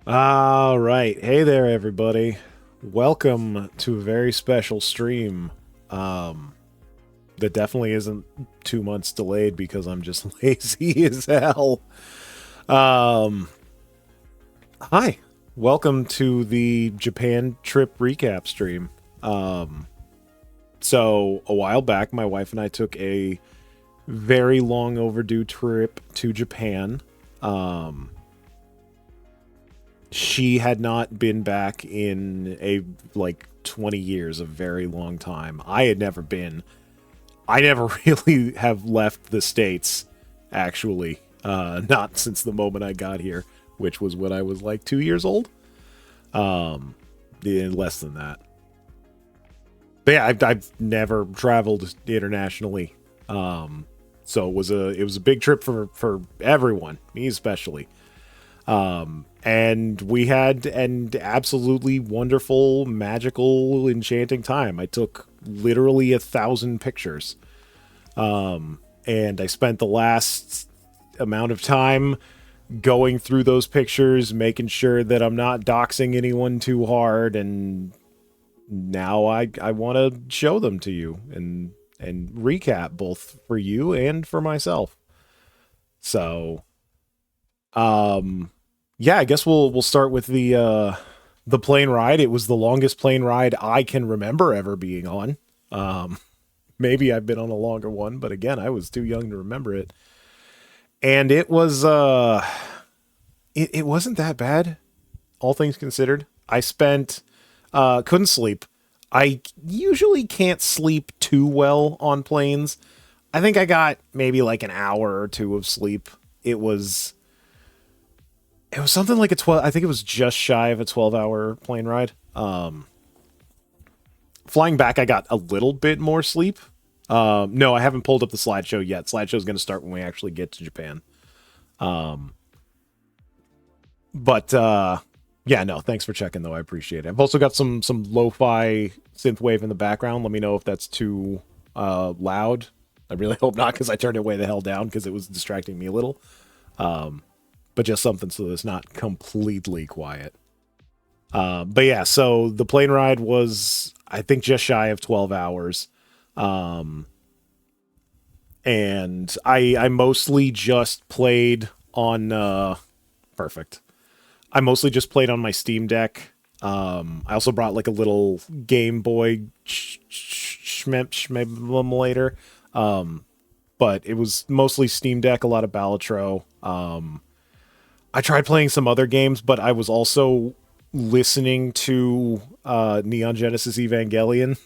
All right. Hey there, everybody. Welcome to a very special stream. Um, that definitely isn't 2 months delayed because I'm just lazy as hell. Um, Hi. Welcome to the Japan trip recap stream. Um, so a while back, my wife and I took a very long overdue trip to Japan. Um, she had not been back in a like 20 years, a very long time. I had never been. I never really have left the States, actually. Not since the moment I got here, which was when I was like 2 years old. Yeah, less than that. But yeah, I've never traveled internationally. So it was a big trip for everyone, me especially. And we had an absolutely wonderful, magical, enchanting time. I took literally 1,000 pictures, and I spent the last amount of time going through those pictures, making sure that I'm not doxing anyone too hard, and now I want to show them to you and recap both for you and for myself. So, um, yeah, I guess we'll start with the plane ride. It was the longest plane ride I can remember ever being on. Um, Maybe I've been on a longer one, but again, I was too young to remember it. And it wasn't that bad, all things considered. I spent couldn't sleep. I usually can't sleep too well on planes. I think I got maybe like an hour or two of sleep. It was it was something like a 12. I think it was just shy of a 12-hour plane ride. Flying back, I got a little bit more sleep. No, I haven't pulled up the slideshow yet. Slideshow's going to start when we actually get to Japan. But yeah, no, thanks for checking though. I appreciate it. I've also got some lo-fi synthwave in the background. Let me know if that's too loud. I really hope not, because I turned it way the hell down because it was distracting me a little. But just something so that it's not completely quiet. But yeah, so the plane ride was, I think, just shy of 12 hours. Um, and I mostly just played on perfect. I mostly just played on my Steam Deck. I also brought like a little Game Boy shmemulator. But it was mostly Steam Deck, a lot of Balatro. I tried playing some other games, but I was also listening to Neon Genesis Evangelion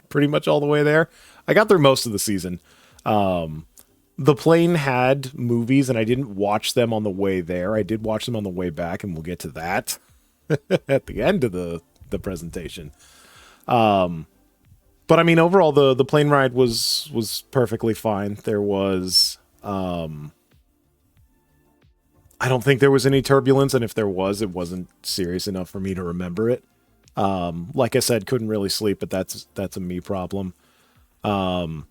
pretty much all the way there. I got through most of the season. The plane had movies, and I didn't watch them on the way there. I did watch them on the way back, and we'll get to that at the end of the presentation. But I mean, overall, the plane ride was perfectly fine. There was I don't think there was any turbulence, and if there was, it wasn't serious enough for me to remember it. Like I said, couldn't really sleep, but that's a me problem. And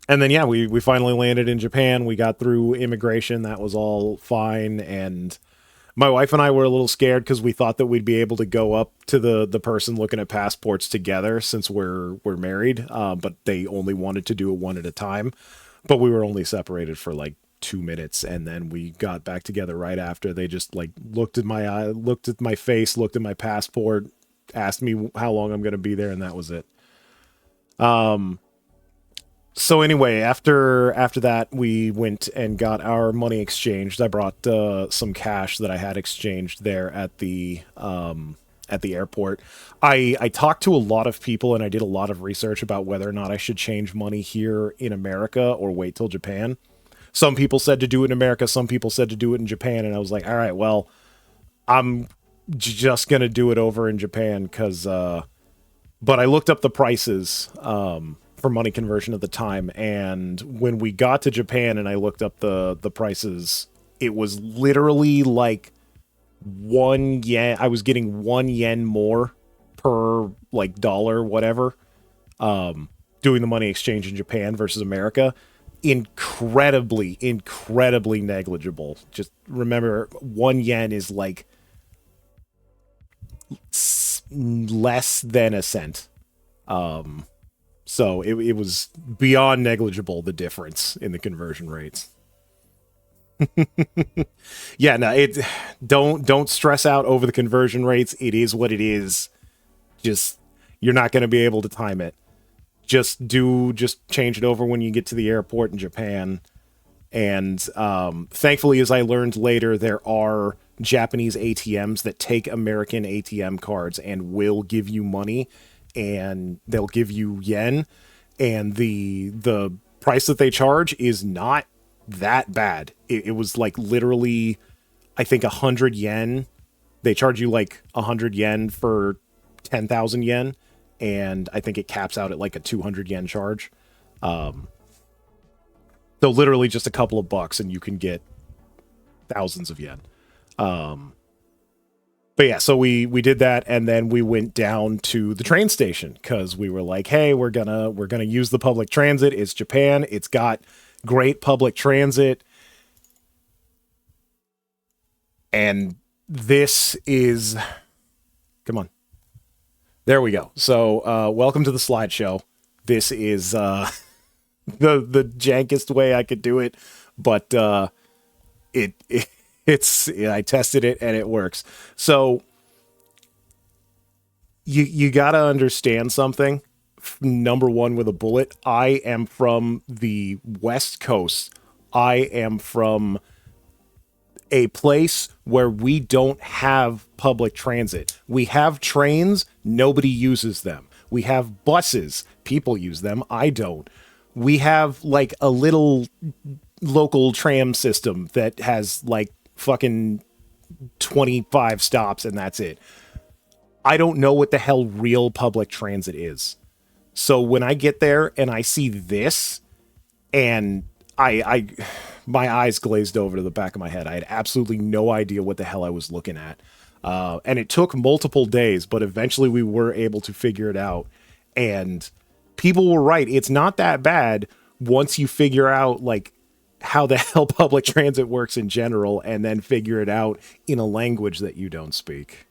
then yeah, we finally landed in Japan. We got through immigration. That was all fine. And my wife and I were a little scared because we thought that we'd be able to go up to the person looking at passports together since we're married. But they only wanted to do it one at a time. But we were only separated for like 2 minutes, and then we got back together right after. They just like looked at my eye, looked at my face, looked at my passport, asked me how long I'm going to be there, and that was it. So anyway, after that, we went and got our money exchanged. I brought some cash that I had exchanged there at the airport. I talked to a lot of people, and I did a lot of research about whether or not I should change money here in America or wait till Japan. Some people said to do it in America, some people said to do it in Japan, and I was like, all right, well, I'm just gonna do it over in Japan because but I looked up the prices for money conversion at the time, and when we got to Japan and I looked up the prices, it was literally like 1 yen. I was getting 1 yen more per like dollar, whatever, doing the money exchange in Japan versus America. incredibly negligible. Just remember, 1 yen is like less than a cent. So it was beyond negligible, the difference in the conversion rates. Yeah, no, it don't stress out over the conversion rates. It is what it is. Just you're not going to be able to time it. Just change it over when you get to the airport in Japan. And thankfully, as I learned later, there are Japanese ATMs that take American ATM cards and will give you money, and they'll give you yen, and the price that they charge is not that bad. It was like literally, I think 100 yen. They charge you like 100 yen for 10,000 yen, and I think it caps out at like a 200 yen charge. So literally just a couple of bucks and you can get thousands of yen. But yeah, so we did that, and then we went down to the train station because we were like, hey, we're gonna use the public transit. It's Japan. It's got great public transit. And this is, come on. There we go. So welcome to the slideshow. This is the jankest way I could do it, but it's I tested it and it works. So you gotta understand something. Number one, with a bullet, I am from the West Coast. I am from a place where we don't have public transit. We have trains, nobody uses them. We have buses, people use them, I don't. We have like a little local tram system that has like fucking 25 stops and that's it. I don't know what the hell real public transit is. So when I get there and I see this, and I my eyes glazed over to the back of my head. I had absolutely no idea what the hell I was looking at. And it took multiple days, but eventually we were able to figure it out. And people were right. It's not that bad once you figure out like how the hell public transit works in general, and then figure it out in a language that you don't speak.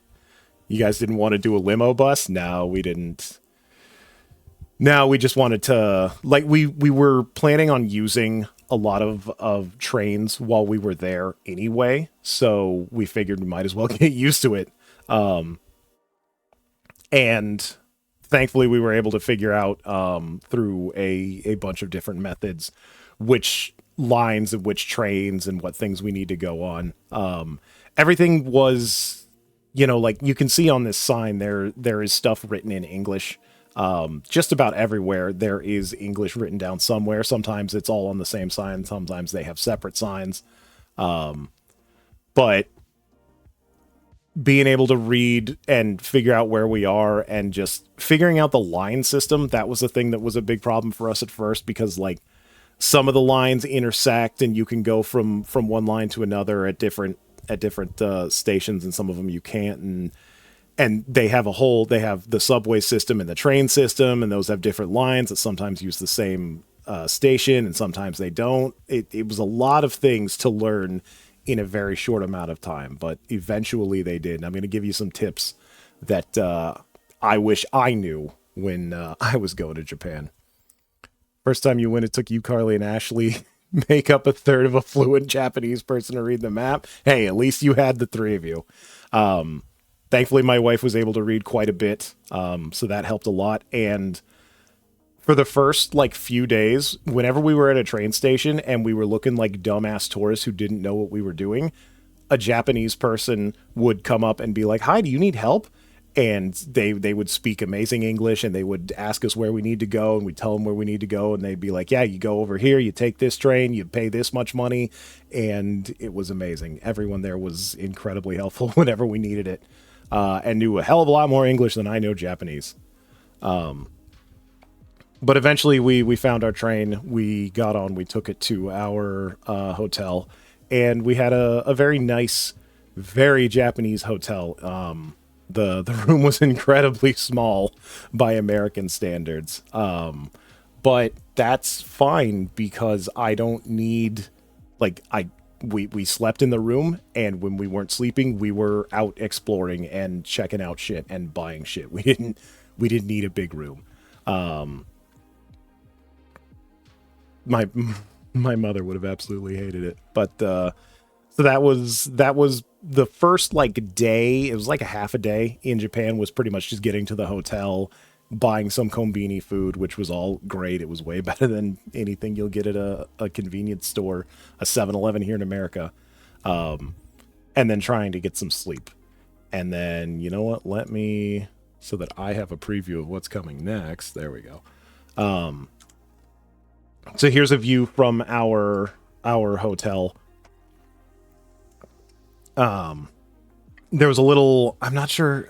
You guys didn't want to do a limo bus? No, we didn't. No, we just wanted to, like, we were planning on using a lot of trains while we were there anyway, so we figured we might as well get used to it. And thankfully we were able to figure out through a bunch of different methods which lines and which trains and what things we need to go on. Everything was, like you can see on this sign, there is stuff written in English. Just about everywhere there is English written down somewhere. Sometimes it's all on the same sign. Sometimes they have separate signs. But being able to read and figure out where we are and just figuring out the line system, that was the thing that was a big problem for us at first, because like some of the lines intersect and you can go from one line to another at different stations, and some of them you can't. And they have the subway system and the train system, and those have different lines that sometimes use the same station and sometimes they don't. It was a lot of things to learn in a very short amount of time, but eventually they did. And I'm going to give you some tips that I wish I knew when I was going to Japan. First time you went, it took you, Carly, and Ashley make up a third of a fluent Japanese person to read the map. Hey, at least you had the three of you. Thankfully, my wife was able to read quite a bit, so that helped a lot. And for the first, few days, whenever we were at a train station and we were looking like dumbass tourists who didn't know what we were doing, a Japanese person would come up and be like, "Hi, do you need help?" And they would speak amazing English, and they would ask us where we need to go, and we'd tell them where we need to go, and they'd be like, "Yeah, you go over here, you take this train, you pay this much money," and it was amazing. Everyone there was incredibly helpful whenever we needed it. And knew a hell of a lot more English than I know Japanese. But eventually we found our train. We got on, we took it to our hotel, and we had a very nice, very Japanese hotel. The room was incredibly small by American standards. But that's fine because I don't need, like, we slept in the room, and when we weren't sleeping, we were out exploring and checking out shit and buying shit. We didn't need a big room. My my mother would have absolutely hated it, but so that was the first like day. It was like a half a day in Japan, was pretty much just getting to the hotel, buying some kombini food, which was all great. It was way better than anything you'll get at a convenience store, a 7-Eleven here in America. And then trying to get some sleep. And then, you know what? Let me, so that I have a preview of what's coming next. There we go. So here's a view from our hotel. There was a little, I'm not sure,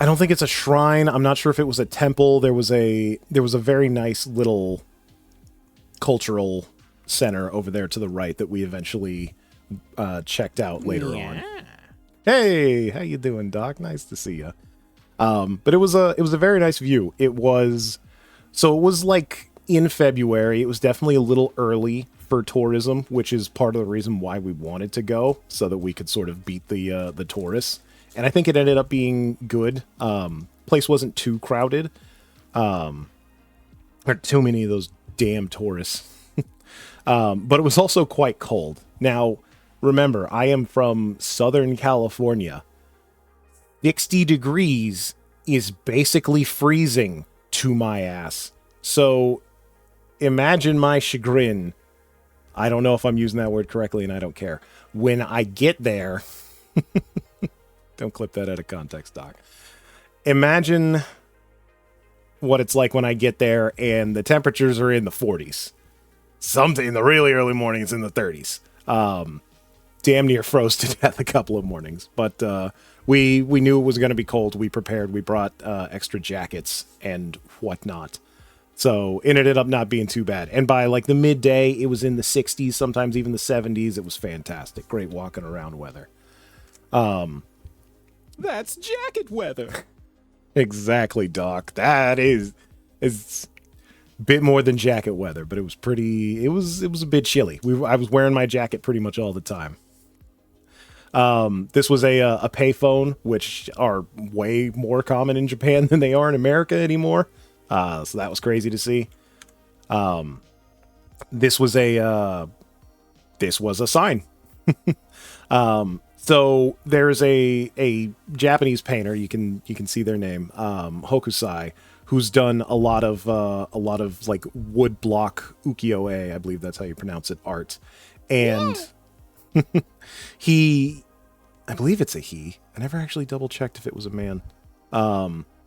I don't think it's a shrine. I'm not sure if it was a temple. There was a very nice little cultural center over there to the right that we eventually checked out later on. Hey, how you doing, Doc? Nice to see you. But it was a very nice view. It was like in February. It was definitely a little early for tourism, which is part of the reason why we wanted to go, so that we could sort of beat the tourists. And I think it ended up being good. Place wasn't too crowded. Or too many of those damn tourists. But it was also quite cold. Now, remember, I am from Southern California. 60 degrees is basically freezing to my ass. So imagine my chagrin. I don't know if I'm using that word correctly, and I don't care. When I get there... Don't clip that out of context, Doc. Imagine what it's like when I get there and the temperatures are in the 40s. Something in the really early mornings in the 30s. Damn near froze to death a couple of mornings. But we knew it was going to be cold. We prepared. We brought extra jackets and whatnot. So it ended up not being too bad. And by like the midday, it was in the 60s, sometimes even the 70s. It was fantastic. Great walking around weather. That's jacket weather. Exactly, Doc. That is a bit more than jacket weather, but it was pretty. It was a bit chilly. I was wearing my jacket pretty much all the time. This was a payphone, which are way more common in Japan than they are in America anymore. So that was crazy to see. This was a sign. So there's a Japanese painter, you can see their name, Hokusai, who's done a lot of like wood block ukiyo-e, I believe that's how you pronounce it, art. And I believe it's a he. I never actually double checked if it was a man.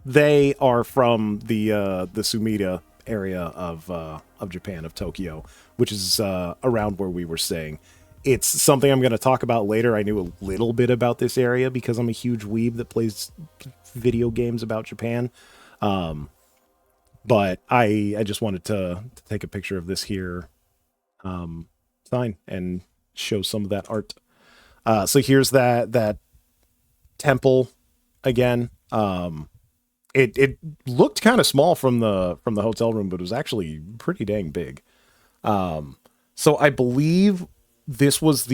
They are from the Sumida area of Japan, of Tokyo, which is around where we were staying. It's something I'm going to talk about later. I knew a little bit about this area because I'm a huge weeb that plays video games about Japan. But I just wanted to take a picture of this here sign and show some of that art. So here's that temple again. It looked kind of small from the hotel room, but it was actually pretty dang big. So I believe this was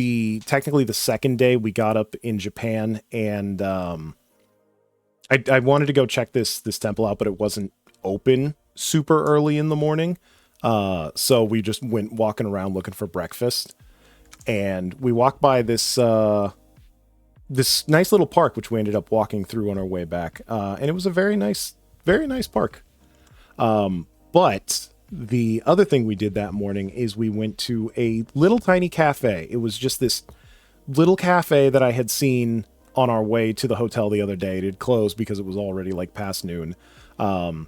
technically the second day we got up in Japan, and I wanted to go check this temple out, but it wasn't open super early in the morning. So we just went walking around looking for breakfast, and we walked by this nice little park, which we ended up walking through on our way back. And it was a very nice park. But the other thing we did that morning is we went to a little tiny cafe. It was just this little cafe that I had seen on our way to the hotel the other day. It had closed because it was already like past noon. And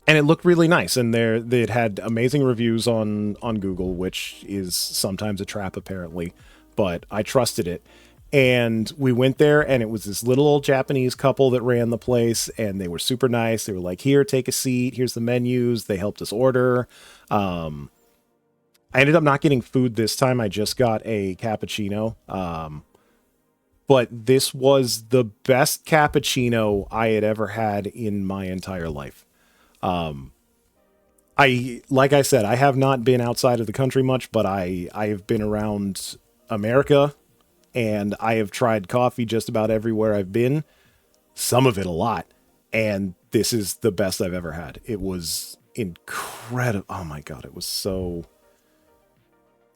it looked really nice. And it had amazing reviews on Google, which is sometimes a trap apparently, but I trusted it. And we went there, and it was this little old Japanese couple that ran the place, and they were super nice. They were like, here, take a seat. Here's the menus. They helped us order. I ended up not getting food this time. I just got a cappuccino. But this was the best cappuccino I had ever had in my entire life. Like I said, I have not been outside of the country much, but I have been around America, and I have tried coffee just about everywhere I've been. Some of it a lot, and this is the best I've ever had. It was incredible. Oh my god, it was so.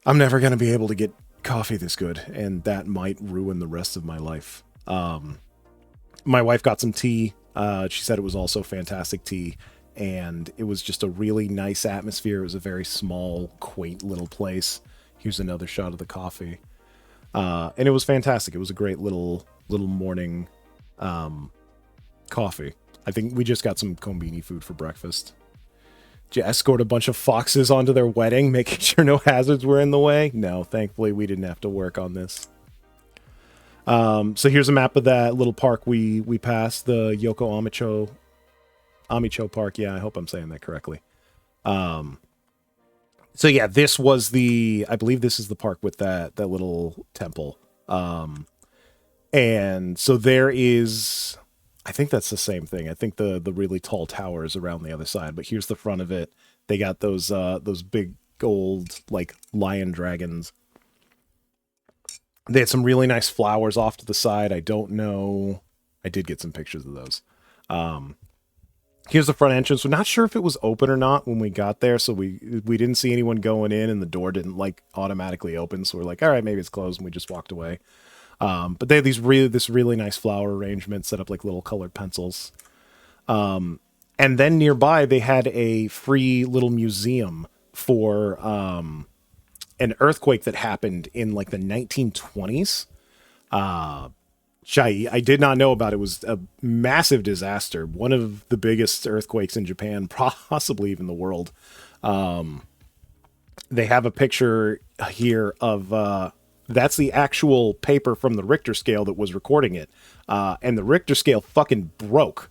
I'm never gonna be able to get coffee this good, and that might ruin the rest of my life. My wife got some tea. She said it was also fantastic tea, and it was just a really nice atmosphere. It was a very small, quaint little place. Here's another shot of the coffee, and it was fantastic. It was a great little morning coffee. I think we just got some kombini food for breakfast. Did you escort a bunch of foxes onto their wedding, making sure no hazards were in the way? No, thankfully we didn't have to work on this. So here's a map of that little park we passed, the Yoko Amicho Park. Yeah, I hope I'm saying that correctly. So yeah, this was I believe this is the park with that little temple. And so there is, I think that's the same thing. I think the really tall tower is around the other side, but here's the front of it. They got those big gold like lion dragons. They had some really nice flowers off to the side. I don't know. I did get some pictures of those. Here's the front entrance. We're not sure if it was open or not when we got there, so we didn't see anyone going in, and the door didn't like automatically open. So we're like, all right, maybe it's closed, and we just walked away. But they had this really nice flower arrangement set up like little colored pencils. And then nearby they had a free little museum for an earthquake that happened in like the 1920s. I did not know about. It was a massive disaster, one of the biggest earthquakes in Japan, possibly even the world. They have a picture here of that's the actual paper from the Richter scale that was recording it, and the Richter scale fucking broke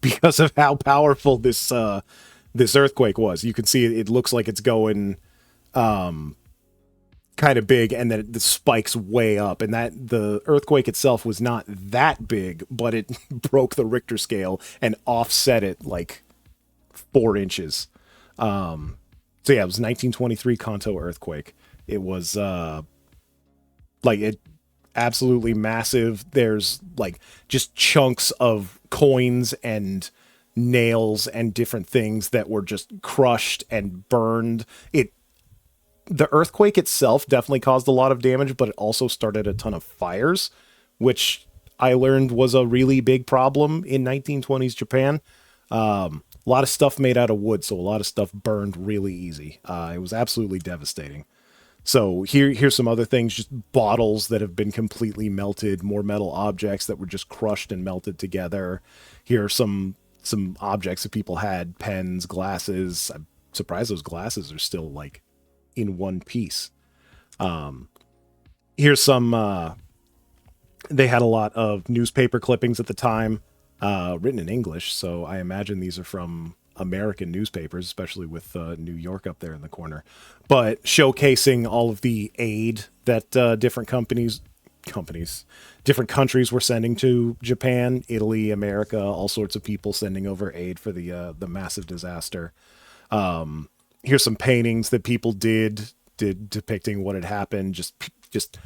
because of how powerful this earthquake was. You can see it looks like it's going kind of big, and then the spikes way up, and that the earthquake itself was not that big, but it broke the Richter scale and offset it like 4 inches. So yeah, it was 1923 Kanto earthquake. It was like it absolutely massive. There's like just chunks of coins and nails and different things that were just crushed and burned. The earthquake itself definitely caused a lot of damage, but it also started a ton of fires, which I learned was a really big problem in 1920s Japan. A lot of stuff made out of wood, so a lot of stuff burned really easy. It was absolutely devastating. So here's some other things, just bottles that have been completely melted, more metal objects that were just crushed and melted together. Here are some objects that people had, pens, glasses. I'm surprised those glasses are still like in one piece. Here's some, they had a lot of newspaper clippings at the time, written in English, so I imagine these are from American newspapers, especially with New York up there in the corner, but showcasing all of the aid that different different countries were sending to Japan, Italy, America, all sorts of people sending over aid for the massive disaster. Here's some paintings that people did depicting what had happened. Just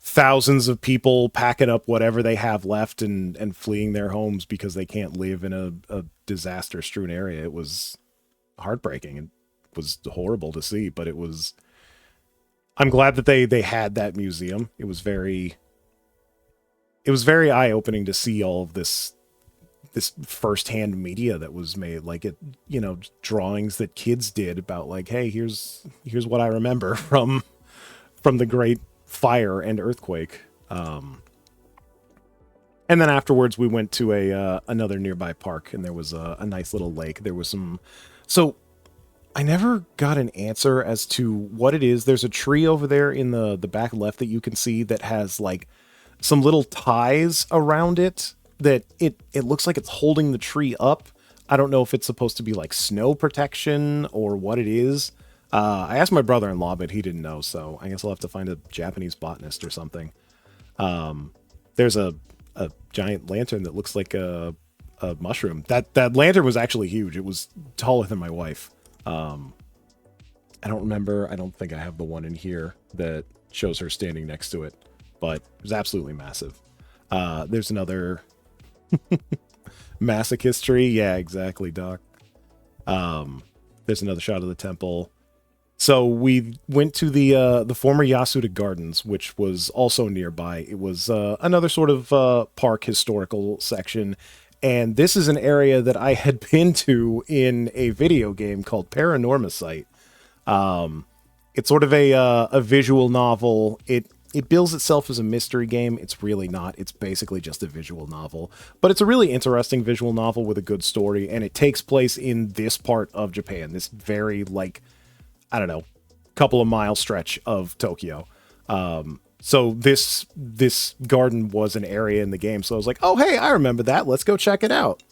thousands of people packing up whatever they have left and fleeing their homes because they can't live in a disaster-strewn area. It was heartbreaking. It was horrible to see, but I'm glad that they had that museum. It was very eye-opening to see all of this firsthand media that was made, like drawings that kids did about like, hey, here's what I remember from the great fire and earthquake. And then afterwards we went to another nearby park, and there was a nice little lake. There was so I never got an answer as to what it is. There's a tree over there in the back left that you can see that has like some little ties around it that it looks like it's holding the tree up. I don't know if it's supposed to be like snow protection or what it is. I asked my brother-in-law, but he didn't know, so I guess I'll have to find a Japanese botanist or something. There's a giant lantern that looks like a mushroom. That lantern was actually huge. It was taller than my wife. I don't remember. I don't think I have the one in here that shows her standing next to it, but it was absolutely massive. There's another masochist tree. Yeah, exactly, Doc. There's another shot of the temple. So we went to the former Yasuda Gardens, which was also nearby. It was another sort of park historical section, and this is an area that I had been to in a video game called Paranormosite. It's sort of a visual novel. It bills itself as a mystery game. It's really not. It's basically just a visual novel. But it's a really interesting visual novel with a good story, and it takes place in this part of Japan, this very, like, I don't know, couple of mile stretch of Tokyo. So this garden was an area in the game. So I was like, oh, hey, I remember that. Let's go check it out.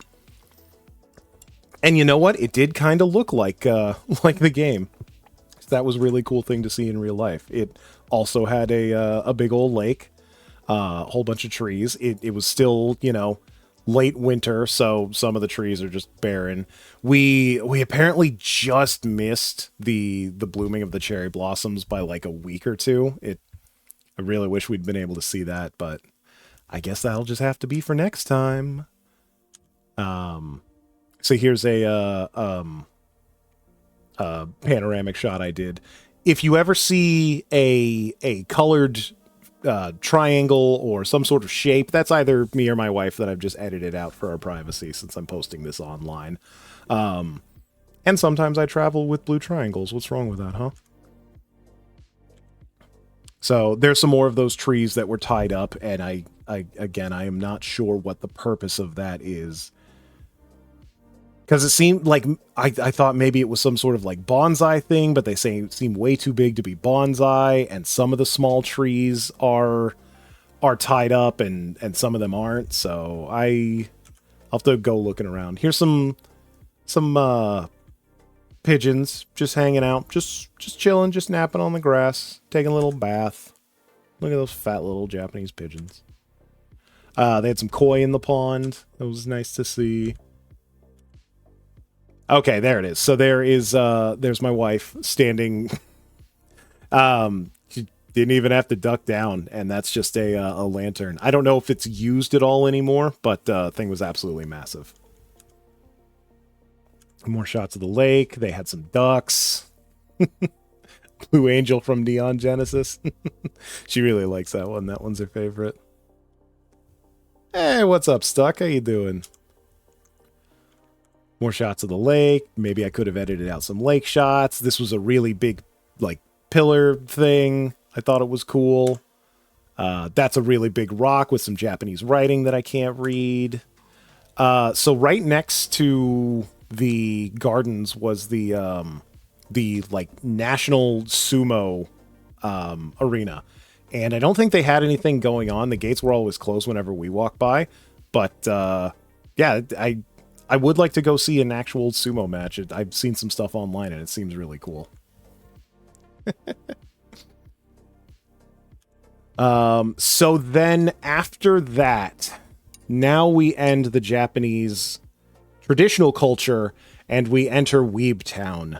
And you know what? It did kind of look like the game. That was a really cool thing to see in real life. It also had a big old lake, a whole bunch of trees. It was still, late winter, so some of the trees are just barren. We apparently just missed the blooming of the cherry blossoms by like a week or two. I really wish we'd been able to see that, but I guess that'll just have to be for next time. So here's a panoramic shot I did. If you ever see a colored triangle or some sort of shape, that's either me or my wife that I've just edited out for our privacy since I'm posting this online. And sometimes I travel with blue triangles. What's wrong with that, huh? So there's some more of those trees that were tied up, and I am not sure what the purpose of that is. Because it seemed like I thought maybe it was some sort of like bonsai thing, but they say it seemed way too big to be bonsai, and some of the small trees are tied up, and some of them aren't. So I'll have to go looking around. Here's some pigeons just hanging out, just chilling, just napping on the grass, taking a little bath. Look at those fat little Japanese pigeons. They had some koi in the pond. That was nice to see. Okay, there it is. So there's my wife standing. She didn't even have to duck down, and that's just a lantern. I don't know if it's used at all anymore, but the thing was absolutely massive. More shots of the lake. They had some ducks. Blue Angel from Neon Genesis. She really likes that one. That one's her favorite. Hey, what's up, Stuck? How you doing? More shots of the lake. Maybe I could have edited out some lake shots. This was a really big, like, pillar thing. I thought it was cool. That's a really big rock with some Japanese writing that I can't read. So right next to the gardens was the like national sumo arena. And I don't think they had anything going on. The gates were always closed whenever we walked by. But yeah, I would like to go see an actual sumo match. I've seen some stuff online, and it seems really cool. So then after that, now we end the Japanese traditional culture, and we enter Weeb Town.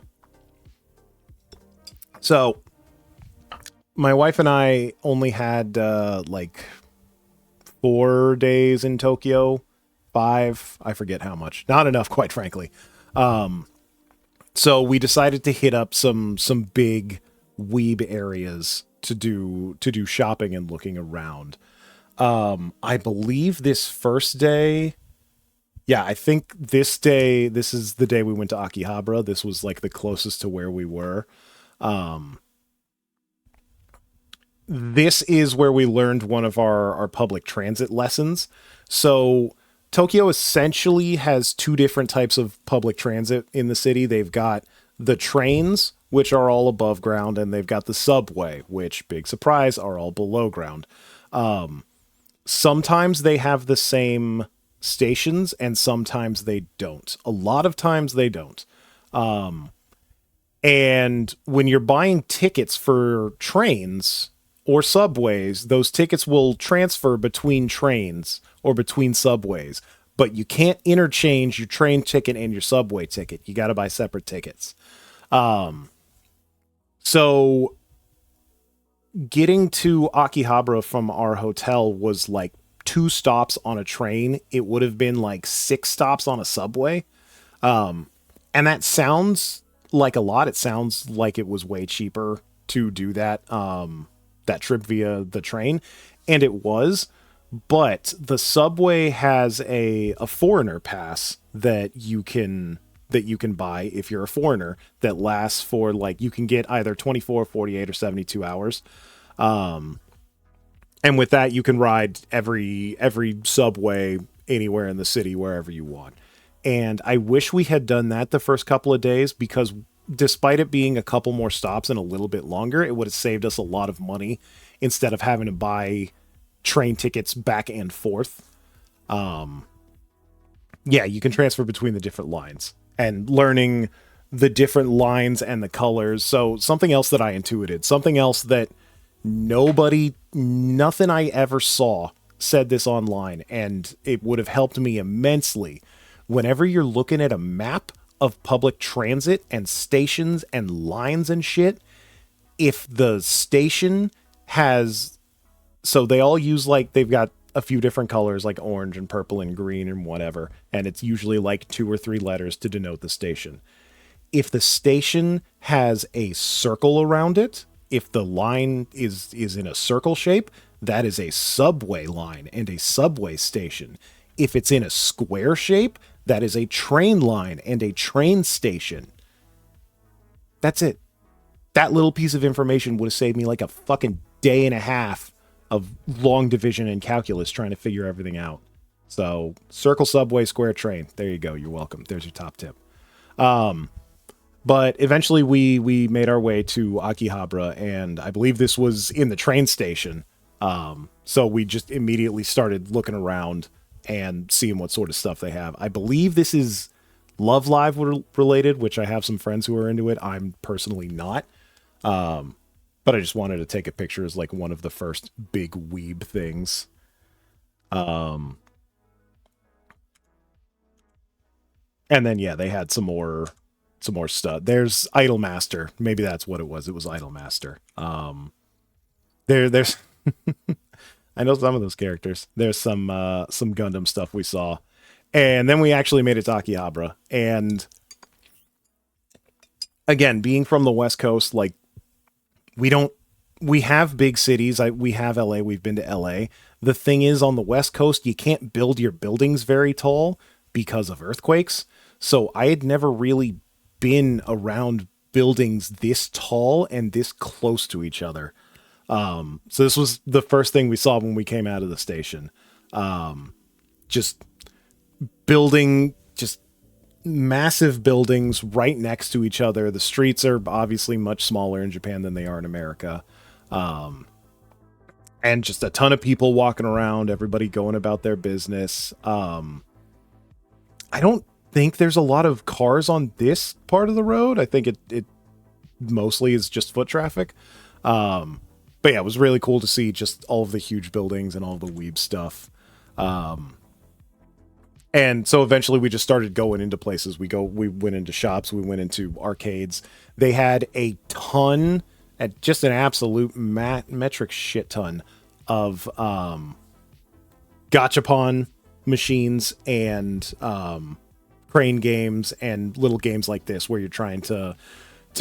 So my wife and I only had like 4 days in Tokyo. 5, I forget how much. Not enough, quite frankly. So we decided to hit up some big weeb areas to do shopping and looking around. I believe this first day, yeah, I think this is the day we went to Akihabara. This was like the closest to where we were. This is where we learned one of our public transit lessons. So Tokyo essentially has 2 different types of public transit in the city. They've got the trains, which are all above ground, and they've got the subway, which, big surprise, are all below ground. Sometimes they have the same stations, and sometimes they don't. A lot of times they don't. And when you're buying tickets for trains or subways, those tickets will transfer between trains or between subways, but you can't interchange your train ticket and your subway ticket. You got to buy separate tickets. So getting to Akihabara from our hotel was like 2 stops on a train. It would have been like 6 stops on a subway. And that sounds like a lot. It sounds like it was way cheaper to do that trip via the train, and it was. But the subway has a foreigner pass that you can buy if you're a foreigner that lasts for like you can get either 24, 48, or 72 hours. And with that you can ride every subway anywhere in the city wherever you want. And I wish we had done that the first couple of days, because despite it being a couple more stops and a little bit longer, it would have saved us a lot of money instead of having to buy train tickets back and forth. Yeah, you can transfer between the different lines and learning the different lines and the colors. So something else that I intuited, something else that nothing I ever saw said this online, and it would have helped me immensely. Whenever you're looking at a map of public transit and stations and lines and shit, if the station has, so they all use like, they've got a few different colors like orange and purple and green and whatever, and it's usually like 2 or 3 letters to denote the station. If the station has a circle around it, if the line is in a circle shape, that is a subway line and a subway station. If it's in a square shape, that is a train line and a train station. That's it. That little piece of information would have saved me like a fucking day and a half of long division and calculus trying to figure everything out. So, circle, subway, square, train. There you go. You're welcome. There's your top tip. But eventually we made our way to Akihabara, and I believe this was in the train station. So we just immediately started looking around and seeing what sort of stuff they have. I believe this is Love Live related, which I have some friends who are into it. I'm personally not. But I just wanted to take a picture as like one of the first big weeb things. And then yeah, they had some more stuff. There's Idolmaster. Maybe that's what it was. It was Idolmaster. There's I know some of those characters. There's some Gundam stuff we saw. And then we actually made it to Akihabara. And again, being from the West Coast, like we have big cities. We have LA. We've been to LA. The thing is, on the West Coast, you can't build your buildings very tall because of earthquakes. So I had never really been around buildings this tall and this close to each other. So this was the first thing we saw when we came out of the station. Just building, just massive buildings right next to each other. The streets are obviously much smaller in Japan than they are in America. And just a ton of people walking around, everybody going about their business. I don't think there's a lot of cars on this part of the road. I think it mostly is just foot traffic. But yeah, it was really cool to see just all of the huge buildings and all the weeb stuff. And so eventually we just started going into places. We went into shops, we went into arcades. They had a ton, at just an absolute metric shit ton of gachapon machines and crane games and little games like this where you're trying to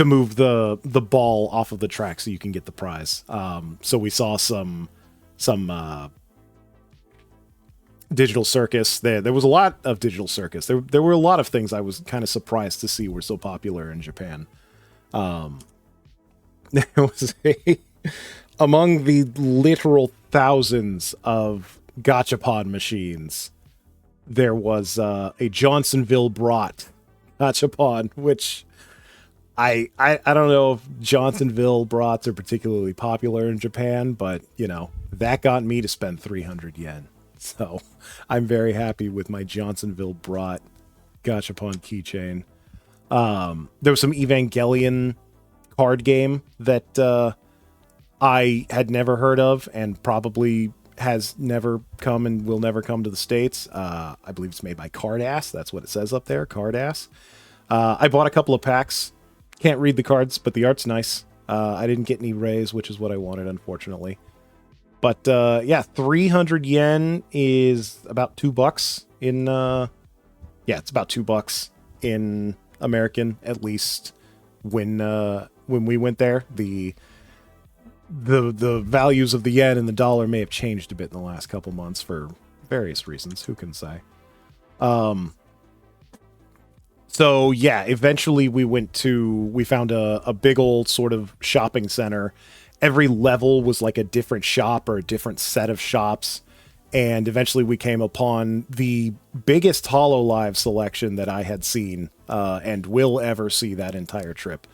move the ball off of the track so you can get the prize. So we saw some Digital Circus. There was a lot of Digital Circus. There were a lot of things I was kind of surprised to see were so popular in Japan. There was among the literal thousands of gachapon machines, there was a Johnsonville Brat gachapon, which I don't know if Johnsonville brats are particularly popular in Japan, but you know, that got me to spend 300 yen. So I'm very happy with my Johnsonville brat gachapon keychain. There was some Evangelion card game that I had never heard of and probably has never come and will never come to the States. I believe it's made by Cardass. That's what it says up there, Cardass. I bought a couple of packs Can't read the cards, but the art's nice. I didn't get any rays, which is what I wanted, unfortunately. But yeah, 300 yen is about $2 in. Yeah, it's about $2 in American, at least when we went there. The values of the yen and the dollar may have changed a bit in the last couple months for various reasons. Who can say? So yeah, eventually we found a big old sort of shopping center. Every level was like a different shop or a different set of shops. And eventually we came upon the biggest HoloLive selection that I had seen and will ever see that entire trip.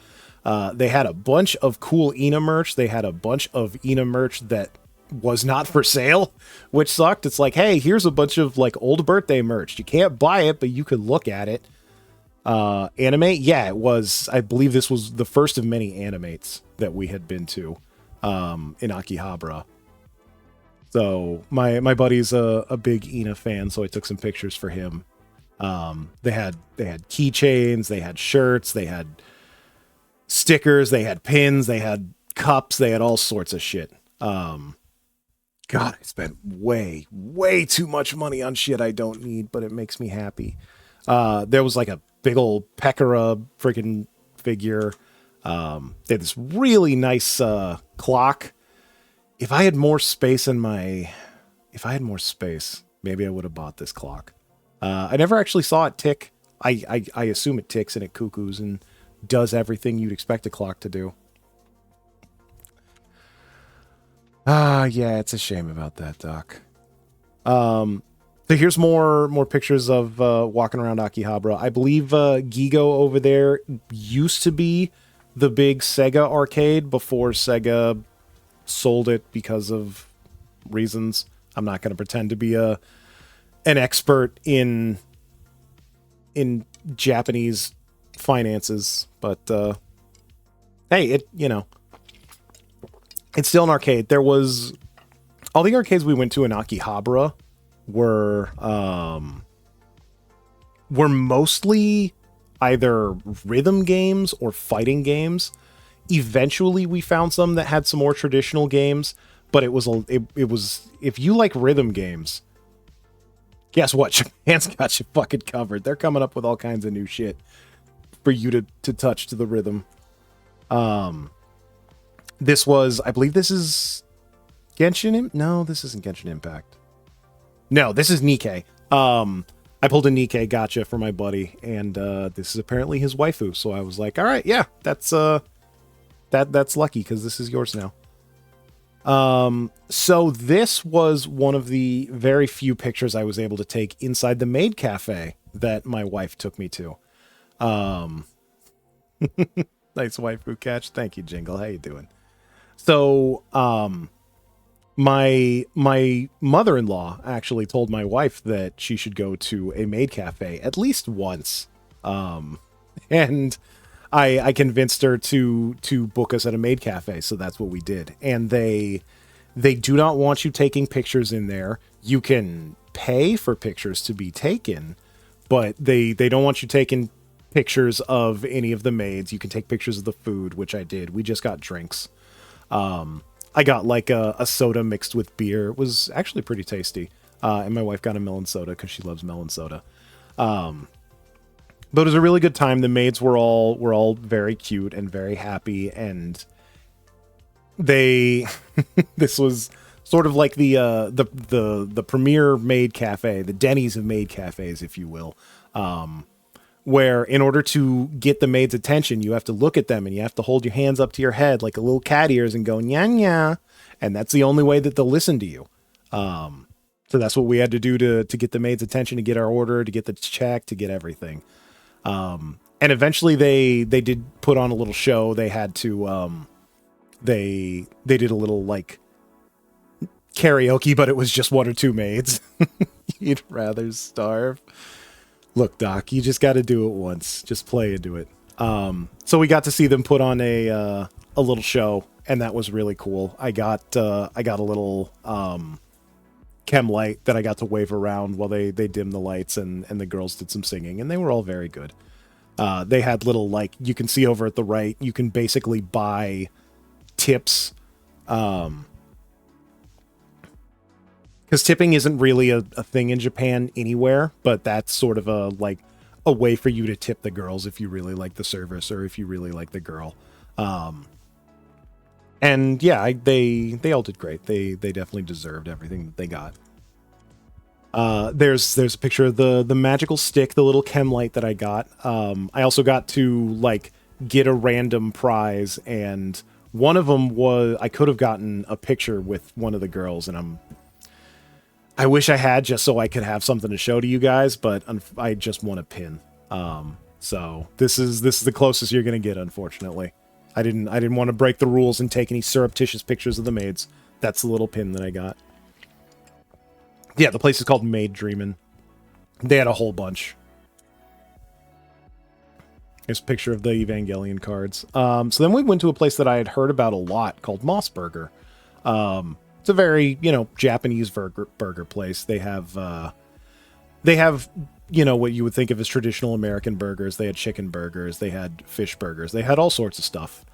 They had a bunch of cool Ina merch. They had a bunch of Ina merch that was not for sale, which sucked. It's like, hey, here's a bunch of like old birthday merch. You can't buy it, but you could look at it. Anime? Yeah, it was. I believe this was the first of many animates that we had been to in Akihabara. So my buddy's a big Ina fan, so I took some pictures for him. They had keychains, they had shirts, they had stickers, they had pins, they had cups, they had all sorts of shit. God, I spent way too much money on shit I don't need, but it makes me happy. There was like a big old Pekara freaking figure. They had this really nice clock. If I had more space, maybe I would have bought this clock. I never actually saw it tick. I assume it ticks and it cuckoos and does everything you'd expect a clock to do. Yeah, it's a shame about that, Doc. So here's more pictures of walking around Akihabara. I believe Gigo over there used to be the big Sega arcade before Sega sold it because of reasons. I'm not going to pretend to be an expert in Japanese finances, but hey, it's still an arcade. There was all the arcades we went to in Akihabara were mostly either rhythm games or fighting games. Eventually we found some that had some more traditional games, but it was if you like rhythm games, guess what? Japan's got you fucking covered. They're coming up with all kinds of new shit for you to touch to the rhythm. This was, I believe this is no, this isn't Genshin Impact. No, this is Nikkei. I pulled a Nikkei gotcha for my buddy, and this is apparently his waifu. So I was like, all right, yeah, that's lucky because this is yours now. So this was one of the very few pictures I was able to take inside the maid cafe that my wife took me to. Nice waifu catch. Thank you, Jingle. How you doing? So, my mother-in-law actually told my wife that she should go to a maid cafe at least once. And I convinced her to book us at a maid cafe, so that's what we did. And they do not want you taking pictures in there. You can pay for pictures to be taken, but they don't want you taking pictures of any of the maids. You can take pictures of the food, which I did. We just got drinks. I got like a soda mixed with beer. It was actually pretty tasty. And my wife got a melon soda because she loves melon soda. But it was a really good time. The maids were all very cute and very happy, and they this was sort of like the premier maid cafe, the Denny's of maid cafes, if you will. Where in order to get the maid's attention, you have to look at them and you have to hold your hands up to your head like a little cat ears and go nya nya, and that's the only way that they'll listen to you. So that's what we had to do to get the maid's attention, to get our order, to get the check, to get everything. And eventually they did put on a little show. They had to they did a little like karaoke, but it was just one or two maids. You'd rather starve. Look, Doc, you just got to do it once. Just play into it. So we got to see them put on a little show, and that was really cool. I got a little chem light that I got to wave around while they dimmed the lights, and the girls did some singing, and they were all very good. They had little, like, you can see over at the right, you can basically buy tips. Because tipping isn't really a thing in Japan anywhere, but that's sort of a way for you to tip the girls if you really like the service or if you really like the girl. And yeah, they all did great. They definitely deserved everything that they got. There's a picture of the magical stick, the little chem light that I got. I also got to like get a random prize, and one of them was I could have gotten a picture with one of the girls, and I wish I had just so I could have something to show to you guys, but I just won a pin. So this is the closest you're gonna get, unfortunately. I didn't want to break the rules and take any surreptitious pictures of the maids. That's the little pin that I got. Yeah, the place is called Maid Dreamin'. They had a whole bunch. Here's a picture of the Evangelion cards. So then we went to a place that I had heard about a lot called Moss Burger. It's a very, Japanese burger place. They have, what you would think of as traditional American burgers. They had chicken burgers. They had fish burgers. They had all sorts of stuff.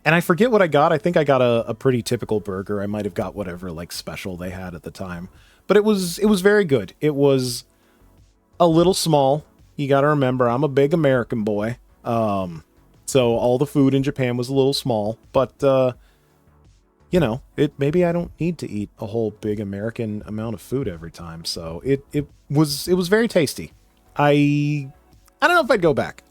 And I forget what I got. I think I got a pretty typical burger. I might have got whatever like special they had at the time. But it was very good. It was a little small. You got to remember, I'm a big American boy. So all the food in Japan was a little small, but maybe I don't need to eat a whole big American amount of food every time. So it was very tasty. I don't know if I'd go back.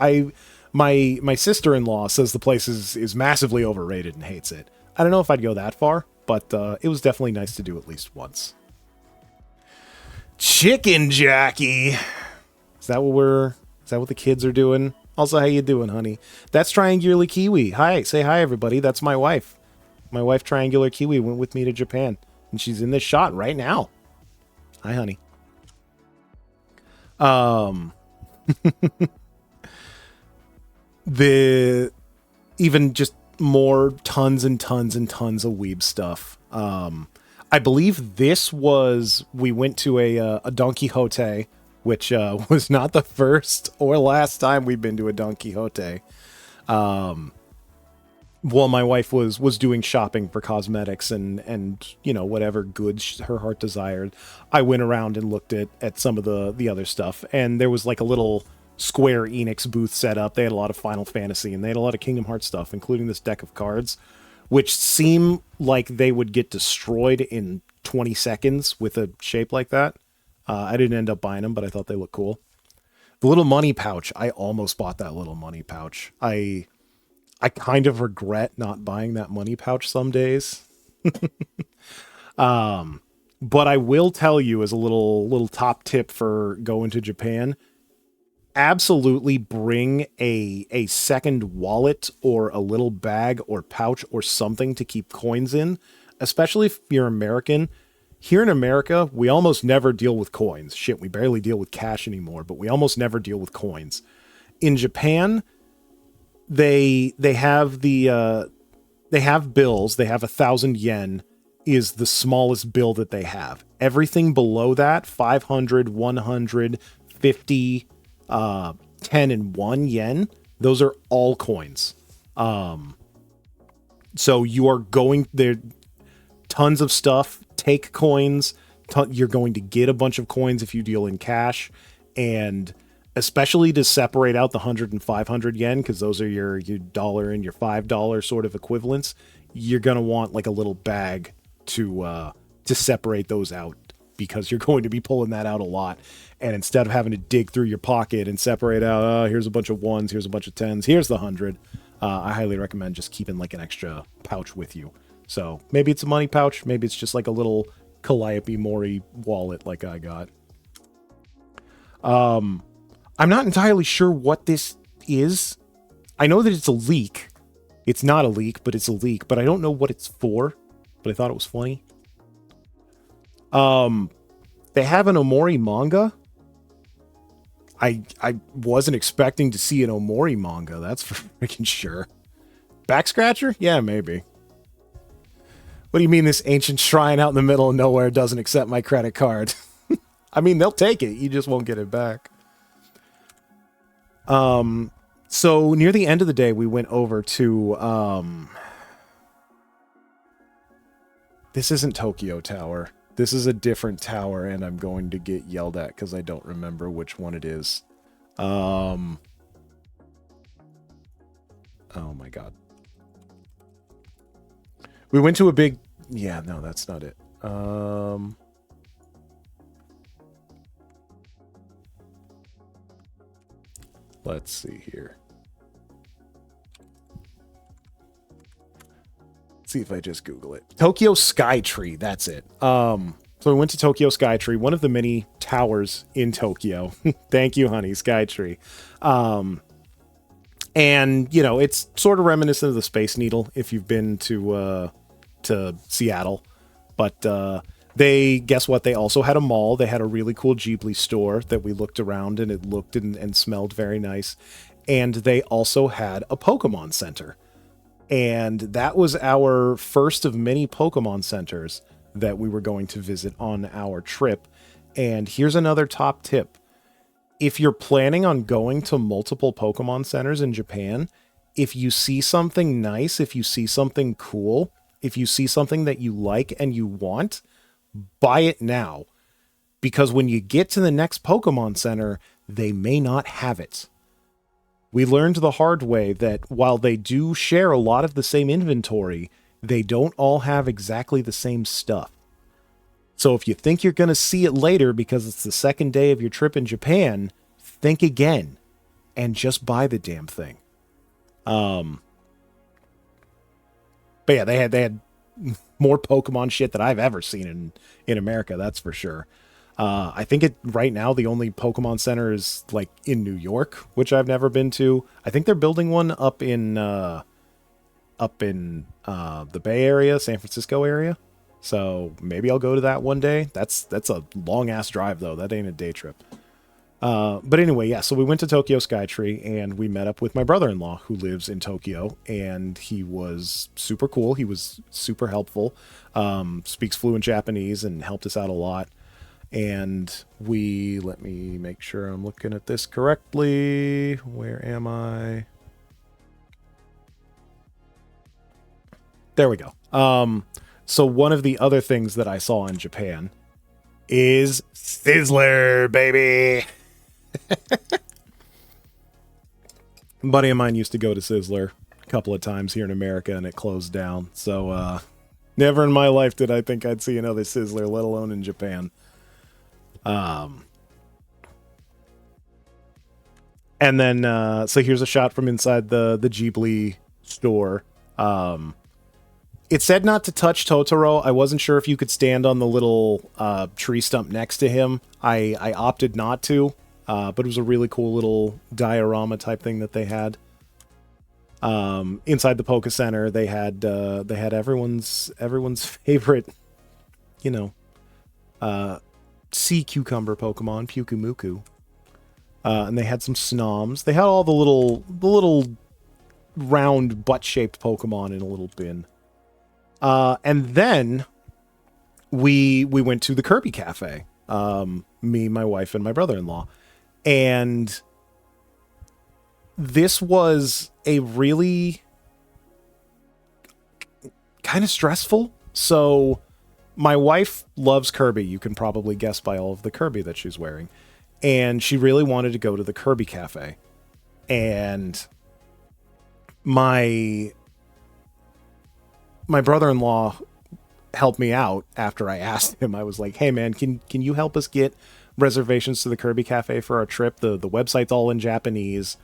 My sister-in-law says the place is massively overrated and hates it. I don't know if I'd go that far, but it was definitely nice to do at least once. Chicken Jackie. Is that what the kids are doing? Also, how you doing, honey? That's Triangular Kiwi. Hi, say hi, everybody. That's my wife. My wife, Triangular Kiwi, went with me to Japan, and she's in this shot right now. Hi, honey. Even just more tons and tons and tons of weeb stuff. I believe we went to a Don Quixote, which was not the first or last time we've been to a Don Quixote. While my wife was doing shopping for cosmetics and whatever goods her heart desired, I went around and looked at some of the other stuff, and there was like a little Square Enix booth set up. They had a lot of Final Fantasy, and they had a lot of Kingdom Hearts stuff, including this deck of cards, which seem like they would get destroyed in 20 seconds with a shape like that. I didn't end up buying them, but I thought they looked cool. The little money pouch, I almost bought that little money pouch. I kind of regret not buying that money pouch some days. But I will tell you as a little top tip for going to Japan, absolutely bring a second wallet or a little bag or pouch or something to keep coins in, especially if you're American. Here in America, we almost never deal with coins. Shit, we barely deal with cash anymore, but we almost never deal with coins. In Japan, they have they have bills. They have 1,000 yen is the smallest bill that they have. Everything below that, 500, 100, 50, 10 and 1 yen, those are all coins. So you are going there, tons of stuff, take coins. You're going to get a bunch of coins if you deal in cash, and especially to separate out the 100 and 500 yen, because those are your dollar and your $5 sort of equivalents. You're going to want like a little bag to separate those out, because you're going to be pulling that out a lot. And instead of having to dig through your pocket and separate out, here's a bunch of ones, here's a bunch of tens, here's the 100, I highly recommend just keeping like an extra pouch with you. So maybe it's a money pouch, maybe it's just like a little Calliope Mori wallet like I got. I'm not entirely sure what this is. I know that it's a leak. It's not a leak, but it's a leak, but I don't know what it's for, but I thought it was funny. They have an Omori manga. I wasn't expecting to see an Omori manga, that's for freaking sure. Back scratcher? Yeah, maybe. What do you mean this ancient shrine out in the middle of nowhere doesn't accept my credit card? I mean, they'll take it, you just won't get it back. So near the end of the day, we went over to, this isn't Tokyo Tower. This is a different tower, and I'm going to get yelled at because I don't remember which one it is. Oh my god. We went to a big... Yeah, no, that's not it. Let's see here. Let's see if I just Google it. Tokyo Skytree, that's it. So we went to Tokyo Skytree, one of the many towers in Tokyo. Thank you, honey, Skytree. And, you know, it's sort of reminiscent of the Space Needle if you've been to Seattle. But they, guess what? They also had a mall. They had a really cool Ghibli store that we looked around, and it looked and smelled very nice. And they also had a Pokemon Center. And that was our first of many Pokemon centers that we were going to visit on our trip. And here's another top tip. If you're planning on going to multiple Pokemon centers in Japan, if you see something nice, if you see something cool, if you see something that you like and you want, buy it now. Because when you get to the next Pokemon Center, they may not have it. We learned the hard way that while they do share a lot of the same inventory, they don't all have exactly the same stuff. So if you think you're going to see it later because it's the second day of your trip in Japan, think again and just buy the damn thing. But yeah, they had more Pokemon shit than I've ever seen in America, that's for sure. I think right now the only Pokemon Center is like in New York, which I've never been to. I think they're building one up in the Bay Area, San Francisco area. So maybe I'll go to that one day. That's a long ass drive though. That ain't a day trip. But anyway, yeah, so we went to Tokyo Skytree and we met up with my brother-in-law who lives in Tokyo, and he was super cool. He was super helpful. Speaks fluent Japanese and helped us out a lot. And let me make sure I'm looking at this correctly. Where am I? There we go. So one of the other things that I saw in Japan is Sizzler, baby. A buddy of mine used to go to Sizzler a couple of times here in America, and it closed down. So never in my life did I think I'd see another Sizzler, let alone in Japan. And then so here's a shot from inside the Ghibli store. It said not to touch Totoro. I wasn't sure if you could stand on the little tree stump next to him. I opted not to, but it was a really cool little diorama type thing that they had. Inside the Poke Center, they had everyone's favorite, sea cucumber Pokemon, Pyukumuku. And they had some Snoms. They had all the little round butt-shaped Pokemon in a little bin. And then we went to the Kirby Cafe. Me, my wife, and my brother-in-law. And this was a really kind of stressful. So my wife loves Kirby. You can probably guess by all of the Kirby that she's wearing. And she really wanted to go to the Kirby Cafe. And my brother-in-law helped me out after I asked him. I was like, hey man, can you help us get reservations to the Kirby Cafe for our trip? The website's all in Japanese.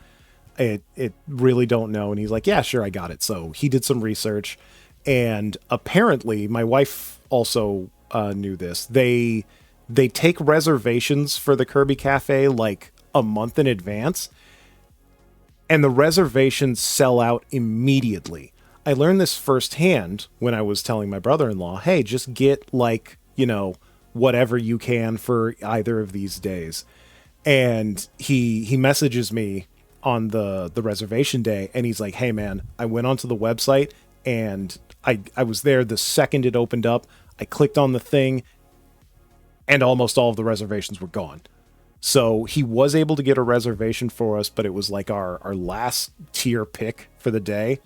It really don't know. And he's like, yeah, sure, I got it. So he did some research, and apparently my wife also knew this. They take reservations for the Kirby Cafe like a month in advance, and the reservations sell out immediately. I learned this firsthand when I was telling my brother-in-law, hey, just get whatever you can for either of these days. And he messages me on the reservation day, and he's like, hey man, I went onto the website and I was there the second it opened up. I clicked on the thing and almost all of the reservations were gone. So he was able to get a reservation for us, but it was like our last tier pick for the day.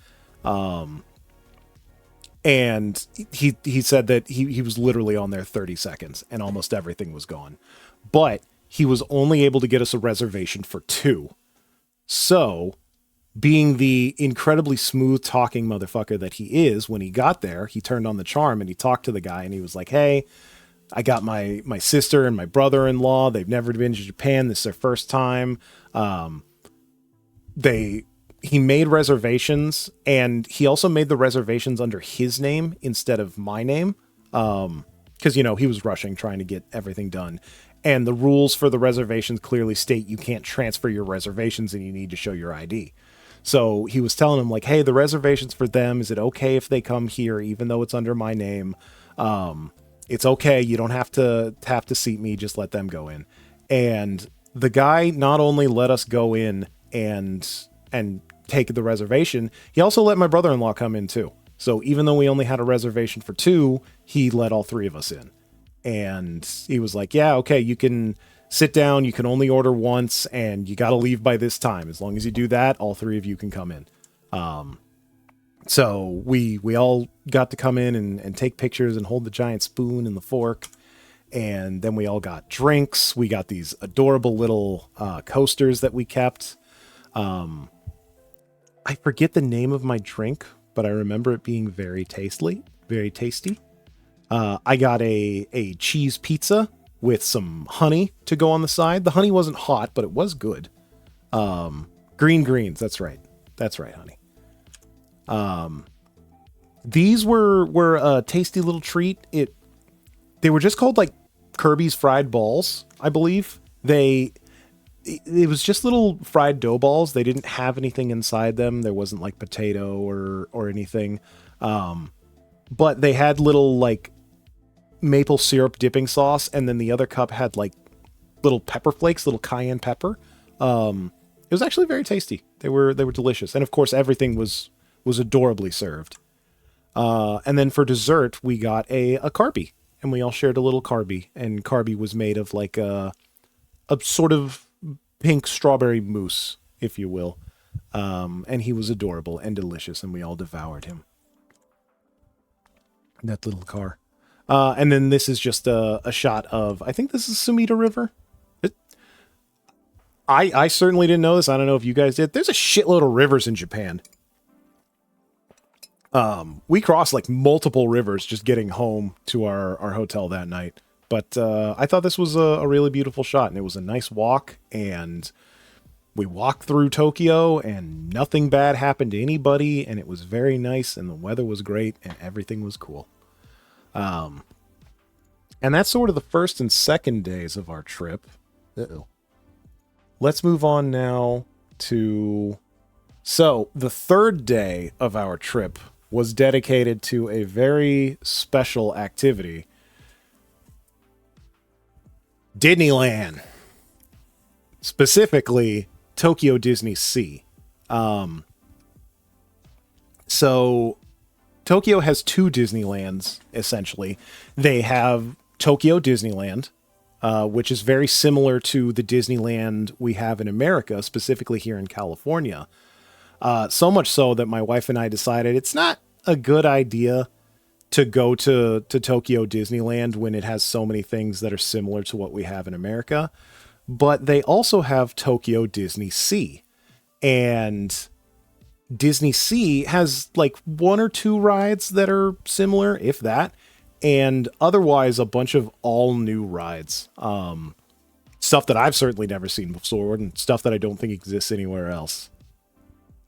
And he said that he was literally on there 30 seconds and almost everything was gone. But he was only able to get us a reservation for 2. So, being the incredibly smooth talking motherfucker that he is, when he got there, he turned on the charm and he talked to the guy and he was like, "Hey, I got my sister and my brother-in-law. They've never been to Japan. This is their first time. He made reservations, and he also made the reservations under his name instead of my name. Because, he was rushing, trying to get everything done. And the rules for the reservations clearly state you can't transfer your reservations and you need to show your ID. So he was telling him, like, hey, the reservation's for them. Is it okay if they come here, even though it's under my name? It's okay. You don't have to seat me. Just let them go in. And the guy not only let us go in and take the reservation, he also let my brother-in-law come in too. So even though we only had a reservation for 2, he let all 3 of us in. And he was like, yeah, okay, you can sit down, you can only order once, and you got to leave by this time. As long as you do that, all 3 of you can come in. So we all got to come in and take pictures and hold the giant spoon and the fork. And then we all got drinks. We got these adorable little coasters that we kept. I forget the name of my drink, but I remember it being very tasty. Very tasty. I got a cheese pizza with some honey to go on the side. The honey wasn't hot, but it was good. Green greens. That's right. That's right, honey. These were a tasty little treat. They were just called like Kirby's fried balls, I believe. It was just little fried dough balls. They didn't have anything inside them. There wasn't like potato or anything. But they had little like maple syrup dipping sauce, and then the other cup had like little pepper flakes, little cayenne pepper. It was actually very tasty. They were delicious, and of course everything was adorably served. And then for dessert we got a carby, and we all shared a little carby, and carby was made of like a sort of pink strawberry mousse, if you will. And he was adorable and delicious, and we all devoured him. That little car. And then this is just a shot of, I think this is Sumida River. I certainly didn't know this. I don't know if you guys did. There's a shitload of rivers in Japan. We crossed like multiple rivers just getting home to our hotel that night. But I thought this was a really beautiful shot, and it was a nice walk, and we walked through Tokyo, and nothing bad happened to anybody, and it was very nice, and the weather was great, and everything was cool. And that's sort of the first and second days of our trip. Uh-oh. Let's move on now to... So, the third day of our trip was dedicated to a very special activity. Disneyland. Specifically, Tokyo Disney Sea. So, Tokyo has 2 Disneylands, essentially. They have Tokyo Disneyland, which is very similar to the Disneyland we have in America, specifically here in California. So much so that my wife and I decided it's not a good idea to go to Tokyo Disneyland when it has so many things that are similar to what we have in America. But they also have Tokyo Disney Sea. And Disney Sea has like 1 or 2 rides that are similar, if that. And otherwise, a bunch of all new rides. Stuff that I've certainly never seen before, and stuff that I don't think exists anywhere else.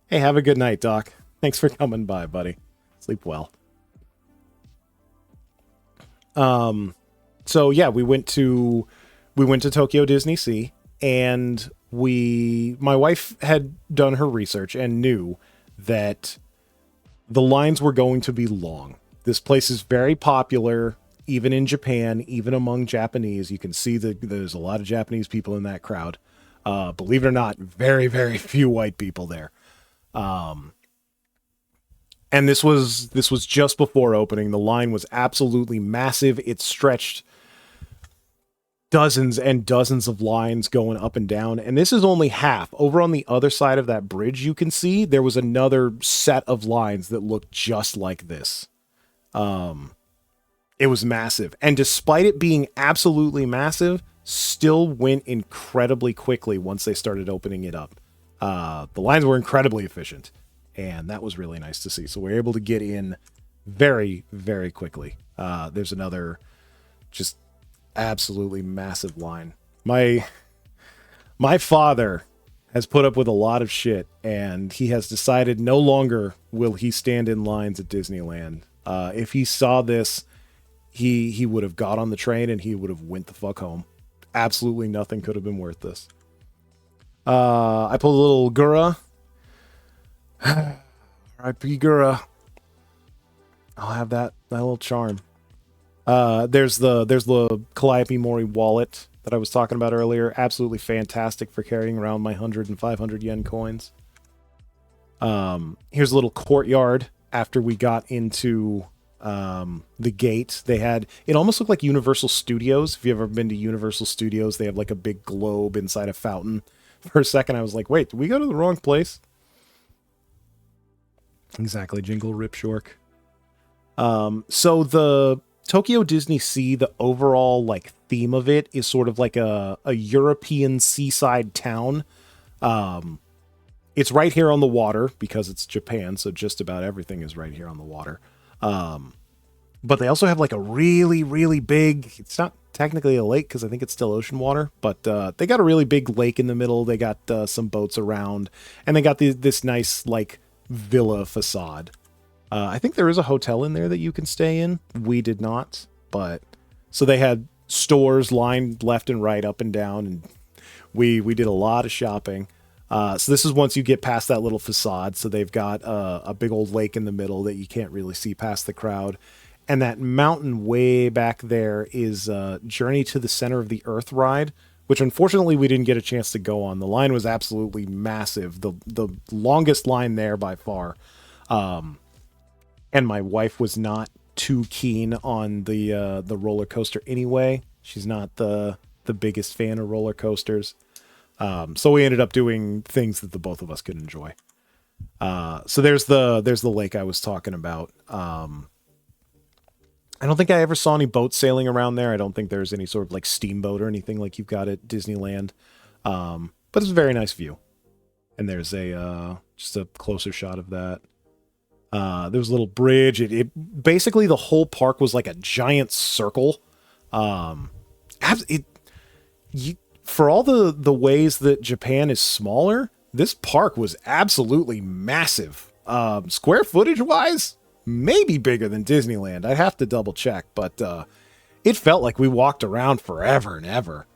Hey, have a good night, Doc. Thanks for coming by, buddy. Sleep well. So yeah, we went to Tokyo Disney Sea, and my wife had done her research and knew that the lines were going to be long. This place is very popular, even in Japan, even among Japanese. You can see that there's a lot of Japanese people in that crowd. Believe it or not, very, very few white people there. And this was just before opening. The line was absolutely massive. It stretched dozens and dozens of lines going up and down. And this is only half. Over on the other side of that bridge, you can see there was another set of lines that looked just like this. It was massive. And despite it being absolutely massive, still went incredibly quickly once they started opening it up. The lines were incredibly efficient. And that was really nice to see. So we were able to get in very, very quickly. There's another just absolutely massive line. My father has put up with a lot of shit, and he has decided no longer will he stand in lines at Disneyland. If he saw this, he would have got on the train and he would have went the fuck home. Absolutely nothing could have been worth this. I pulled a little Gura. R.I.P. Gura. I'll have that little charm. There's the Calliope Mori wallet that I was talking about earlier. Absolutely fantastic for carrying around my 100 and 500 yen coins. Here's a little courtyard after we got into the gate. They had, it almost looked like Universal Studios. If you've ever been to Universal Studios, they have like a big globe inside a fountain. For a second, I was like, wait, did we go to the wrong place? Exactly, Jingle Rip Shork. So the Tokyo Disney Sea, the overall like theme of it is sort of like a European seaside town. It's right here on the water because it's Japan, so just about everything is right here on the water. But they also have like a really, really big, it's not technically a lake because I think it's still ocean water, but they got a really big lake in the middle. They got some boats around, and they got this nice like villa facade. I think there is a hotel in there that you can stay in. We did not, but so they had stores lined left and right, up and down, and we did a lot of shopping. So this is once you get past that little facade. So they've got a big old lake in the middle that you can't really see past the crowd. And that mountain way back there is Journey to the Center of the Earth ride, which unfortunately we didn't get a chance to go on. The line was absolutely massive. The longest line there by far. And my wife was not too keen on the roller coaster anyway. She's not the biggest fan of roller coasters. So we ended up doing things that the both of us could enjoy. So there's the lake I was talking about. I don't think I ever saw any boats sailing around there. I don't think there's any sort of like steamboat or anything like you've got at Disneyland. But it's a very nice view. And there's just a closer shot of that. There was a little bridge. It basically the whole park was like a giant circle. For all the ways that Japan is smaller, this park was absolutely massive. Square footage wise, maybe bigger than Disneyland. I'd have to double check, but it felt like we walked around forever and ever.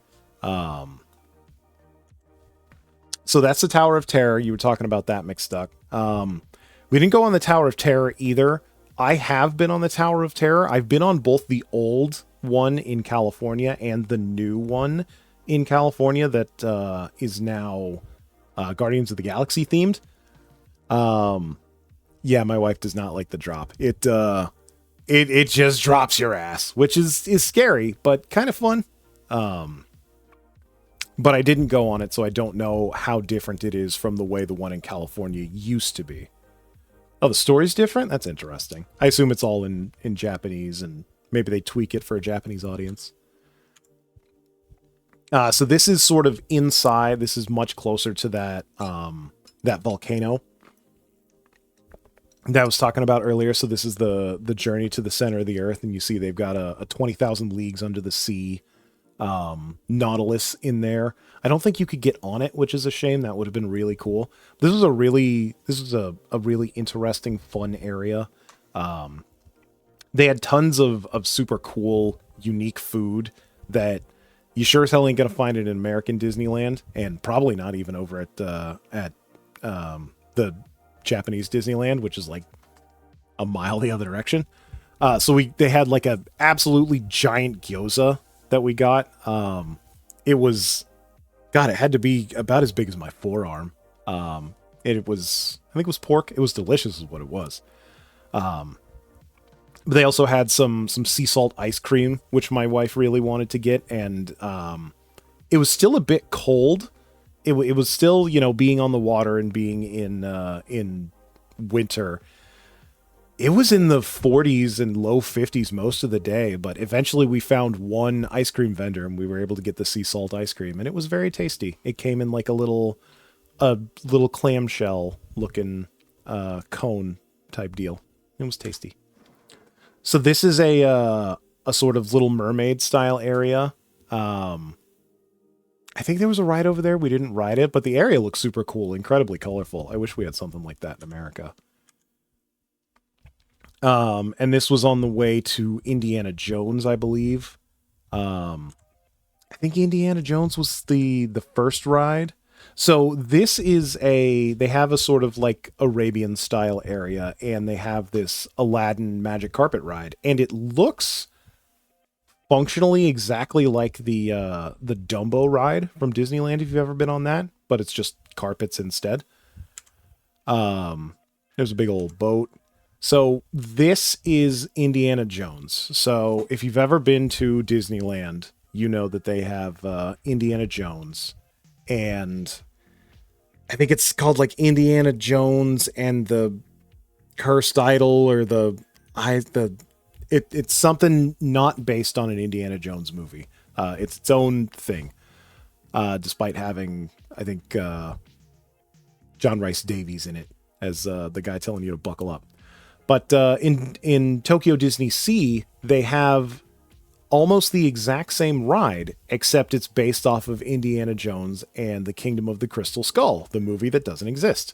So that's the Tower of Terror. You were talking about that, McStuck. We didn't go on the Tower of Terror either. I have been on the Tower of Terror. I've been on both the old one in California and the new one in California that is now Guardians of the Galaxy themed. Yeah, my wife does not like the drop. It just drops your ass, which is scary, but kind of fun. But I didn't go on it, so I don't know how different it is from the way the one in California used to be. Oh, the story's different? That's interesting. I assume it's all in Japanese, and maybe they tweak it for a Japanese audience. So this is sort of inside. This is much closer to that that volcano that I was talking about earlier. So this is the journey to the center of the Earth, and you see they've got a 20,000 leagues under the sea Nautilus in there. I don't think you could get on it, which is a shame. That would have been really cool. This was a really interesting, fun area. They had tons of super cool, unique food that you sure as hell ain't gonna find it in American Disneyland, and probably not even over at the Japanese Disneyland, which is like a mile the other direction. So they had like a absolutely giant gyoza that we got. It was, God, it had to be about as big as my forearm. It was, I think it was pork. It was delicious is what it was. They also had some sea salt ice cream, which my wife really wanted to get, and it was still a bit cold. It was still, being on the water and being in winter. It was in the 40s and low 50s most of the day, but eventually we found one ice cream vendor and we were able to get the sea salt ice cream, and it was very tasty. It came in like a little clamshell looking cone type deal. It was tasty. So this is a sort of Little Mermaid style area. I think there was a ride over there. We didn't ride it, but the area looks super cool, incredibly colorful. I wish we had something like that in America. And this was on the way to Indiana Jones, I believe. I think Indiana Jones was the first ride. So this is they have a sort of like Arabian style area, and they have this Aladdin magic carpet ride, and it looks functionally exactly like the Dumbo ride from Disneyland, if you've ever been on that, but it's just carpets instead. There's a big old boat. So this is Indiana Jones. So if you've ever been to Disneyland, you know that they have Indiana Jones, and I think it's called like Indiana Jones and the Cursed Idol, or it's something not based on an Indiana Jones movie. It's its own thing, despite having, I think, John Rice Davies in it as the guy telling you to buckle up. But in Tokyo Disney Sea, they have almost the exact same ride, except it's based off of Indiana Jones and the Kingdom of the Crystal Skull, the movie that doesn't exist.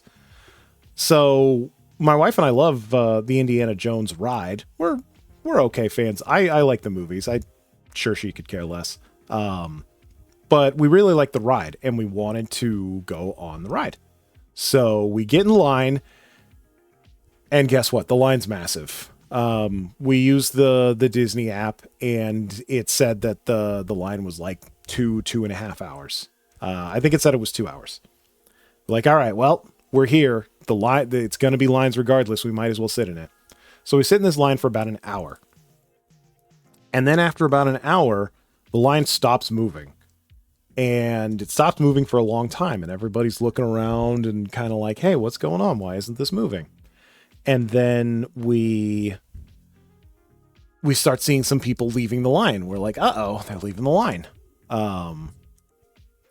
So my wife and I love the Indiana Jones ride. We're okay fans. I like the movies. I'm sure she could care less. But we really like the ride, and we wanted to go on the ride. So we get in line, and guess what? The line's massive. We used the Disney app, and it said that the line was like 2.5 hours. I think it said it was 2 hours. Like, all right, well, we're here. It's going to be lines regardless. We might as well sit in it. So we sit in this line for about an hour. And then after about an hour, the line stops moving. And it stops moving for a long time. And everybody's looking around and kind of like, hey, what's going on? Why isn't this moving? And then we start seeing some people leaving the line. We're like, uh-oh, they're leaving the line.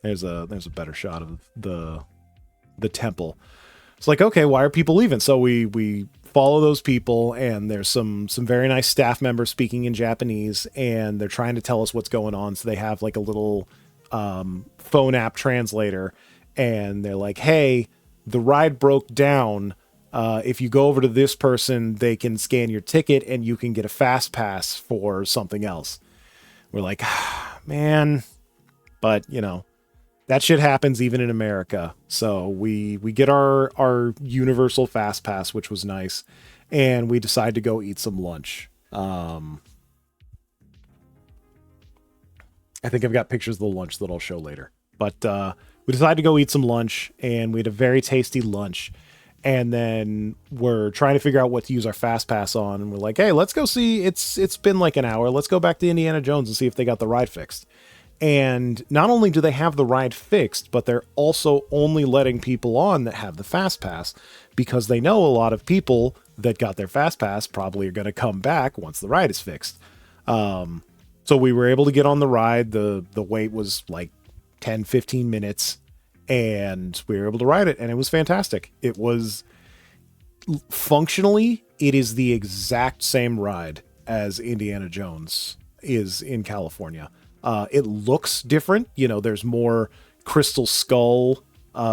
There's a better shot of the temple. It's like, okay, why are people leaving? So we follow those people, and there's some very nice staff members speaking in Japanese, and they're trying to tell us what's going on. So they have like a little phone app translator, and they're like, hey, the ride broke down. If you go over to this person, they can scan your ticket and you can get a fast pass for something else. We're like, man, but that shit happens even in America. So we get our universal fast pass, which was nice. And we decide to go eat some lunch. I think I've got pictures of the lunch that I'll show later, but, we decided to go eat some lunch, and we had a very tasty lunch. And then we're trying to figure out what to use our fast pass on. And we're like, hey, let's go see. It's been like an hour. Let's go back to Indiana Jones and see if they got the ride fixed. And not only do they have the ride fixed, but they're also only letting people on that have the fast pass, because they know a lot of people that got their fast pass probably are going to come back once the ride is fixed. So we were able to get on the ride. The wait was like 10, 15 minutes. And we were able to ride it, and it was fantastic. It was functionally, it is the exact same ride as Indiana Jones is in California. It looks different. There's more Crystal Skull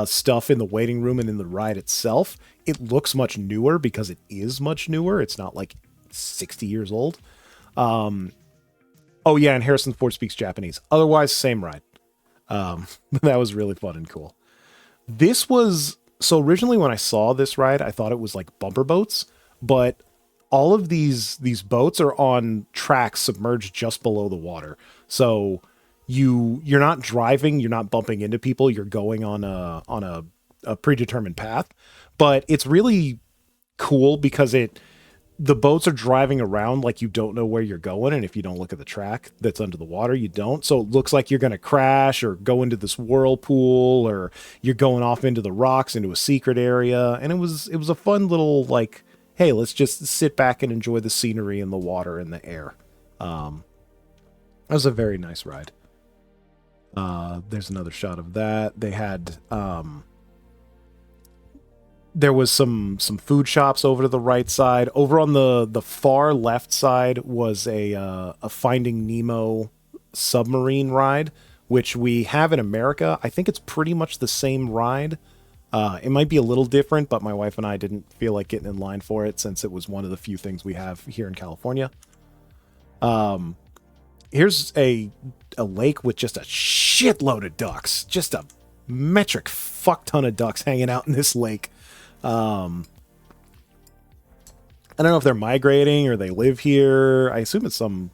stuff in the waiting room and in the ride itself. It looks much newer because it is much newer. It's not like 60 years old. Oh yeah, and Harrison Ford speaks Japanese. Otherwise, same ride. That was really fun and cool. So originally when I saw this ride, I thought it was like bumper boats, but all of these boats are on tracks submerged just below the water. So you're not driving, you're not bumping into people, you're going on a predetermined path. But it's really cool because the boats are driving around like you don't know where you're going, and if you don't look at the track that's under the water, you don't. So it looks like you're going to crash or go into this whirlpool, or you're going off into the rocks into a secret area. And it was a fun little, like, hey, let's just sit back and enjoy the scenery and the water and the air. That was a very nice ride. There's another shot of that. They had there was some food shops over to the right side. Over on the far left side was a Finding Nemo submarine ride, which we have in America. I think it's pretty much the same ride. It might be a little different, but my wife and I didn't feel like getting in line for it since it was one of the few things we have here in California. Here's a lake with just a shitload of ducks. Just a metric fuck ton of ducks hanging out in this lake. I don't know if they're migrating or they live here. I assume it's some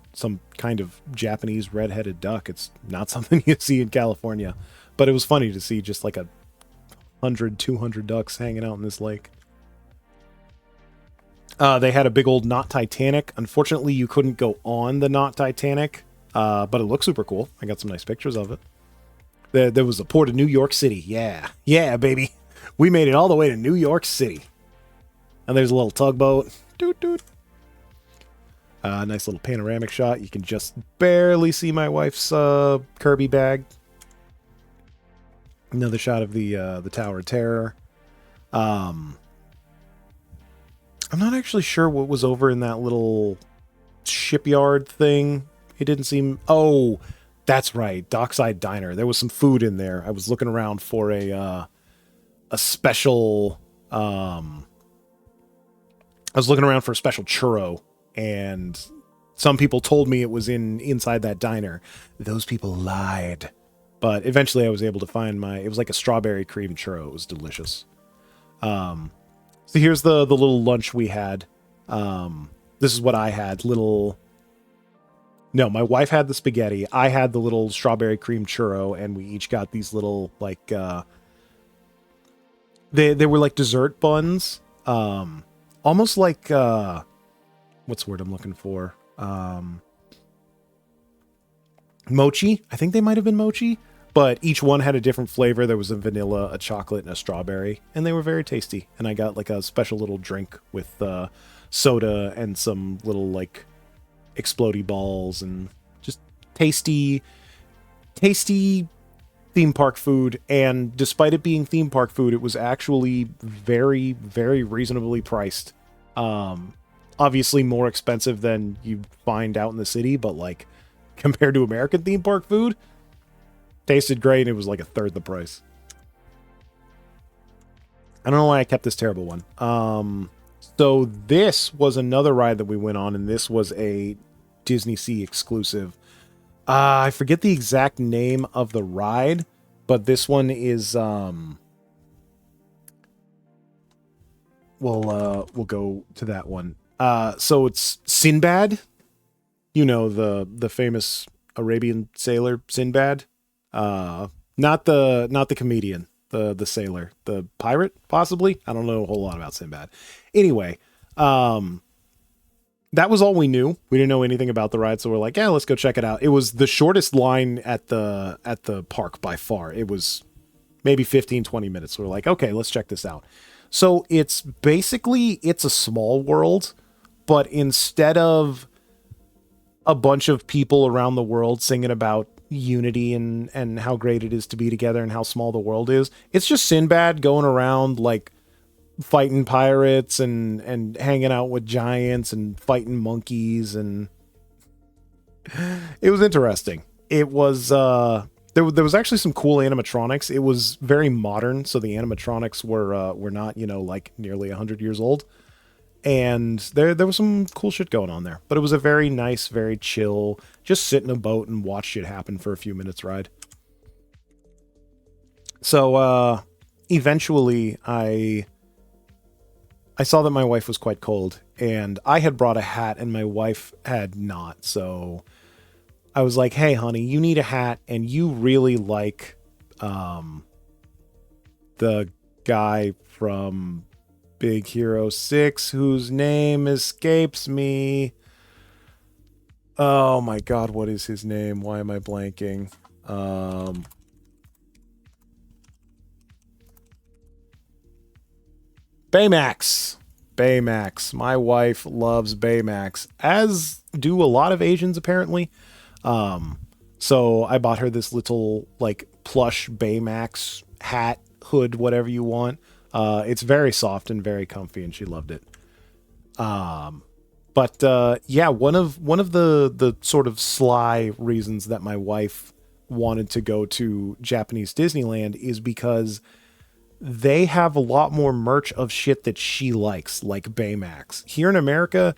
kind of Japanese red-headed duck. It's not something you see in California. But it was funny to see just like 200 ducks hanging out in this lake. They had a big old Not Titanic. Unfortunately, you couldn't go on the Not Titanic, but it looked super cool. I got some nice pictures of it. There was the port of New York City. Yeah. Yeah, baby. We made it all the way to New York City. And there's a little tugboat. Doot, doot. Nice little panoramic shot. You can just barely see my wife's Kirby bag. Another shot of the Tower of Terror. I'm not actually sure what was over in that little shipyard thing. It didn't seem... Oh, that's right. Dockside Diner. There was some food in there. I was looking around for a special... I was looking around for a special churro, and some people told me it was inside that diner. Those people lied. But eventually I was able to find it was like a strawberry cream churro. It was delicious. So here's the little lunch we had. This is what I had. No, my wife had the spaghetti. I had the little strawberry cream churro, and we each got these little, like, they were like dessert buns. Almost like, what's the word I'm looking for? Mochi. I think they might have been mochi. But each one had a different flavor. There was a vanilla, a chocolate, and a strawberry. And they were very tasty. And I got like a special little drink with soda and some little like explodey balls and just tasty theme park food. And despite it being theme park food, it was actually very, very reasonably priced. Obviously more expensive than you find out in the city, but like compared to American theme park food, tasted great, and it was like a third the price. I don't know why I kept this terrible one. So this was another ride that we went on, and this was a Disney Sea exclusive. I forget the exact name of the ride, but this one is we'll go to that one. So it's Sinbad. You know, the famous Arabian sailor Sinbad. Not the comedian, the sailor, the pirate, possibly. I don't know a whole lot about Sinbad. Anyway, that was all we knew. We didn't know anything about the ride, so we're like, yeah, let's go check it out. It was the shortest line at the park by far. It was maybe 15, 20 minutes. So we're like, okay, let's check this out. So it's a small world, but instead of a bunch of people around the world singing about unity and how great it is to be together and how small the world is, it's just Sinbad going around like fighting pirates and hanging out with giants and fighting monkeys, and it was interesting. It was there was actually some cool animatronics. It was very modern, so the animatronics were not, like nearly 100 years old. And there was some cool shit going on there. But it was a very nice, very chill, just sit in a boat and watch shit happen for a few minutes ride. So eventually I saw that my wife was quite cold, and I had brought a hat and my wife had not. So I was like, hey, honey, you need a hat, and you really like the guy from Big Hero 6, whose name escapes me. Oh my god, what is his name? Why am I blanking? Baymax. Baymax. My wife loves Baymax, as do a lot of Asians apparently. So I bought her this little like plush Baymax hat, hood, whatever you want. It's very soft and very comfy, and she loved it. But yeah, one of the sort of sly reasons that my wife wanted to go to Japanese Disneyland is because they have a lot more merch of shit that she likes, like Baymax. Here in America,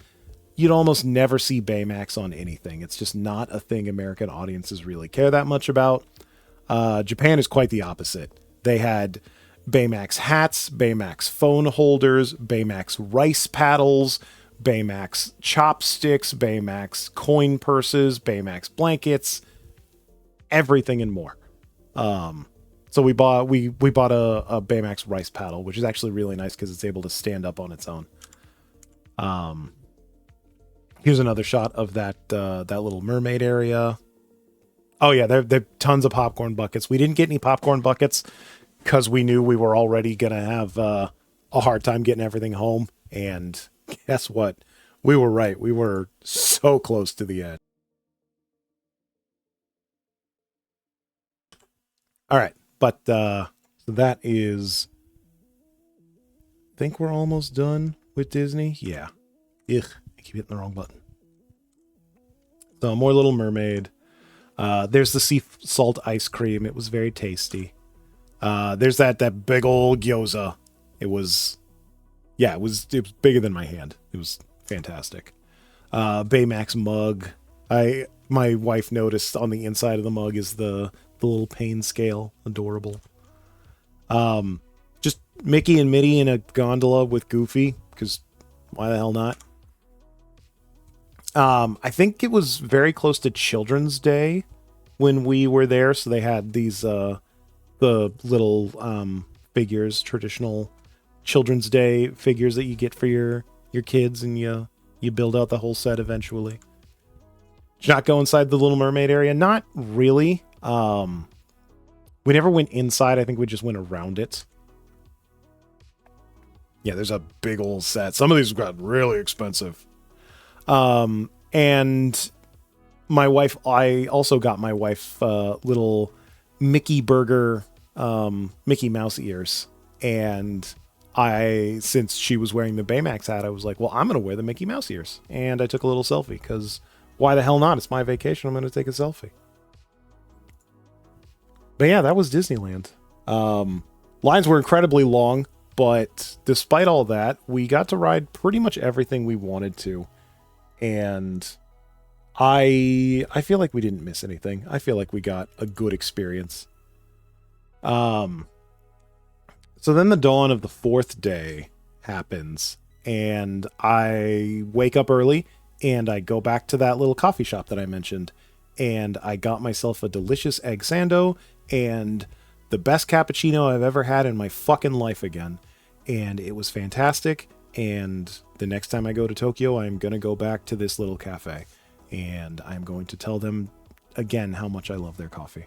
you'd almost never see Baymax on anything. It's just not a thing American audiences really care that much about. Japan is quite the opposite. They had Baymax hats, Baymax phone holders, Baymax rice paddles, Baymax chopsticks, Baymax coin purses, Baymax blankets, everything and more. So we bought a Baymax rice paddle, which is actually really nice because it's able to stand up on its own. Here's another shot of that little mermaid area. Oh yeah, there tons of popcorn buckets. We didn't get any popcorn buckets because we knew we were already gonna have a hard time getting everything home. And guess what? We were right. We were so close to the end. All right, but so that is. I think we're almost done with Disney. Yeah. Ugh, I keep hitting the wrong button. So more Little Mermaid. There's the sea salt ice cream. It was very tasty. There's that big old gyoza. It was bigger than my hand. It was fantastic. Baymax mug. My wife noticed on the inside of the mug is the little pain scale. Adorable. Just Mickey and Minnie in a gondola with Goofy, because why the hell not? I think it was very close to Children's Day when we were there, so they had these the little figures, traditional Children's Day figures that you get for your kids, and you build out the whole set eventually. Did you not go inside the Little Mermaid area? Not really. We never went inside. I think we just went around it. Yeah, there's a big old set. Some of these got really expensive. And my wife, I also got my wife little Mickey Burger Mickey Mouse ears. And since she was wearing the Baymax hat, I was like, well, I'm going to wear the Mickey Mouse ears. And I took a little selfie because why the hell not? It's my vacation. I'm going to take a selfie. But yeah, that was Disneyland. Lines were incredibly long, but despite all that, we got to ride pretty much everything we wanted to. And I feel like we didn't miss anything. I feel like we got a good experience. So then the dawn of the fourth day happens, and I wake up early, and I go back to that little coffee shop that I mentioned, and I got myself a delicious egg sando and the best cappuccino I've ever had in my fucking life again. And it was fantastic. And the next time I go to Tokyo, I'm going to go back to this little cafe. And I'm going to tell them again how much I love their coffee.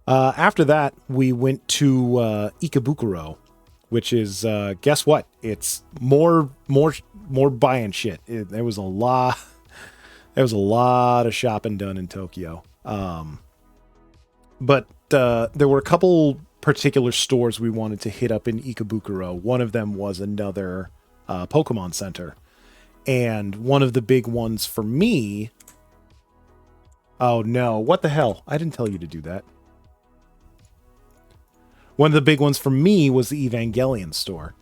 After that, we went to Ikebukuro, which is, guess what? It's more buying shit. There was a lot of shopping done in Tokyo. But there were a couple particular stores we wanted to hit up in Ikebukuro. One of them was another Pokemon Center. And one of the big ones for me... Oh no, what the hell? I didn't tell you to do that. One of the big ones for me was the Evangelion store.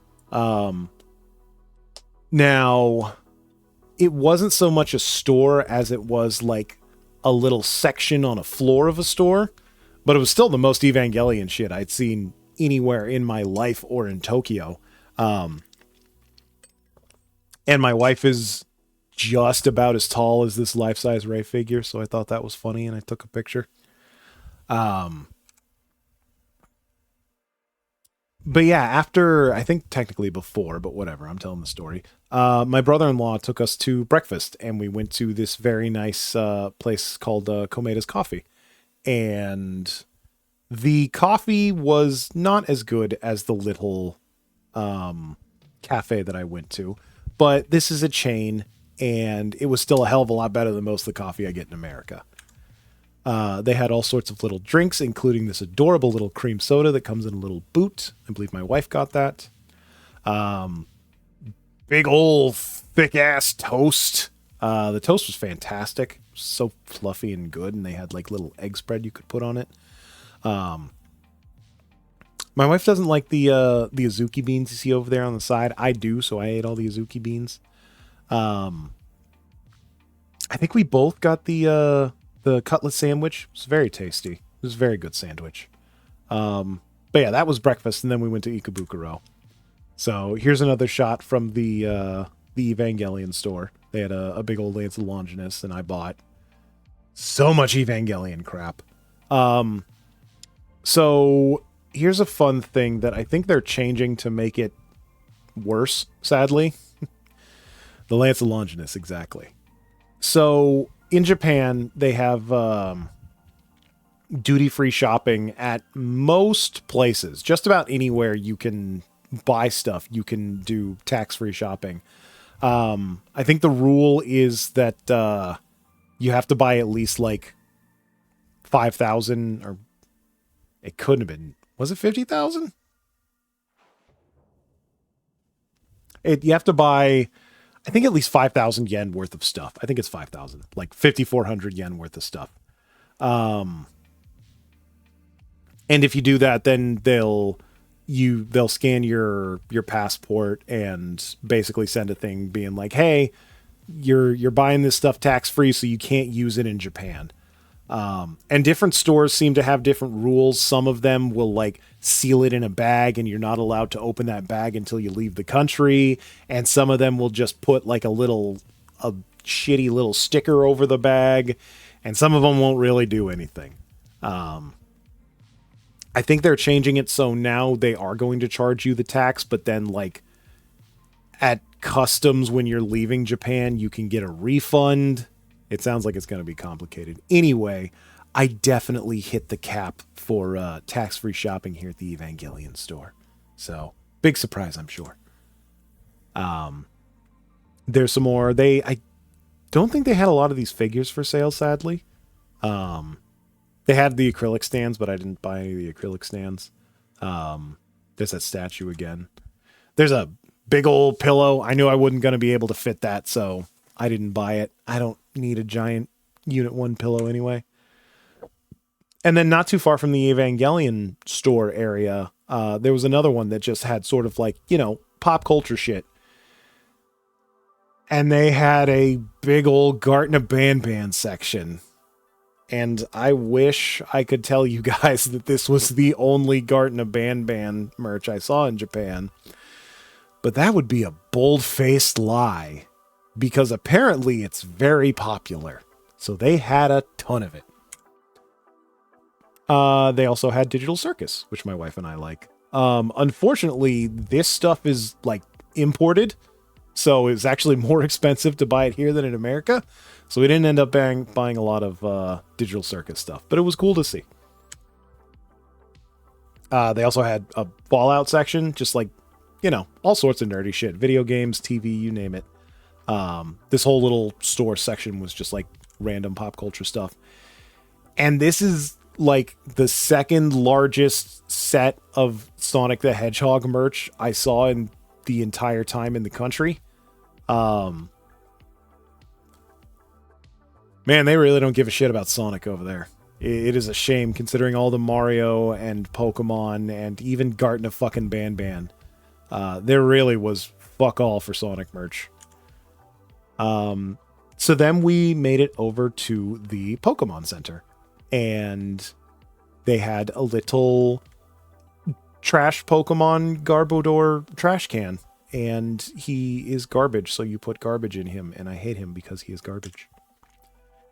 Now, it wasn't so much a store as it was like a little section on a floor of a store. But it was still the most Evangelion shit I'd seen anywhere in my life or in Tokyo. And my wife is just about as tall as this life-size Rey figure, so I thought that was funny, and I took a picture. But yeah, after, I think technically before, but whatever, I'm telling the story. My brother-in-law took us to breakfast, and we went to this very nice place called Komeda's Coffee. And the coffee was not as good as the little cafe that I went to, but this is a chain, and it was still a hell of a lot better than most of the coffee I get in America. They had all sorts of little drinks, including this adorable little cream soda that comes in a little boot. I believe my wife got that. Big old thick ass toast. The toast was fantastic, so fluffy and good, and they had like little egg spread you could put on it. My wife doesn't like the azuki beans you see over there on the side. I do, so I ate all the azuki beans. I think we both got the cutlet sandwich. It was very tasty. It was a very good sandwich. But yeah, that was breakfast, and then we went to Ikebukuro. So here's another shot from the Evangelion store. They had a big old Lance of Longinus, and I bought so much Evangelion crap. So here's a fun thing that I think they're changing to make it worse, sadly. The Lance of Longinus, exactly. So in Japan, they have duty-free shopping at most places. Just about anywhere you can buy stuff, you can do tax-free shopping. I think the rule is that you have to buy at least like 5,000, or it couldn't have been. Was it 50,000? You have to buy, I think, at least 5,000 yen worth of stuff. I think it's 5,000, like 5,400 yen worth of stuff. And if you do that, then they'll scan your passport and basically send a thing being like, "Hey, you're buying this stuff tax free, so you can't use it in Japan." And different stores seem to have different rules. Some of them will like seal it in a bag, and you're not allowed to open that bag until you leave the country. And some of them will just put like a shitty little sticker over the bag, and some of them won't really do anything. I think they're changing it so now they are going to charge you the tax, but then like at customs when you're leaving Japan, you can get a refund. It sounds like it's going to be complicated. Anyway, I definitely hit the cap for tax-free shopping here at the Evangelion store. So, big surprise, I'm sure. There's some more. I don't think they had a lot of these figures for sale, sadly. They had the acrylic stands, but I didn't buy any of the acrylic stands. There's that statue again. There's a big old pillow. I knew I wasn't going to be able to fit that, so I didn't buy it. I don't need a giant Unit 1 pillow anyway. And then not too far from the Evangelion store area, there was another one that just had sort of like, pop culture shit. And they had a big old Garten of Banban section. And I wish I could tell you guys that this was the only Garten of Banban merch I saw in Japan. But that would be a bold-faced lie. Because apparently it's very popular. So they had a ton of it. They also had Digital Circus, which my wife and I like. Unfortunately, this stuff is like imported. So it's actually more expensive to buy it here than in America. So we didn't end up buying a lot of Digital Circus stuff. But it was cool to see. They also had a Fallout section. Just like, all sorts of nerdy shit. Video games, TV, you name it. This whole little store section was just like random pop culture stuff. And this is like the second largest set of Sonic the Hedgehog merch I saw in the entire time in the country. Man, they really don't give a shit about Sonic over there. It is a shame considering all the Mario and Pokemon and even Garten of fucking Banban. There really was fuck all for Sonic merch. So then we made it over to the Pokemon Center, and they had a little trash Pokemon Garbodor trash can, and he is garbage, so you put garbage in him, and I hate him because he is garbage.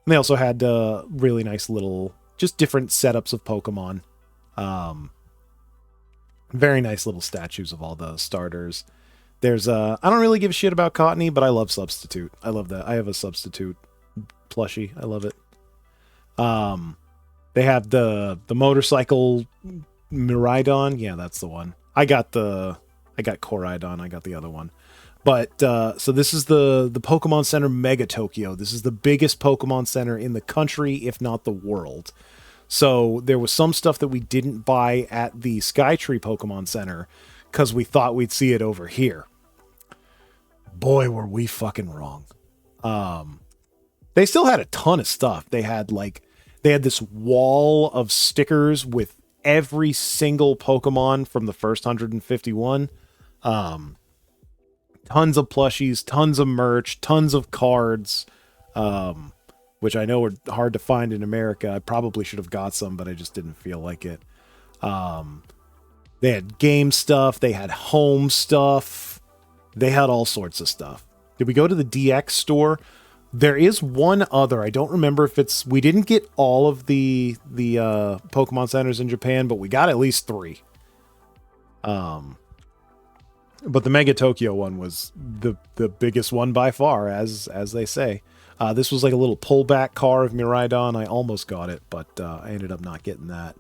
And they also had really nice little, just different setups of Pokemon. Very nice little statues of all the starters. There's I don't really give a shit about Cottony, but I love Substitute. I love that. I have a Substitute plushie. I love it. They have the motorcycle Miraidon. Yeah, that's the one. I got Koraidon. I got the other one. But so this is the Pokemon Center Mega Tokyo. This is the biggest Pokemon Center in the country, if not the world. So there was some stuff that we didn't buy at the Skytree Pokemon Center because we thought we'd see it over here. Boy, were we fucking wrong. They still had a ton of stuff. They had this wall of stickers with every single Pokemon from the first 151. Tons of plushies, tons of merch, tons of cards, which I know are hard to find in America. I probably should have got some, but I just didn't feel like it. They had game stuff. They had home stuff. They had all sorts of stuff. Did we go to the DX store? There is one other. I don't remember if it's... We didn't get all of the Pokemon centers in Japan, but we got at least 3. But the Mega Tokyo one was the biggest one by far, as they say. This was like a little pullback car of Miraidon. I almost got it, but I ended up not getting that.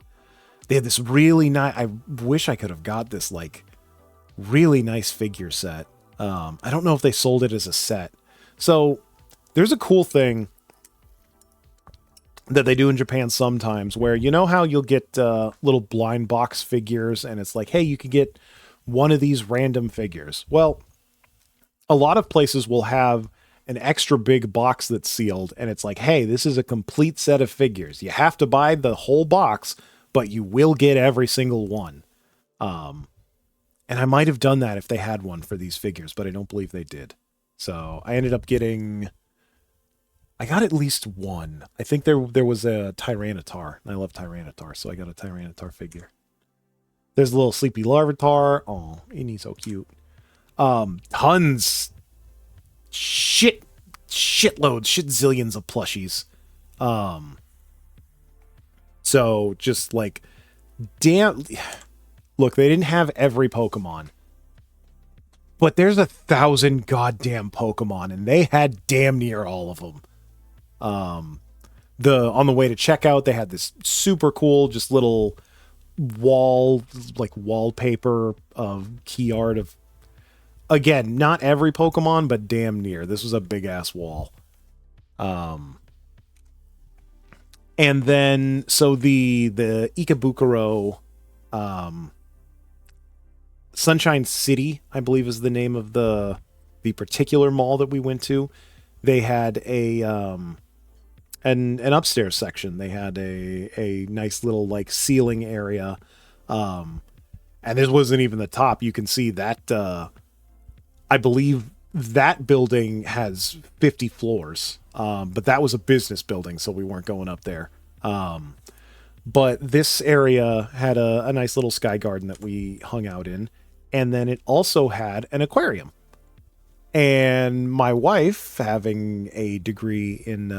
They had this really nice... I wish I could have got this, really nice figure set. I don't know if they sold it as a set. So, there's a cool thing that they do in Japan sometimes, where you know how you'll get little blind box figures, and it's like, hey, you can get one of these random figures. Well, a lot of places will have an extra big box that's sealed, and it's like, hey, this is a complete set of figures. You have to buy the whole box, but you will get every single one. And I might have done that if they had one for these figures, but I don't believe they did. So I ended up getting... I got at least one. I think there was a Tyranitar, and I love Tyranitar, so I got a Tyranitar figure. There's a little Sleepy Larvitar. Oh, and he's so cute. Tons. Shitloads, zillions of plushies. So just damn. Look, they didn't have every Pokemon, but there's 1,000 goddamn Pokemon, and they had damn near all of them. On the way to checkout, they had this super cool, just little wallpaper of key art of, again, not every Pokemon, but damn near. This was a big ass wall. And then so the Ikebukuro Sunshine City, I believe, is the name of the particular mall that we went to. They had an upstairs section. They had a nice little ceiling area, and this wasn't even the top. You can see that I believe that building has 50 floors, but that was a business building, so we weren't going up there. But this area had a nice little sky garden that we hung out in, and then it also had an aquarium. And my wife, having a degree in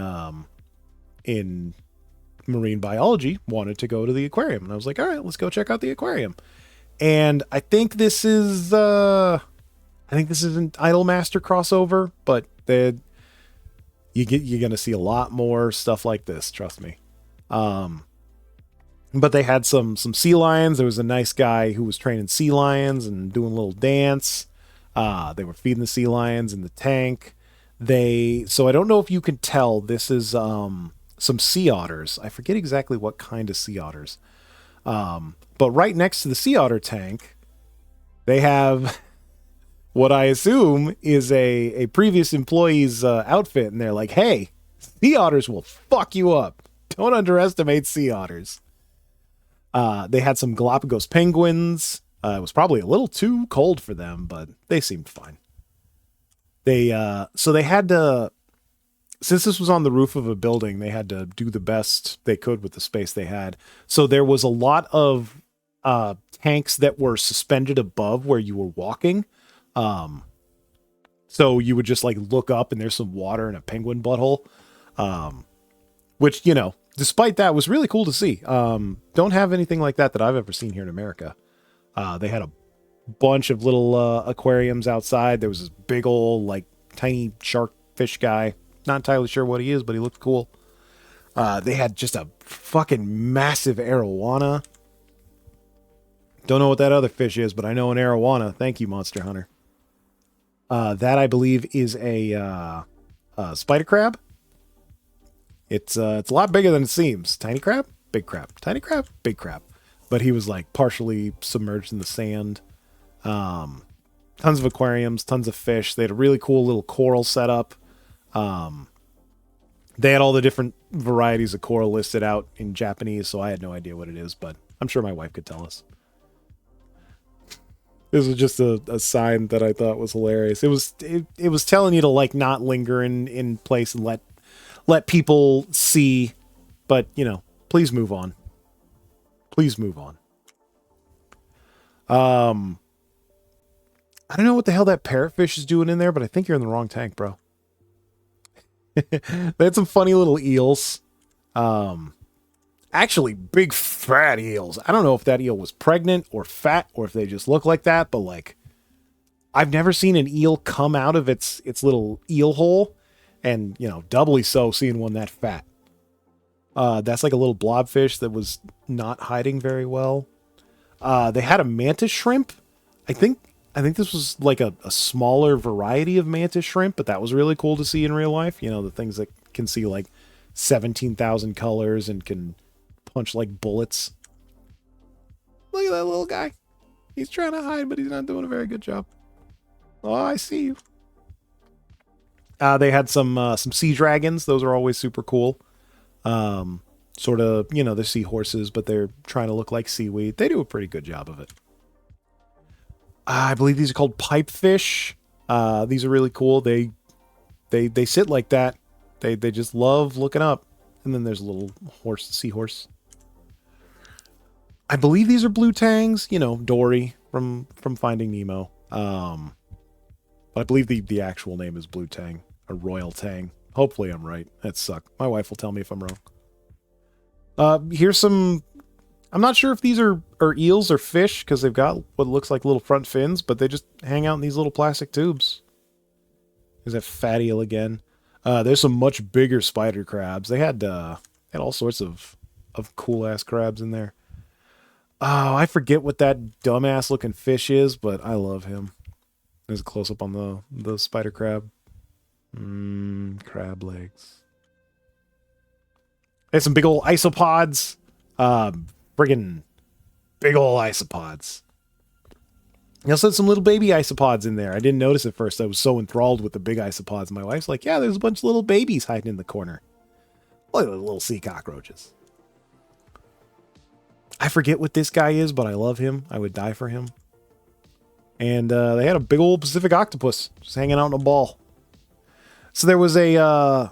marine biology, wanted to go to the aquarium, and I was like, all right, let's go check out the aquarium. And I think this is an Idolmaster crossover, but you're gonna see a lot more stuff like this, trust me. But they had some sea lions. There was a nice guy who was training sea lions and doing a little dance. They were feeding the sea lions in the tank. So I don't know if you can tell, this is some sea otters. I forget exactly what kind of sea otters. But right next to the sea otter tank, they have what I assume is a previous employee's outfit, and they're like, hey, sea otters will fuck you up. Don't underestimate sea otters. They had some Galapagos penguins. It was probably a little too cold for them, but they seemed fine. So they had to, since this was on the roof of a building, they had to do the best they could with the space they had. So there was a lot of tanks that were suspended above where you were walking. So you would just look up and there's some water and a penguin butthole. Which, despite that, was really cool to see. Don't have anything like that I've ever seen here in America. They had a bunch of little aquariums outside. There was this big old, like, tiny shark fish guy. Not entirely sure what he is, but he looked cool. They had just a fucking massive arowana. Don't know what that other fish is, but I know an arowana. Thank you, Monster Hunter. That, I believe, is a spider crab. It's a lot bigger than it seems. Tiny crab, big crab. Tiny crab, big crab. But he was like partially submerged in the sand. Tons of aquariums, tons of fish. They had a really cool little coral setup. They had all the different varieties of coral listed out in Japanese, so I had no idea what it is, but I'm sure my wife could tell us. This was just a sign that I thought was hilarious. It was telling you to like not linger in place and let people see, but you know, please move on. Please move on. I don't know what the hell that parrotfish is doing in there, but I think you're in the wrong tank, bro. They had some funny little eels. Actually, big fat eels. I don't know if that eel was pregnant or fat or if they just look like that, but like, I've never seen an eel come out of its little eel hole, and you know, doubly so seeing one that fat. That's like a little blobfish that was not hiding very well. They had a mantis shrimp. I think this was like a smaller variety of mantis shrimp, but that was really cool to see in real life. You know, the things that can see like 17,000 colors and can punch like bullets. Look at that little guy. He's trying to hide, but he's not doing a very good job. Oh, I see you. They had some sea dragons. Those are always super cool. Sort of, you know, they're seahorses, but they're trying to look like seaweed. They do a pretty good job of it. I believe these are called pipefish. These are really cool. They sit like that. They just love looking up. And then there's a little seahorse. I believe these are blue tangs. You know, Dory from Finding Nemo. But I believe the actual name is blue tang, or royal tang. Hopefully I'm right. That sucked. My wife will tell me if I'm wrong. Here's some... I'm not sure if these are eels or fish, because they've got what looks like little front fins, but they just hang out in these little plastic tubes. There's that fat eel again. There's some much bigger spider crabs. They had all sorts of cool-ass crabs in there. Oh, I forget what that dumbass-looking fish is, but I love him. There's a close-up on the spider crab. Crab legs. There's some big old isopods. Friggin' big old isopods. You also had some little baby isopods in there. I didn't notice at first. I was so enthralled with the big isopods. My wife's like, yeah, there's a bunch of little babies hiding in the corner. Look at the little sea cockroaches. I forget what this guy is, but I love him. I would die for him. And they had a big old Pacific octopus just hanging out in a ball. So there was a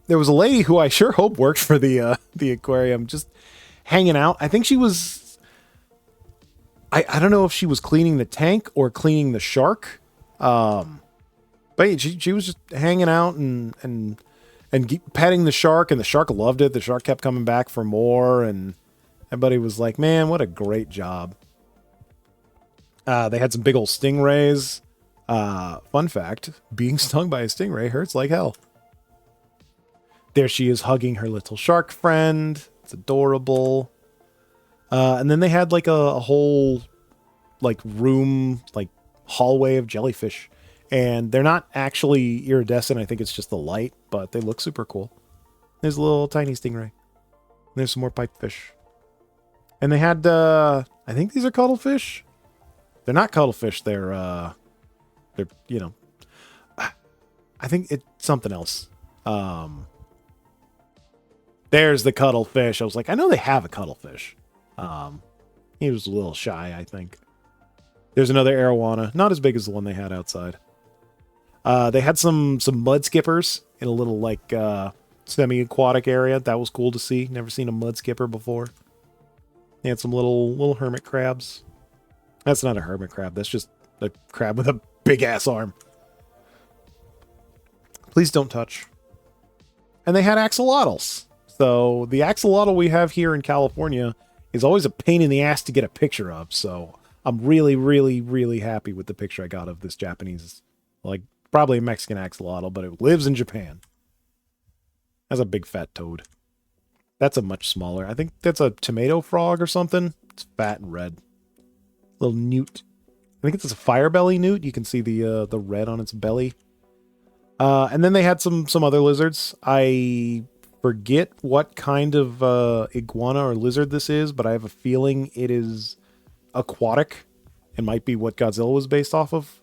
lady who I sure hope worked for the aquarium, just hanging out. I think she was... I don't know if she was cleaning the tank or cleaning the shark. But she was just hanging out and petting the shark, and the shark loved it. The shark kept coming back for more, and everybody was like, man, what a great job. They had some big old stingrays. Fun fact, being stung by a stingray hurts like hell. There she is hugging her little shark friend. It's adorable. And then they had like a whole like room, like hallway of jellyfish. And they're not actually iridescent. I think it's just the light, but they look super cool. There's a little tiny stingray. There's some more pipefish. And they had, I think these are cuttlefish. They're not cuttlefish. They're, you know, I think it's something else. There's the cuttlefish. I was like, I know they have a cuttlefish. He was a little shy, I think. There's another arowana, not as big as the one they had outside. They had some mud skippers in a little like semi-aquatic area. That was cool to see. Never seen a mud skipper before. They had some little hermit crabs. That's not a hermit crab. That's just a crab with a big ass arm. Please don't touch. And they had axolotls. So the axolotl we have here in California is always a pain in the ass to get a picture of. So I'm really, really, really happy with the picture I got of this Japanese, like probably a Mexican axolotl, but it lives in Japan. That's a big fat toad. That's a much smaller. I think that's a tomato frog or something. It's fat and red. Little newt. I think it's a fire belly newt. You can see the red on its belly. And then they had some other lizards. I forget what kind of iguana or lizard this is, but I have a feeling it is aquatic. It might be what Godzilla was based off of.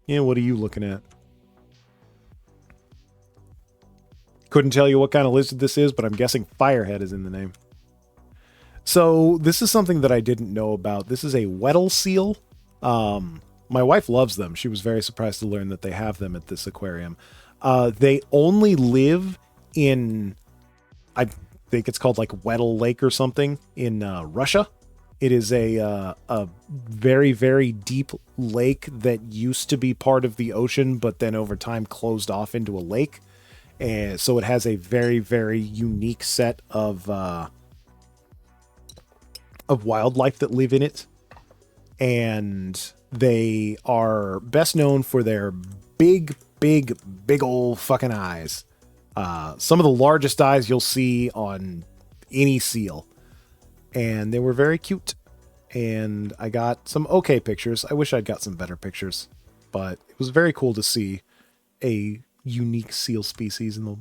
Yeah, what are you looking at? Couldn't tell you what kind of lizard this is, but I'm guessing Firehead is in the name. So this is something that I didn't know about. This is a Weddell seal. My wife loves them. She was very surprised to learn that they have them at this aquarium. They only live in, I think it's called like Weddell Lake or something in Russia. It is a very, very deep lake that used to be part of the ocean, but then over time closed off into a lake. And so it has a very, very unique set of wildlife that live in it. And they are best known for their big, big, big old fucking eyes. Some of the largest eyes you'll see on any seal. And they were very cute. And I got some okay pictures. I wish I'd got some better pictures. But it was very cool to see a unique seal species in the,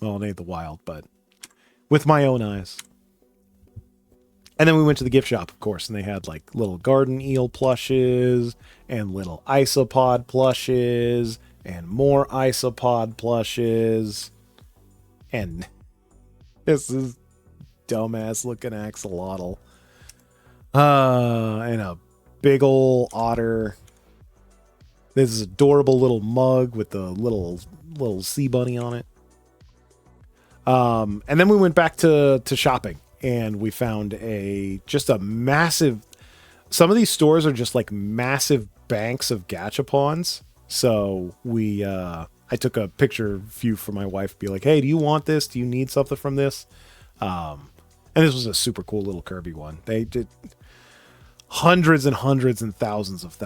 well, it ain't the wild, but with my own eyes. And then we went to the gift shop, of course, and they had like little garden eel plushes and little isopod plushes and more isopod plushes. And this is dumbass looking axolotl. And a big old otter. This is adorable little mug with the little sea bunny on it. And then we went back to shopping, and we found just a massive. Some of these stores are just like massive banks of gachapons. So I took a picture view for my wife, be like, "Hey, do you want this? Do you need something from this?" And this was a super cool little Kirby one. They did hundreds and hundreds and thousands of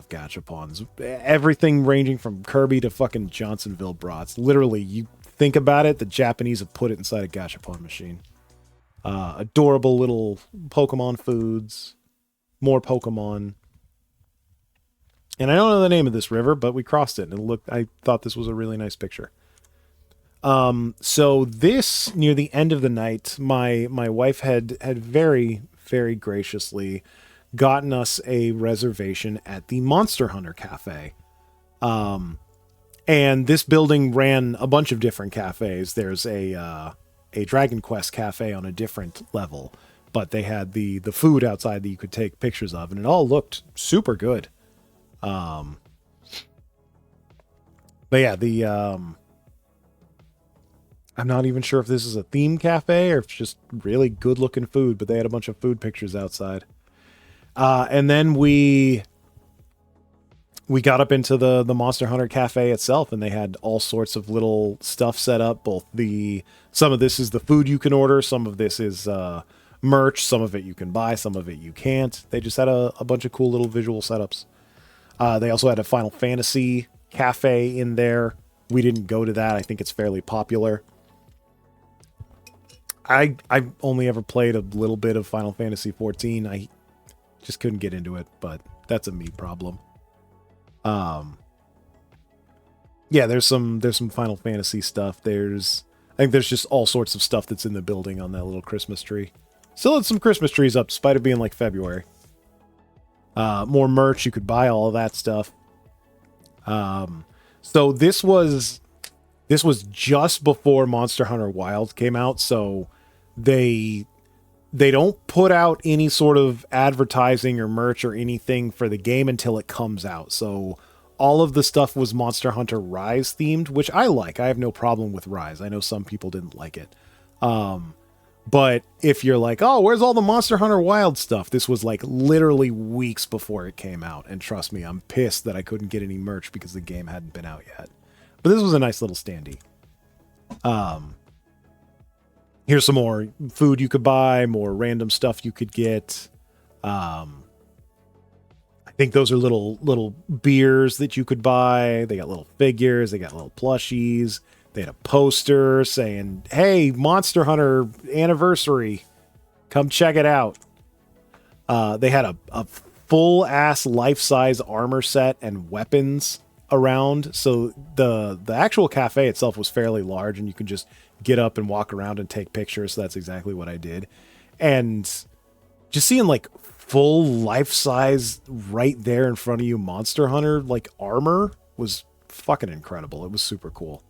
gachapons. Everything ranging from Kirby to fucking Johnsonville brats. Literally, you think about it, the Japanese have put it inside a gachapon machine. Adorable little Pokemon foods. More Pokemon. And I don't know the name of this river, but we crossed it, and I thought this was a really nice picture. So this, near the end of the night, my wife had very, very graciously gotten us a reservation at the Monster Hunter Cafe. And this building ran a bunch of different cafes. There's a Dragon Quest cafe on a different level, but they had the food outside that you could take pictures of, and it all looked super good. But yeah, I'm not even sure if this is a theme cafe or if it's just really good looking food, but they had a bunch of food pictures outside. And then we got up into the Monster Hunter Cafe itself, and they had all sorts of little stuff set up. Some of this is the food you can order, some of this is merch, some of it you can buy, some of it you can't. They just had a bunch of cool little visual setups. They also had a Final Fantasy cafe in there. We didn't go to that. I think it's fairly popular. I've only ever played a little bit of Final Fantasy 14. I just couldn't get into it, but that's a me problem. Yeah, there's some Final Fantasy stuff. I think there's just all sorts of stuff that's in the building on that little Christmas tree. Still had some Christmas trees up, despite it being like February. More merch, you could buy all of that stuff. So this was just before Monster Hunter Wild came out, so they don't put out any sort of advertising or merch or anything for the game until it comes out. So all of the stuff was Monster Hunter Rise themed, which I like. I have no problem with Rise. I know some people didn't like it. But if you're like, oh, where's all the Monster Hunter Wild stuff? This was like literally weeks before it came out. And trust me, I'm pissed that I couldn't get any merch because the game hadn't been out yet. But this was a nice little standee. Here's some more food you could buy, more random stuff you could get. I think those are little beers that you could buy. They got little figures. They got little plushies. They had a poster saying, "Hey, Monster Hunter anniversary, come check it out." They had a full ass life size armor set and weapons around. So the actual cafe itself was fairly large, and you could just get up and walk around and take pictures. So that's exactly what I did. And just seeing like full life size right there in front of you Monster Hunter like armor was fucking incredible. It was super cool.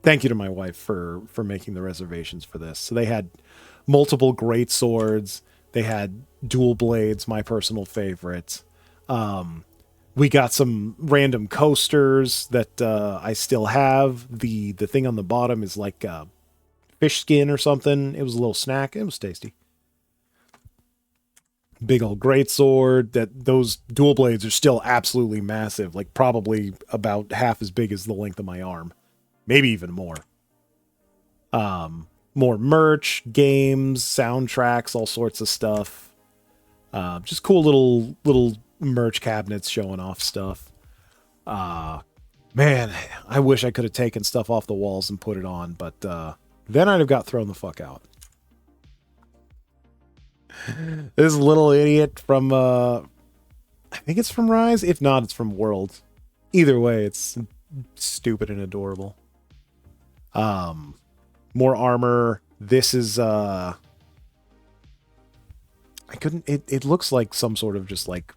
Thank you to my wife for making the reservations for this. So they had multiple great swords. They had dual blades, my personal favorite. We got some random coasters that I still have. The thing on the bottom is like fish skin or something. It was a little snack. It was tasty. Big old great sword. That those dual blades are still absolutely massive. Like probably about half as big as the length of my arm, maybe even more. More merch, games, soundtracks, all sorts of stuff. Just cool little merch cabinets showing off stuff. Man, I wish I could have taken stuff off the walls and put it on, but then I'd have got thrown the fuck out. This little idiot from I think it's from Rise. If not, it's from World. Either way, it's stupid and adorable. More armor. This is I couldn't it looks like some sort of just like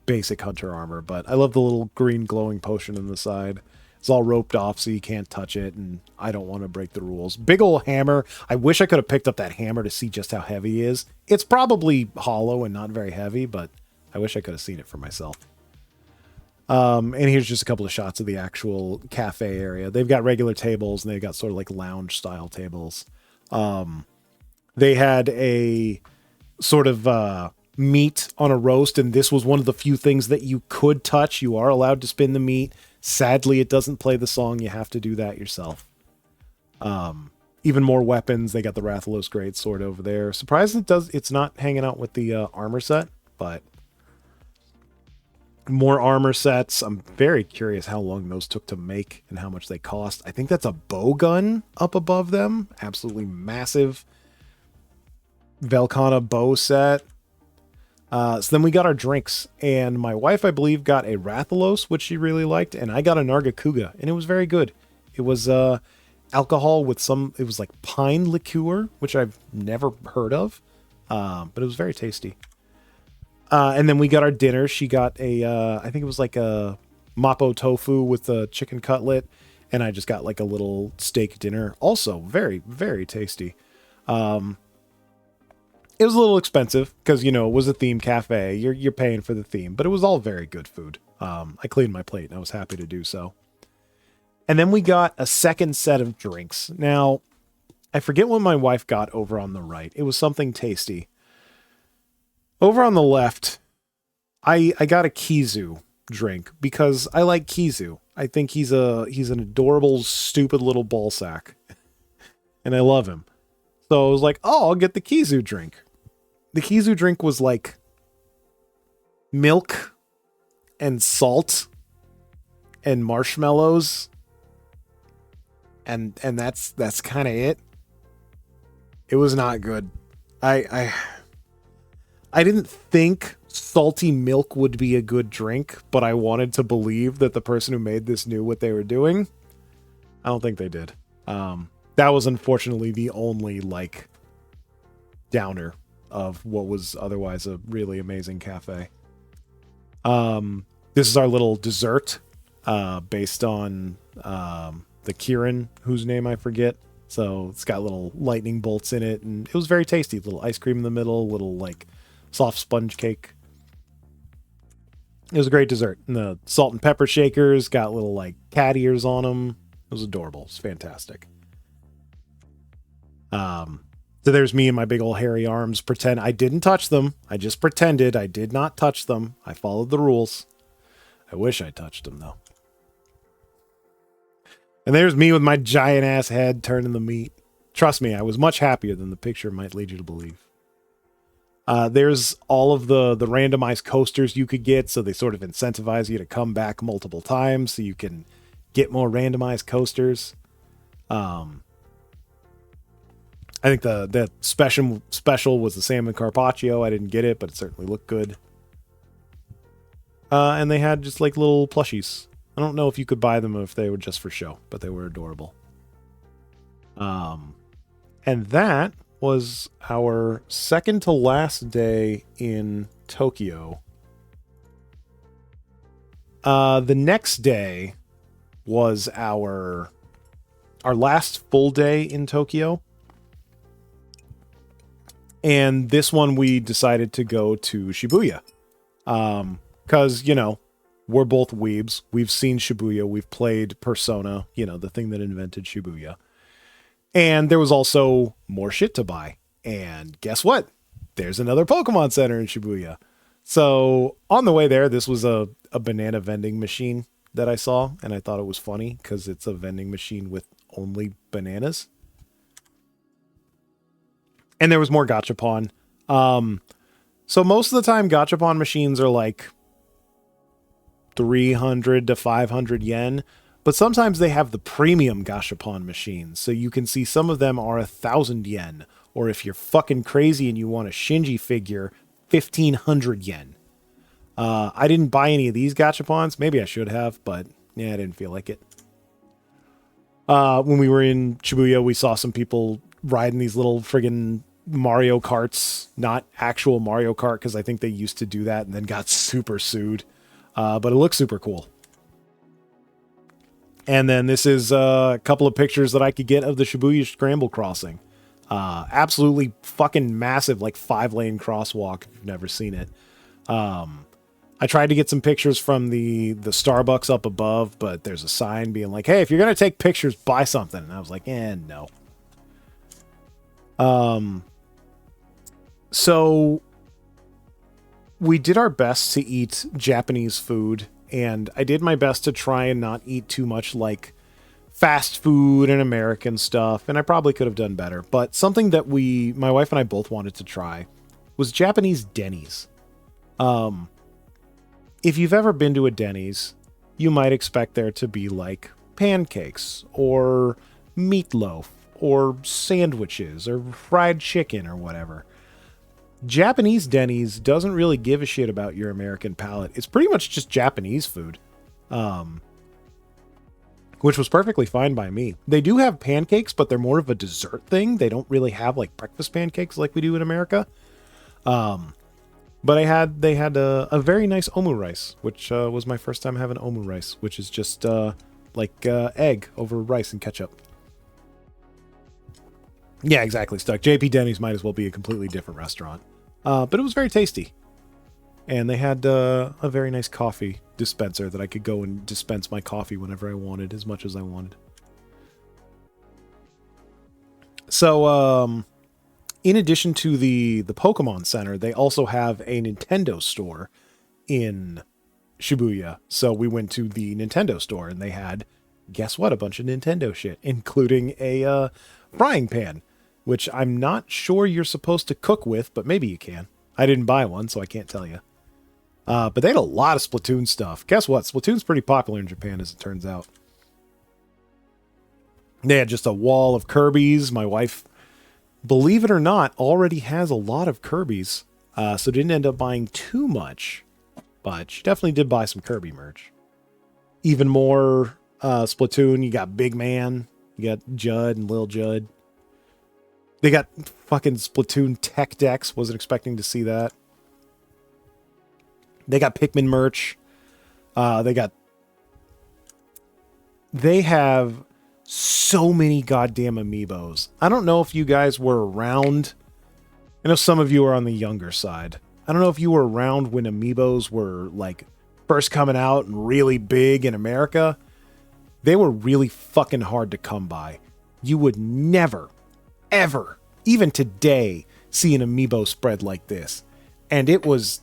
basic hunter armor, but I love the little green glowing potion on the side. It's all roped off so you can't touch it, and I don't want to break the rules. Big old hammer. I wish I could have picked up that hammer to see just how heavy he is. It's probably hollow and not very heavy, but I wish I could have seen it for myself. And here's just a couple of shots of the actual cafe area. They've got regular tables, and they've got sort of like lounge style tables. They had a sort of meat on a roast, and this was one of the few things that you could touch. You are allowed to spin the meat. Sadly, it doesn't play the song. You have to do that yourself. Even more weapons. They got the Rathalos greatsword over there. Surprised it's not hanging out with the armor set, but more armor sets. I'm very curious how long those took to make and how much they cost. I think that's a bow gun up above them. Absolutely massive Velkhana bow set. So then we got our drinks, and my wife, I believe, got a Rathalos, which she really liked, and I got a Nargacuga, and it was very good. It was alcohol with it was like pine liqueur, which I've never heard of, but it was very tasty. And then we got our dinner. She got I think it was like a mapo tofu with a chicken cutlet, and I just got like a little steak dinner. Also very, very tasty. It was a little expensive because, it was a theme cafe. You're paying for the theme, but it was all very good food. I cleaned my plate, and I was happy to do so. And then we got a second set of drinks. Now, I forget what my wife got over on the right. It was something tasty. Over on the left, I got a Kizu drink because I like Kizu. I think he's an adorable, stupid little ball sack, and I love him. So I was like, oh, I'll get the Kizu drink. The Kizu drink was like milk and salt and marshmallows, and that's kind of it. It was not good. I didn't think salty milk would be a good drink, but I wanted to believe that the person who made this knew what they were doing. I don't think they did. That was unfortunately the only like downer of what was otherwise a really amazing cafe. This is our little dessert based on the Kirin, whose name I forget. So it's got little lightning bolts in it, and it was very tasty. Little ice cream in the middle, little like soft sponge cake. It was a great dessert. And the salt and pepper shakers got little like cat ears on them. It was adorable. It was fantastic. So there's me and my big old hairy arms. Pretend I didn't touch them. I just pretended I did not touch them. I followed the rules. I wish I touched them though. And there's me with my giant ass head turning the meat. Trust me, I was much happier than the picture might lead you to believe. There's all of the randomized coasters you could get, so they sort of incentivize you to come back multiple times so you can get more randomized coasters. I think the special was the salmon carpaccio. I didn't get it, but it certainly looked good. And they had just like little plushies. I don't know if you could buy them or if they were just for show, but they were adorable. And that was our second to last day in Tokyo. The next day was our last full day in Tokyo. And this one we decided to go to Shibuya. Because, you know, we're both weebs. We've seen Shibuya. We've played Persona, you know, the thing that invented Shibuya. And there was also more shit to buy. And guess what? There's another Pokemon Center in Shibuya. So on the way there, this was a banana vending machine that I saw. And I thought it was funny because it's a vending machine with only bananas. And there was more Gachapon. So most of the time, Gachapon machines are like 300 to 500 yen. But sometimes they have the premium Gachapon machines. So you can see some of them are 1,000 yen. Or if you're fucking crazy and you want a Shinji figure, 1,500 yen. I didn't buy any of these Gachapons. Maybe I should have, but yeah, I didn't feel like it. When we were in Shibuya, we saw some people riding these little friggin' Mario Karts. Not actual Mario Kart, because I think they used to do that and then got super sued. But it looks super cool. And then this is a couple of pictures that I could get of the Shibuya Scramble Crossing. Absolutely fucking massive, like 5-lane crosswalk if you've never seen it. I tried to get some pictures from the Starbucks up above, but there's a sign being like, hey, if you're going to take pictures, buy something. And I was like, no. So we did our best to eat Japanese food. And I did my best to try and not eat too much like fast food and American stuff. And I probably could have done better. But something that my wife and I both wanted to try was Japanese Denny's. If you've ever been to a Denny's, you might expect there to be like pancakes or meatloaf or sandwiches or fried chicken or whatever. Japanese Denny's doesn't really give a shit about your American palate. It's pretty much just Japanese food, which was perfectly fine by me. They do have pancakes, but they're more of a dessert thing. They don't really have like breakfast pancakes like we do in America. But they had a very nice omu rice, which was my first time having omu rice, which is just like egg over rice and ketchup. Yeah, exactly. Stuck. JP Denny's might as well be a completely different restaurant. But it was very tasty. And they had a very nice coffee dispenser that I could go and dispense my coffee whenever I wanted, as much as I wanted. So, in addition to the Pokemon Center, they also have a Nintendo store in Shibuya. So we went to the Nintendo store and they had, guess what, a bunch of Nintendo shit, including a frying pan, which I'm not sure you're supposed to cook with, but maybe you can. I didn't buy one, so I can't tell you. But they had a lot of Splatoon stuff. Guess what? Splatoon's pretty popular in Japan, as it turns out. They had just a wall of Kirby's. My wife, believe it or not, already has a lot of Kirby's, so didn't end up buying too much. But she definitely did buy some Kirby merch. Even more Splatoon. You got Big Man. You got Judd and Lil Judd. They got fucking Splatoon tech decks. Wasn't expecting to see that. They got Pikmin merch. They have so many goddamn amiibos. I don't know if you guys were around. I know some of you are on the younger side. I don't know if you were around when amiibos were like first coming out and really big in America. They were really fucking hard to come by. You would never, ever, even today, see an amiibo spread like this. And it was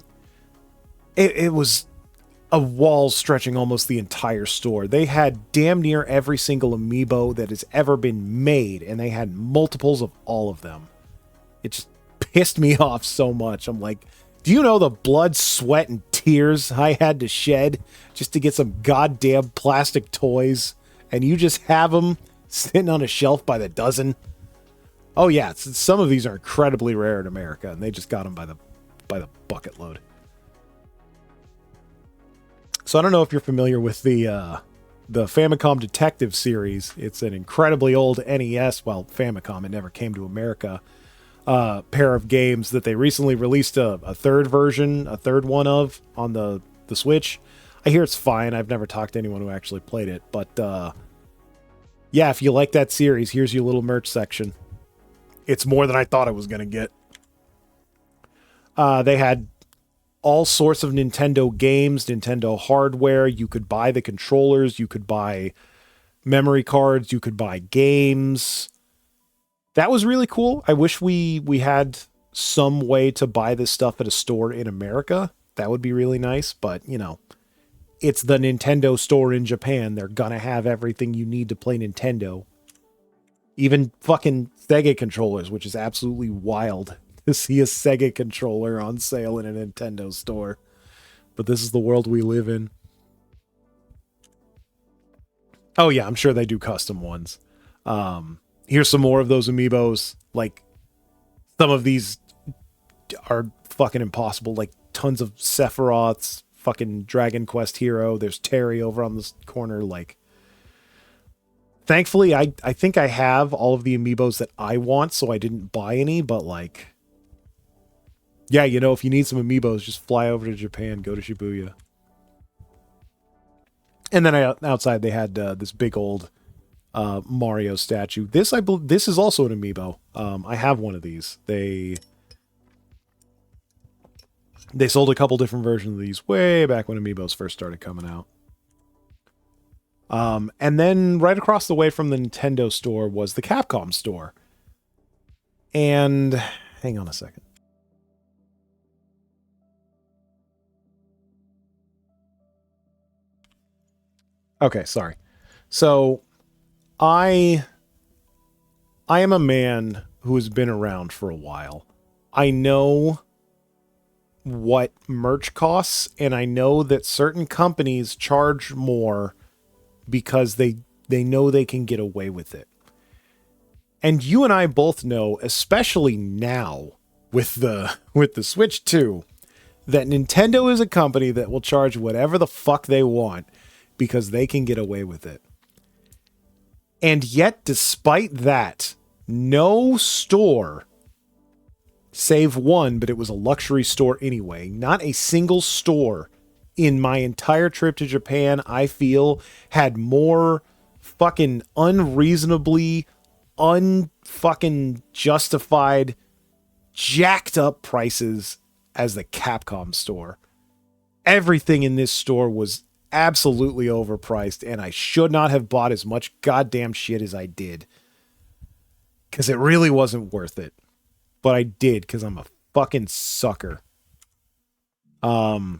a wall stretching almost the entire store. They had damn near every single amiibo that has ever been made, and they had multiples of all of them. It just pissed me off so much. I'm like, do you know the blood, sweat, and tears I had to shed just to get some goddamn plastic toys? And you just have them sitting on a shelf by the dozen? Oh yeah, some of these are incredibly rare in America, and they just got them by the bucket load. So I don't know if you're familiar with the Famicom Detective series. It's an incredibly old NES, well, Famicom, it never came to America, pair of games that they recently released a third version, a third one of, on the Switch. I hear it's fine. I've never talked to anyone who actually played it, but yeah, if you like that series, here's your little merch section. It's more than I thought I was going to get. They had all sorts of Nintendo games, Nintendo hardware. You could buy the controllers, you could buy memory cards, you could buy games. That was really cool. I wish we had some way to buy this stuff at a store in America. That would be really nice, but you know, it's the Nintendo store in Japan. They're gonna have everything you need to play Nintendo. Even fucking Sega controllers, which is absolutely wild to see a Sega controller on sale in a Nintendo store. But this is the world we live in. Oh yeah, I'm sure they do custom ones. Here's some more of those amiibos. Like, some of these are fucking impossible. Like, tons of Sephiroths, fucking Dragon Quest Hero. There's Terry over on this corner. Like, thankfully, I think I have all of the amiibos that I want, so I didn't buy any, but like, yeah, you know, if you need some amiibos, just fly over to Japan, go to Shibuya. And then outside they had this big old Mario statue. This is also an amiibo. I have one of these. They sold a couple different versions of these way back when amiibos first started coming out. And then right across the way from the Nintendo store was the Capcom store. And hang on a second. Okay, sorry. So I am a man who has been around for a while. I know what merch costs, and I know that certain companies charge more because they know they can get away with it. And you and I both know, especially now with the Switch 2, that Nintendo is a company that will charge whatever the fuck they want because they can get away with it. And yet, despite that, no store, save one, but it was a luxury store anyway, not a single store in my entire trip to Japan, I feel, had more fucking unreasonably, unfucking justified, jacked up prices as the Capcom store. Everything in this store was absolutely overpriced, and I should not have bought as much goddamn shit as I did. Because it really wasn't worth it. But I did, because I'm a fucking sucker. These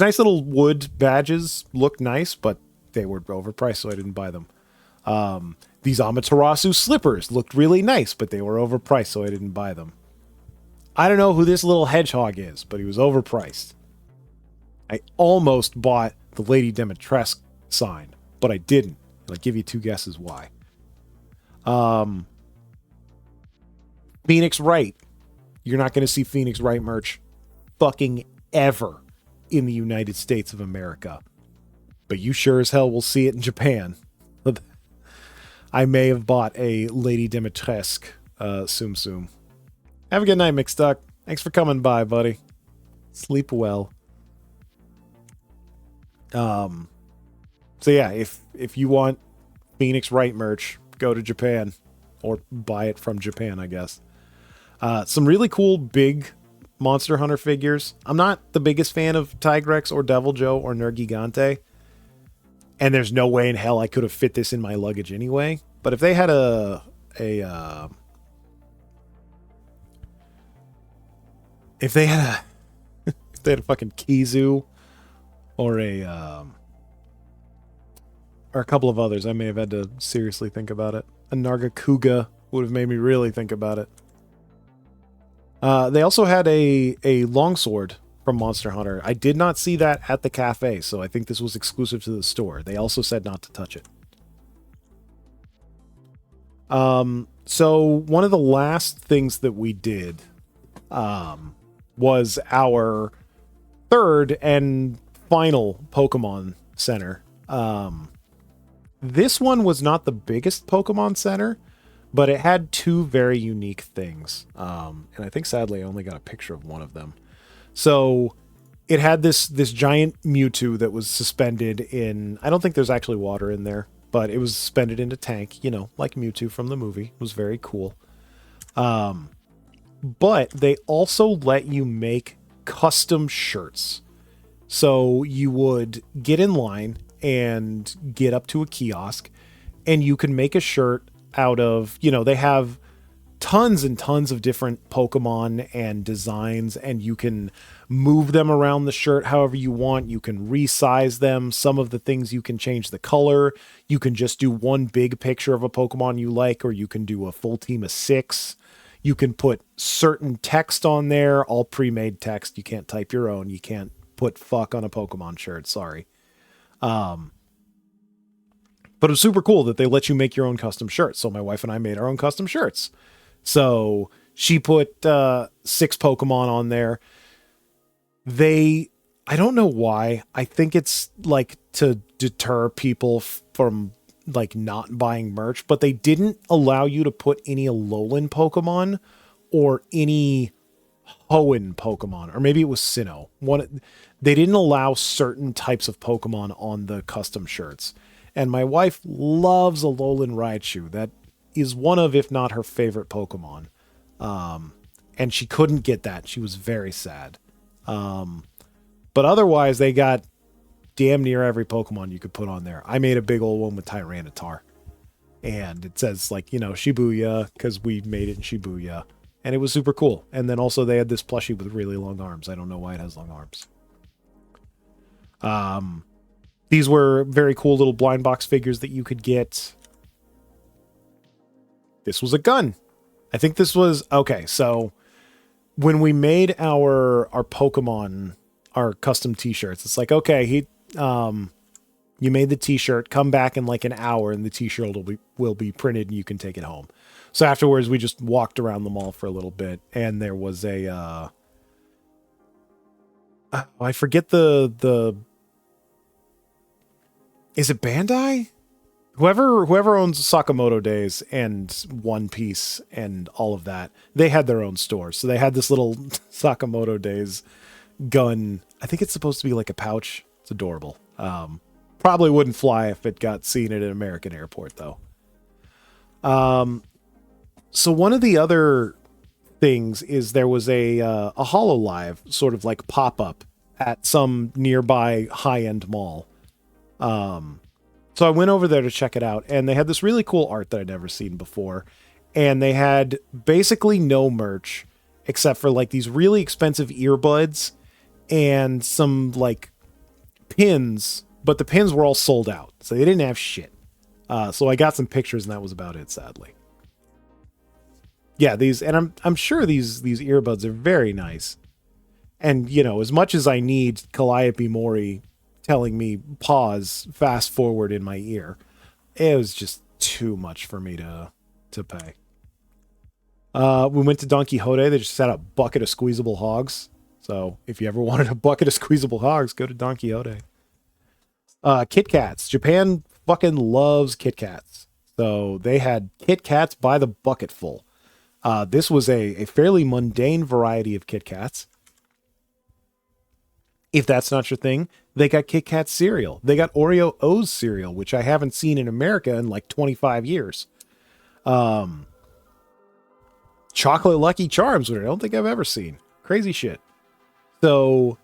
nice little wood badges look nice, but they were overpriced, so I didn't buy them. These Amaterasu slippers looked really nice, but they were overpriced, so I didn't buy them. I don't know who this little hedgehog is, but he was overpriced. I almost bought the Lady Dimitrescu sign, but I didn't. I'll give you two guesses why. Phoenix Wright. You're not going to see Phoenix Wright merch fucking ever in the United States of America. But you sure as hell will see it in Japan. I may have bought a Lady Dimitrescu Tsum Tsum. Have a good night, McStuck. Thanks for coming by, buddy. Sleep well. So yeah, if you want Phoenix Wright merch, go to Japan or buy it from Japan, I guess. Some really cool big Monster Hunter figures. I'm not the biggest fan of Tigrex or Devil Joe or Nergigante, and there's no way in hell I could have fit this in my luggage anyway. But if they had if they had a fucking Kizu or a couple of others. I may have had to seriously think about it. A Nargacuga would have made me really think about it. They also had a longsword from Monster Hunter. I did not see that at the cafe, so I think this was exclusive to the store. They also said not to touch it. So one of the last things that we did was our third and final Pokemon Center. This one was not the biggest Pokemon Center, but it had two very unique things. And I think sadly I only got a picture of one of them. So it had this giant Mewtwo that was suspended in, I don't think there's actually water in there, but it was suspended in a tank, you know, like Mewtwo from the movie. It was very cool. But they also let you make custom shirts. So you would get in line and get up to a kiosk, and you can make a shirt out of, you know, they have tons and tons of different Pokemon and designs, and you can move them around the shirt however you want. You can resize them. Some of the things you can change the color. You can just do one big picture of a Pokemon you like, or you can do a full team of 6. You can put certain text on there, all pre-made text. You can't type your own. You can't put fuck on a Pokemon shirt. Sorry. But it was super cool that they let you make your own custom shirts. So my wife and I made our own custom shirts. So she put 6 Pokemon on there. I don't know why. I think it's like to deter people from like not buying merch, but they didn't allow you to put any Alolan Pokemon or any Hoenn Pokemon, or maybe it was Sinnoh. They didn't allow certain types of Pokemon on the custom shirts. And my wife loves Alolan Raichu. That is one of, if not her favorite Pokemon. And she couldn't get that. She was very sad. But otherwise, they got damn near every Pokemon you could put on there. I made a big old one with Tyranitar. And it says, like, you know, Shibuya, because we made it in Shibuya. And it was super cool. And then also they had this plushie with really long arms. I don't know why it has long arms. These were very cool little blind box figures that you could get. This was a gun. I think this was... Okay, so when we made our Pokemon, our custom t-shirts, it's like, okay, you made the t-shirt, come back in like an hour and the t-shirt will be printed and you can take it home. So afterwards, we just walked around the mall for a little bit, and there was a... I forget the... Is it Bandai? Whoever owns Sakamoto Days and One Piece and all of that, they had their own store. So they had this little Sakamoto Days gun. I think it's supposed to be like a pouch. It's adorable. Probably wouldn't fly if it got seen at an American airport, though. So one of the other things is there was a HoloLive sort of like pop-up at some nearby high-end mall. So I went over there to check it out, and they had this really cool art that I'd never seen before. And they had basically no merch except for like these really expensive earbuds and some like pins, but the pins were all sold out. So they didn't have shit. So I got some pictures and that was about it, sadly. Yeah, and I'm sure these earbuds are very nice. And, you know, as much as I need Calliope Mori telling me pause, fast forward in my ear, it was just too much for me to pay. We went to Don Quixote. They just had a bucket of squeezable hogs. So if you ever wanted a bucket of squeezable hogs, go to Don Quixote. Kit Kats. Japan fucking loves Kit Kats. So they had Kit Kats by the bucketful. This was a fairly mundane variety of Kit Kats. If that's not your thing, they got Kit Kat cereal. They got Oreo O's cereal, which I haven't seen in America in like 25 years. Chocolate Lucky Charms, which I don't think I've ever seen. Crazy shit. So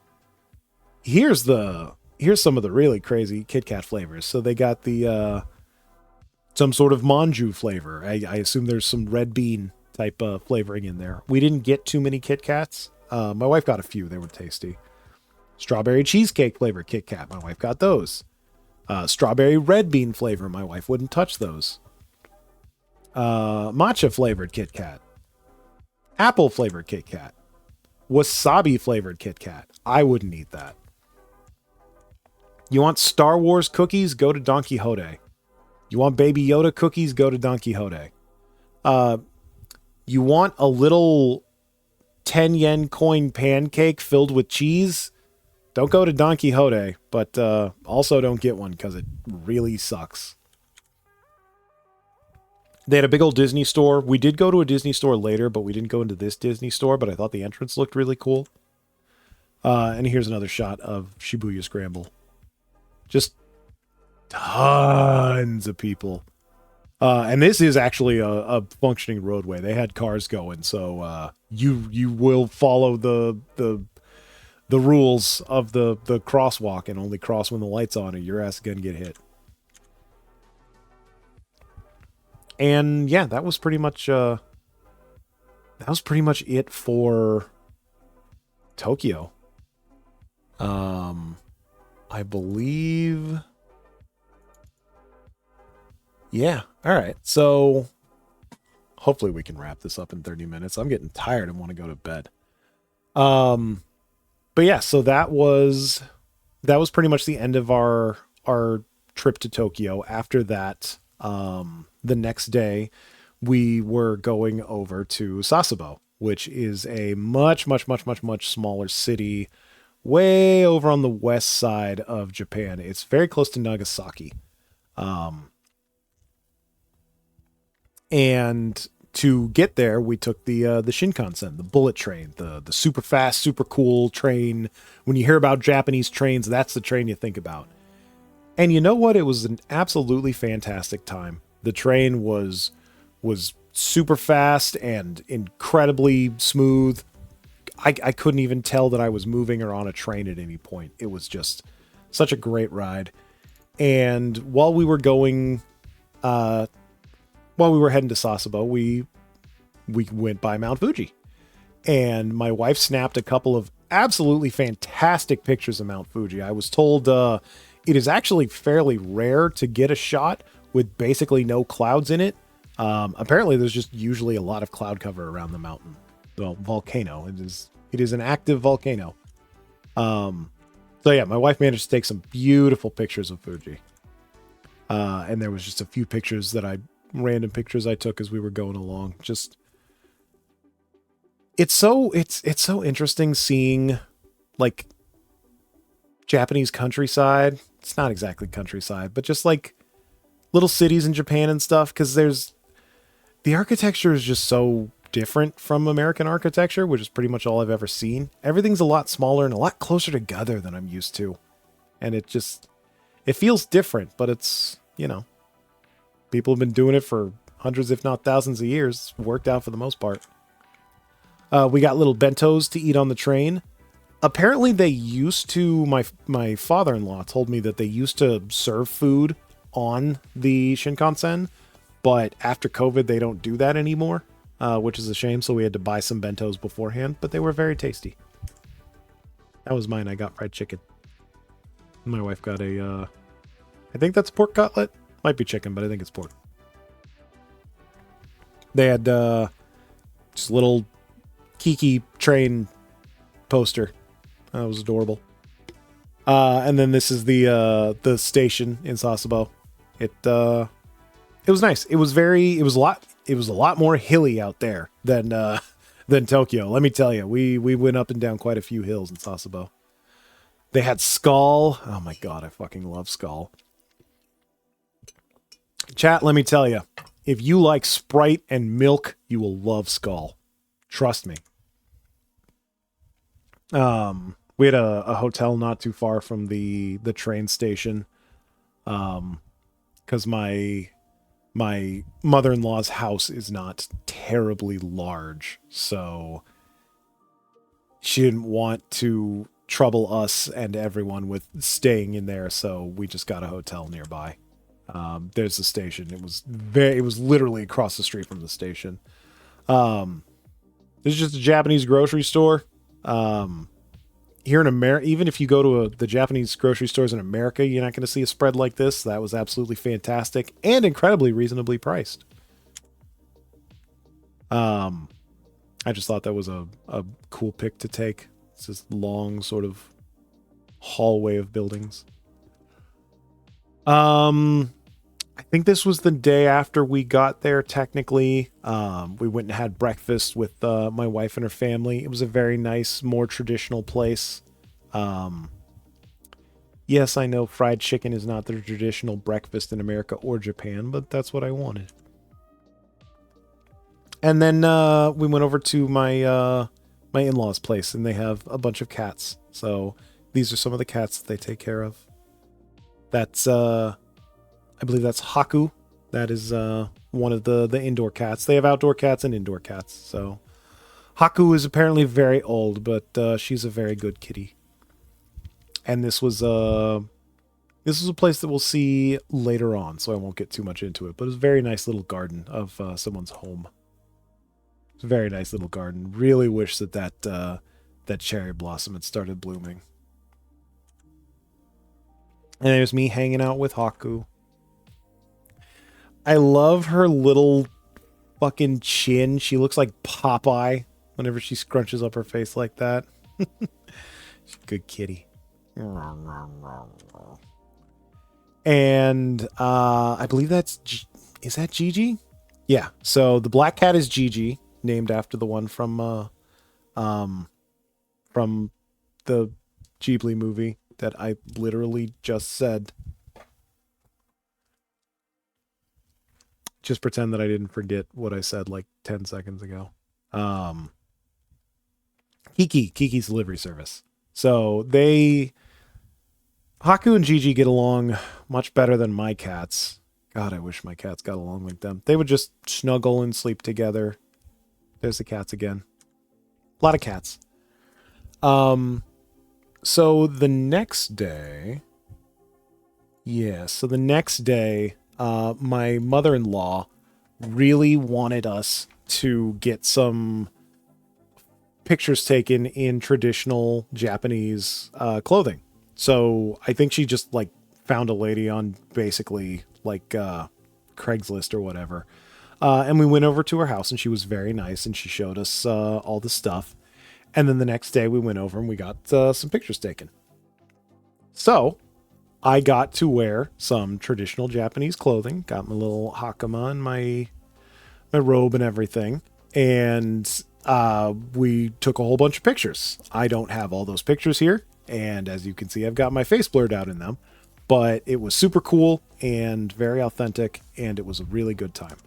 here's some of the really crazy Kit Kat flavors. So they got the some sort of manju flavor. I assume there's some red bean type flavoring in there. We didn't get too many Kit Kats. My wife got a few. They were tasty. Strawberry cheesecake flavor Kit Kat. My wife got those. Strawberry red bean flavor. My wife wouldn't touch those. Matcha flavored Kit Kat. Apple flavored Kit Kat. Wasabi flavored Kit Kat. I wouldn't eat that. You want Star Wars cookies? Go to Don Quixote. You want Baby Yoda cookies? Go to Don Quixote. You want a little 10 yen coin pancake filled with cheese? Don't go to Don Quixote, but also don't get one because it really sucks. They had a big old Disney store. We did go to a Disney store later, but we didn't go into this Disney store, but I thought the entrance looked really cool. And here's another shot of Shibuya Scramble. Just tons of people. And this is actually a functioning roadway. They had cars going, so you will follow the rules of the crosswalk and only cross when the light's on or your ass is gonna get hit. And yeah, that was pretty much it for Tokyo. I believe. Yeah. All right. So hopefully we can wrap this up in 30 minutes. I'm getting tired and want to go to bed. But yeah, so that was pretty much the end of our trip to Tokyo. After that, the next day we were going over to Sasebo, which is a much smaller city way over on the west side of Japan. It's very close to Nagasaki. And to get there, we took the Shinkansen, the bullet train, the super fast, super cool train. When you hear about Japanese trains, that's the train you think about. And you know what? It was an absolutely fantastic time. The train was super fast and incredibly smooth. I couldn't even tell that I was moving or on a train at any point. It was just such a great ride. And while we were going, while we were heading to Sasebo, we went by Mount Fuji. And my wife snapped a couple of absolutely fantastic pictures of Mount Fuji. I was told it is actually fairly rare to get a shot with basically no clouds in it. Apparently, there's just usually a lot of cloud cover around the mountain. Well, volcano. It is an active volcano. So yeah, my wife managed to take some beautiful pictures of Fuji. And there was just a few pictures random pictures I took as we were going along. Just it's so interesting seeing like Japanese countryside. It's not exactly countryside, but just like little cities in Japan and stuff, because the architecture is just so different from American architecture, which is pretty much all I've ever seen. Everything's a lot smaller and a lot closer together than I'm used to. And it feels different, but it's, people have been doing it for hundreds, if not thousands of years. It's worked out for the most part. We got little bentos to eat on the train. Apparently they used to, my father-in-law told me that they used to serve food on the Shinkansen, but after COVID, they don't do that anymore, which is a shame. So we had to buy some bentos beforehand, but they were very tasty. That was mine. I got fried chicken. My wife got I think that's pork cutlet. Might be chicken, but I think it's pork. They had just a little Kiki train poster. That was adorable. And then this is the station in Sasebo. It was nice. It was a lot more hilly out there than Tokyo. Let me tell you, we went up and down quite a few hills in Sasebo. They had Skull. Oh my god, I fucking love Skull. Chat, let me tell you, if you like Sprite and milk, you will love Skull. Trust me. We had a hotel not too far from the train station. Because my mother-in-law's house is not terribly large, so she didn't want to trouble us and everyone with staying in there, so we just got a hotel nearby. There's the station. It was literally across the street from the station. This is just a Japanese grocery store. here in America, even if you go to the Japanese grocery stores in America, you're not going to see a spread like this. That was absolutely fantastic and incredibly reasonably priced. I just thought that was a cool pick to take. It's this long sort of hallway of buildings. I think this was the day after we got there, technically. We went and had breakfast with my wife and her family. It was a very nice, more traditional place. Yes, I know fried chicken is not the traditional breakfast in America or Japan, but that's what I wanted. And then we went over to my my in-laws' place, and they have a bunch of cats. So these are some of the cats that they take care of. That's I believe that's Haku. That is one of the indoor cats. They have outdoor cats and indoor cats. So Haku is apparently very old, but she's a very good kitty. And this was a place that we'll see later on, so I won't get too much into it. But it's a very nice little garden of someone's home. It's a very nice little garden. Really wish that cherry blossom had started blooming. And there's me hanging out with Haku. I love her little fucking chin. She looks like Popeye whenever she scrunches up her face like that. She's a good kitty. And I believe is that Gigi? Yeah. So the black cat is Gigi, named after the one from the Ghibli movie that I literally just said. Just pretend that I didn't forget what I said like 10 seconds ago. Kiki's delivery service. So Haku and Gigi get along much better than my cats. God, I wish my cats got along like them. They would just snuggle and sleep together. There's the cats again. A lot of cats. So the next day, my mother-in-law really wanted us to get some pictures taken in traditional Japanese clothing. So I think she just like found a lady on basically like Craigslist or whatever. And we went over to her house, and she was very nice, and she showed us all the stuff. And then the next day we went over and we got some pictures taken. So I got to wear some traditional Japanese clothing, got my little hakama and my robe and everything. And we took a whole bunch of pictures. I don't have all those pictures here. And as you can see, I've got my face blurred out in them. But it was super cool and very authentic, and it was a really good time.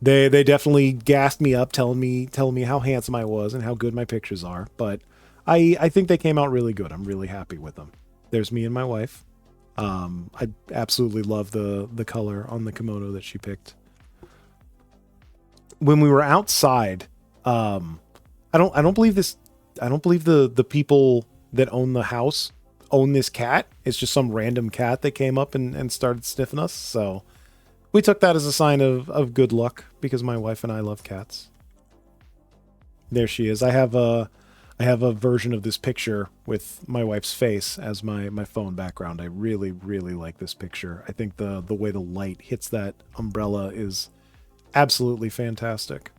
They definitely gassed me up, telling me how handsome I was and how good my pictures are. But I think they came out really good. I'm really happy with them. There's me and my wife. I absolutely love the color on the kimono that she picked. When we were outside, I don't believe this. I don't believe the people that own the house own this cat. It's just some random cat that came up and started sniffing us. So we took that as a sign of good luck, because my wife and I love cats. There she is. I have a version of this picture with my wife's face as my phone background. I really, really like this picture. I think the way the light hits that umbrella is absolutely fantastic.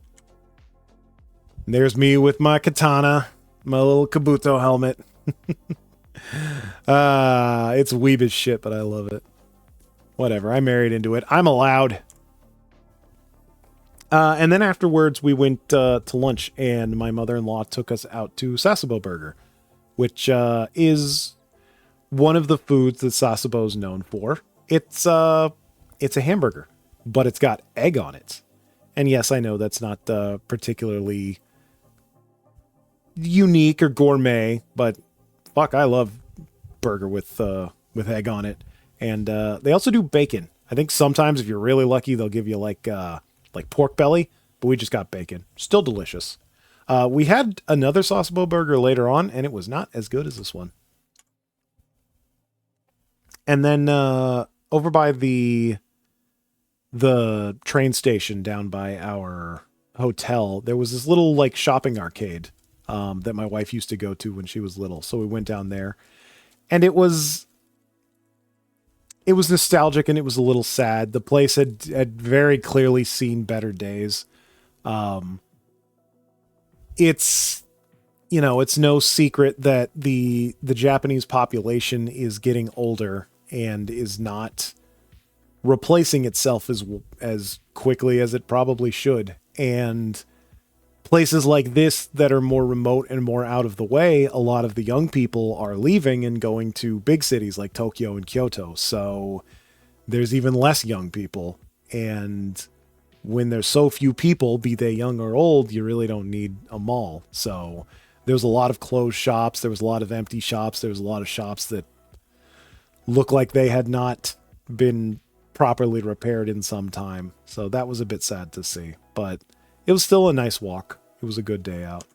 And there's me with my katana, my little Kabuto helmet. It's weeb as shit, but I love it. Whatever, I married into it. I'm allowed. And then afterwards, we went to lunch, and my mother-in-law took us out to Sasebo Burger, which is one of the foods that Sasebo is known for. It's a hamburger, but it's got egg on it. And yes, I know that's not particularly unique or gourmet, but fuck, I love burger with egg on it. And they also do bacon. I think sometimes if you're really lucky, they'll give you like pork belly, but we just got bacon. Still delicious. We had another Sasebo burger later on, and it was not as good as this one. And then over by the train station down by our hotel, there was this little like shopping arcade that my wife used to go to when she was little. So we went down there, and it was nostalgic and it was a little sad. The place had very clearly seen better days. It's, you know, it's no secret that the Japanese population is getting older and is not replacing itself as quickly as it probably should. And places like this that are more remote and more out of the way, a lot of the young people are leaving and going to big cities like Tokyo and Kyoto. So there's even less young people. And when there's so few people, be they young or old, you really don't need a mall. So there was a lot of closed shops. There was a lot of empty shops. There was a lot of shops that look like they had not been properly repaired in some time. So that was a bit sad to see, but it was still a nice walk. It was a good day out.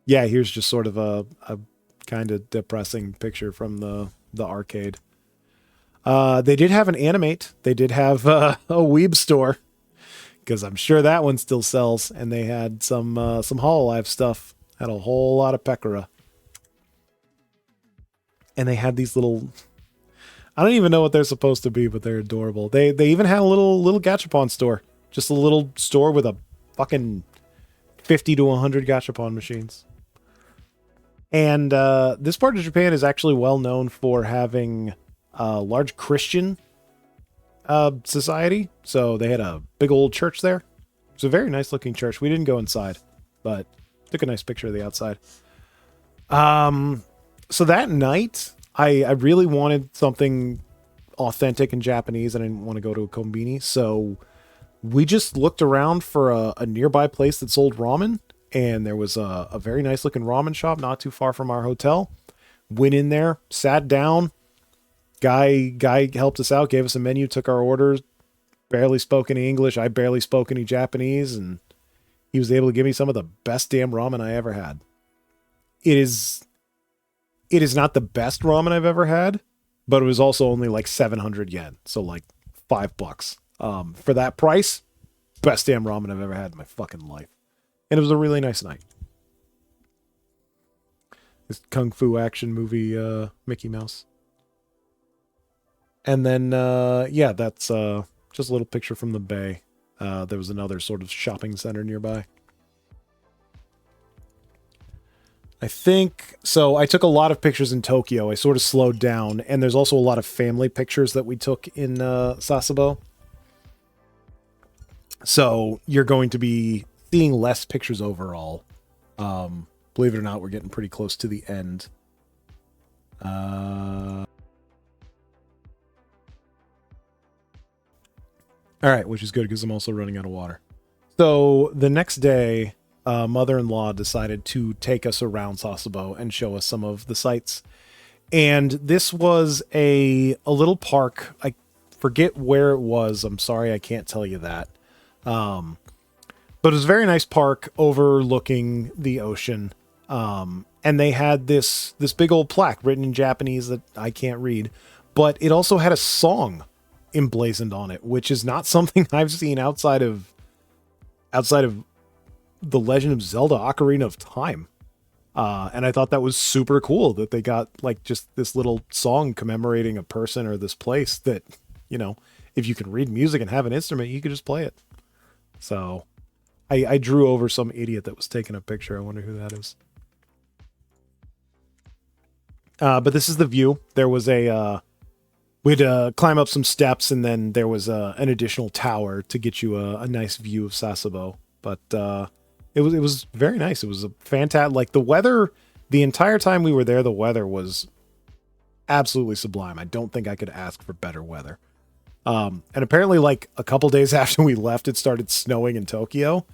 Yeah, here's just sort of a kind of depressing picture from the arcade. They did have an Animate. They did have a Weeb store, because I'm sure that one still sells. And they had some Hololive stuff. Had a whole lot of Pekora. And they had these little, I don't even know what they're supposed to be, but they're adorable. They even had a little Gachapon store. Just a little store with a fucking 50 to 100 Gachapon machines. And this part of Japan is actually well known for having a large Christian society. So they had a big old church there. It's a very nice looking church. We didn't go inside, but took a nice picture of the outside. So that night, I really wanted something authentic and Japanese. I didn't want to go to a kombini. So we just looked around for a nearby place that sold ramen. And there was a very nice looking ramen shop not too far from our hotel. Went in there, sat down. Guy helped us out, gave us a menu, took our orders. Barely spoke any English. I barely spoke any Japanese. And he was able to give me some of the best damn ramen I ever had. It is not the best ramen I've ever had, but it was also only like 700 yen. So like $5. For that price, best damn ramen I've ever had in my fucking life. And it was a really nice night. This kung fu action movie, Mickey Mouse. And then, yeah, that's just a little picture from the bay. There was another sort of shopping center nearby. I think, so I took a lot of pictures in Tokyo. I sort of slowed down. And there's also a lot of family pictures that we took in Sasebo. So you're going to be seeing less pictures overall. Believe it or not, we're getting pretty close to the end. All right, which is good because I'm also running out of water. So the next day, mother-in-law decided to take us around Sasebo and show us some of the sights. And this was a little park. I forget where it was. I'm sorry, I can't tell you that. But it was a very nice park overlooking the ocean. And they had this big old plaque written in Japanese that I can't read, but it also had a song emblazoned on it, which is not something I've seen outside of The Legend of Zelda Ocarina of Time. And I thought that was super cool that they got like just this little song commemorating a person or this place that, you know, if you can read music and have an instrument, you could just play it. So I drew over some idiot that was taking a picture. I wonder who that is. But this is the view. There was we'd climb up some steps, and then there was an additional tower to get you a nice view of Sasebo. But it was very nice. It was a fantastic, like the weather, the entire time we were there, the weather was absolutely sublime. I don't think I could ask for better weather. And apparently like a couple days after we left, it started snowing in Tokyo.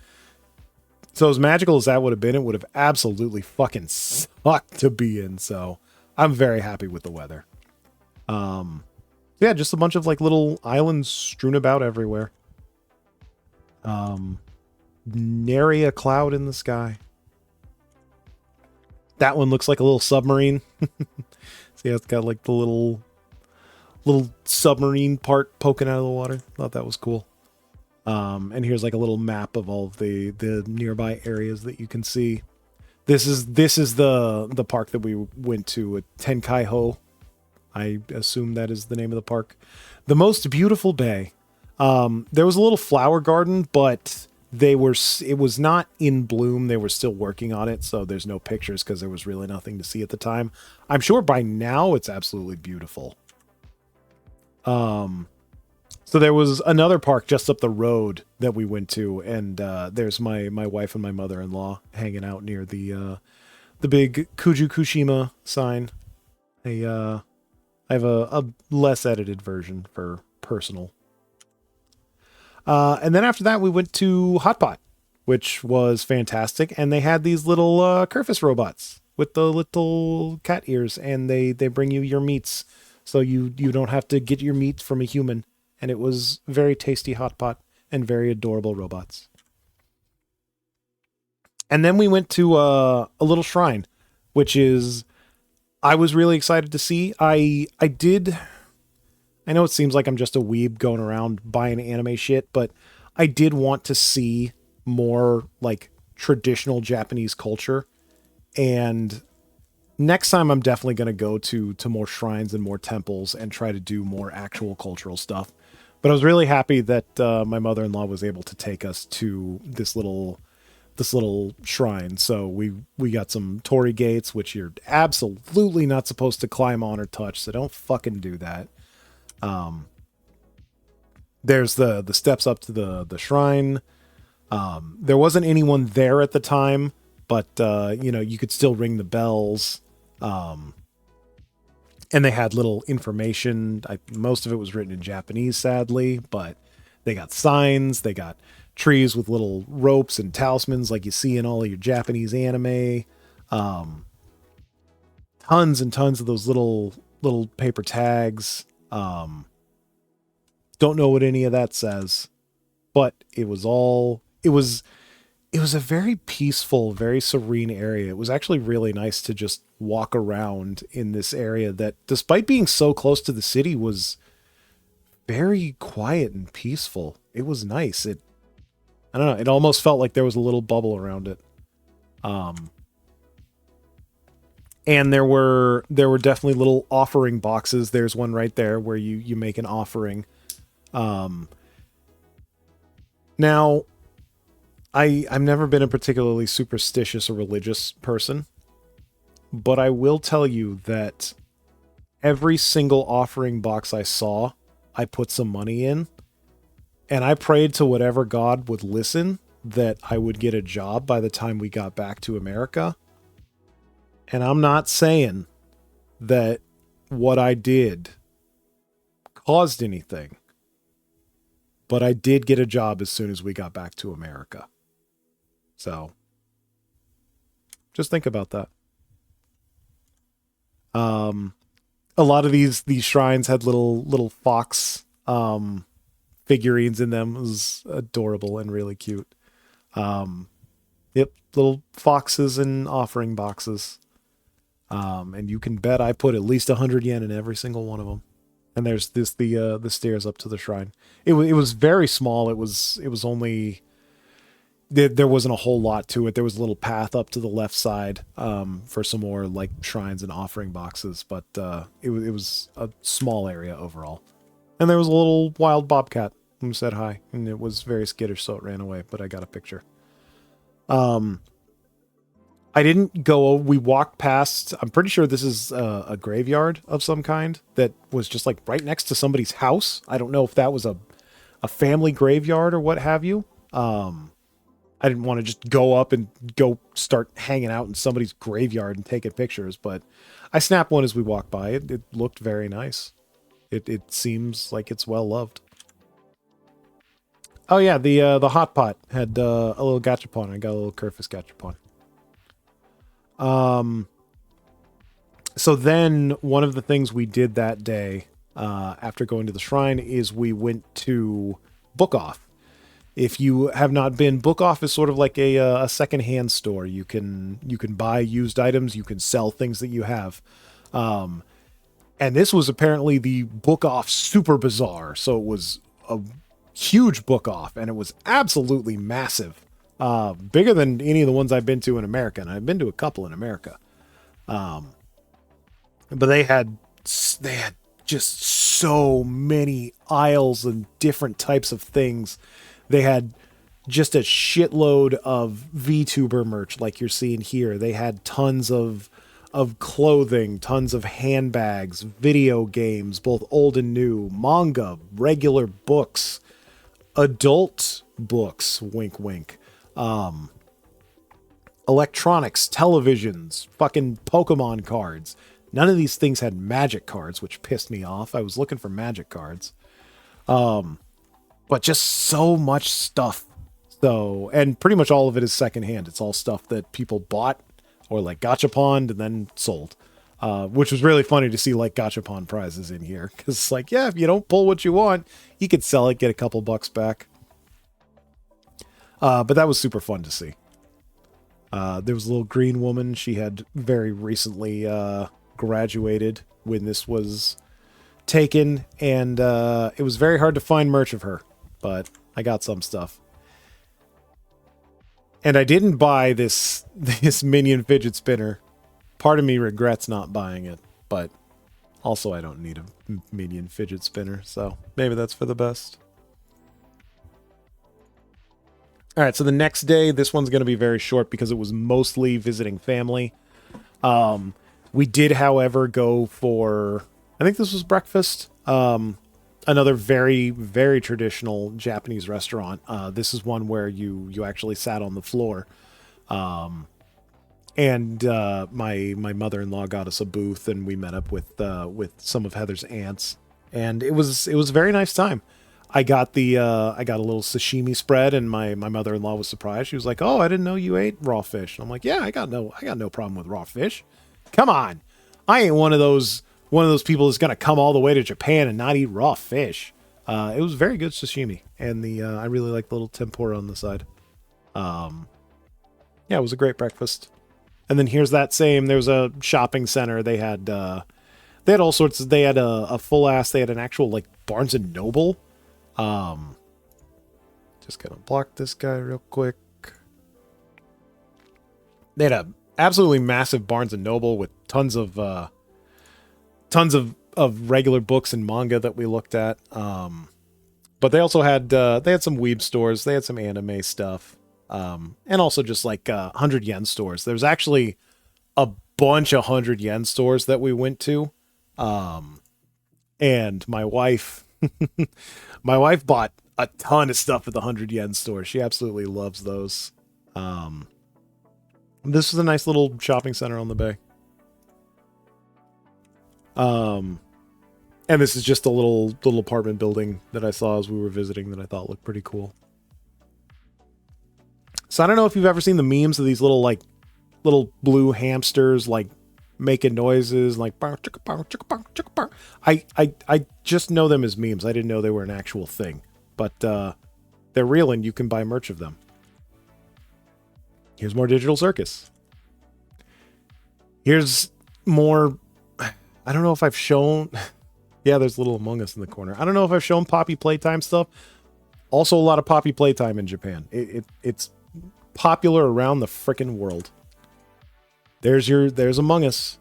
So as magical as that would have been, it would have absolutely fucking sucked to be in. So I'm very happy with the weather. Yeah, just a bunch of like little islands strewn about everywhere. Nary a cloud in the sky. That one looks like a little submarine. See, it's got like the little submarine part poking out of the water. Thought that was cool. And here's like a little map of all of the nearby areas that you can see. This is the park that we went to at Tenkaiho. I assume that is the name of the park. The most beautiful bay. There was a little flower garden, but it was not in bloom. They were still working on it, so there's no pictures because there was really nothing to see at the time. I'm sure by now it's absolutely beautiful. So there was another park just up the road that we went to, and there's my wife and my mother-in-law hanging out near the big Kujukushima sign. I have a less edited version for personal. And then after that, we went to Hot Pot, which was fantastic, and they had these little Kerfus robots with the little cat ears, and they bring you your meats, so you don't have to get your meat from a human. And it was very tasty hot pot and very adorable robots. And then we went to a little shrine, which is I was really excited to see. I know it seems like I'm just a weeb going around buying anime shit, but I did want to see more like traditional Japanese culture. And next time I'm definitely going to go to more shrines and more temples and try to do more actual cultural stuff. But I was really happy that my mother-in-law was able to take us to this little shrine. So we got some torii gates, which you're absolutely not supposed to climb on or touch. So don't fucking do that. There's the steps up to the shrine. There wasn't anyone there at the time, but you could still ring the bells. And they had little information. Most of it was written in Japanese, sadly, but they got signs. They got trees with little ropes and talismans like you see in all of your Japanese anime. Tons and tons of those little paper tags. Don't know what any of that says, but it was a very peaceful, very serene area. It was actually really nice to just walk around in this area that, despite being so close to the city, was very quiet and peaceful. It was nice. I don't know. It almost felt like there was a little bubble around it. And there were definitely little offering boxes. There's one right there where you make an offering. Now, I've never been a particularly superstitious or religious person, but I will tell you that every single offering box I saw, I put some money in, and I prayed to whatever God would listen that I would get a job by the time we got back to America. And I'm not saying that what I did caused anything, but I did get a job as soon as we got back to America. So just think about that. A lot of these shrines had little fox figurines in them. It was adorable and really cute. Yep, little foxes and offering boxes. And you can bet I put at least 100 yen in every single one of them. And there's the stairs up to the shrine. It was very small. It was only there wasn't a whole lot to it. There was a little path up to the left side for some more like shrines and offering boxes, but it was a small area overall. And there was a little wild bobcat who said hi, and it was very skittish, so it ran away. But I got a picture. I didn't go. We walked past. I'm pretty sure this is a graveyard of some kind that was just like right next to somebody's house. I don't know if that was a family graveyard or what have you. I didn't want to just go up and go start hanging out in somebody's graveyard and taking pictures, but I snapped one as we walked by. It looked very nice. It seems like it's well loved. Oh yeah, the hot pot had a little gachapon. I got a little Kerfus gachapon. So then one of the things we did that day, after going to the shrine, is we went to Book Off. If you have not been, Book Off is sort of like a secondhand store. You can buy used items. You can sell things that you have. And this was apparently the Book Off Super Bazaar. So it was huge book off, and it was absolutely massive. Bigger than any of the ones I've been to in America, and I've been to a couple in America. But they had just so many aisles and different types of things. They had just a shitload of VTuber merch like you're seeing here. They had tons of clothing, tons of handbags, video games, both old and new, manga, regular books, adult books, wink wink, electronics, televisions, fucking Pokemon cards. None of these things had magic cards, which pissed me off. I was looking for magic cards. But just so much stuff. So, and pretty much all of it is secondhand. It's all stuff that people bought or like gachapon and then sold. Which was really funny to see like gachapon prizes in here. Because it's like, yeah, if you don't pull what you want, you could sell it, get a couple bucks back. But that was super fun to see. There was a little green woman. She had very recently graduated when this was taken. And it was very hard to find merch of her. But I got some stuff. And I didn't buy this Minion fidget spinner. Part of me regrets not buying it, but also I don't need a Minion fidget spinner, so maybe that's for the best. All right, so the next day, this one's going to be very short because it was mostly visiting family. We did, however, go for, I think this was breakfast. Another very, very traditional Japanese restaurant. This is one where you actually sat on the floor. And my mother-in-law got us a booth, and we met up with some of Heather's aunts, and it was a very nice time. I got a little sashimi spread, and my mother-in-law was surprised. She was like, "Oh, I didn't know you ate raw fish." And I'm like, "Yeah, I got no problem with raw fish. Come on, I ain't one of those people that's gonna come all the way to Japan and not eat raw fish." It was very good sashimi, and I really like the little tempura on the side. Yeah, it was a great breakfast. And then here's that same. There was a shopping center. They had all sorts. They had a full ass. They had an actual like Barnes and Noble. Just gonna block this guy real quick. They had a absolutely massive Barnes and Noble with tons of regular books and manga that we looked at. But they also had some weeb stores. They had some anime stuff. And also just like 100 yen stores. There's actually a bunch of 100 yen stores that we went to. And my wife bought a ton of stuff at the 100 yen store. She absolutely loves those. This was a nice little shopping center on the bay. And this is just a little apartment building that I saw as we were visiting that I thought looked pretty cool. So I don't know if you've ever seen the memes of these little blue hamsters like making noises like I just know them as memes. I didn't know they were an actual thing, but they're real and you can buy merch of them. Here's more Digital Circus. Here's more. I don't know if I've shown. Yeah, there's little Among Us in the corner. I don't know if I've shown Poppy Playtime stuff. Also, a lot of Poppy Playtime in Japan. It's popular around the frickin' world. There's Among Us.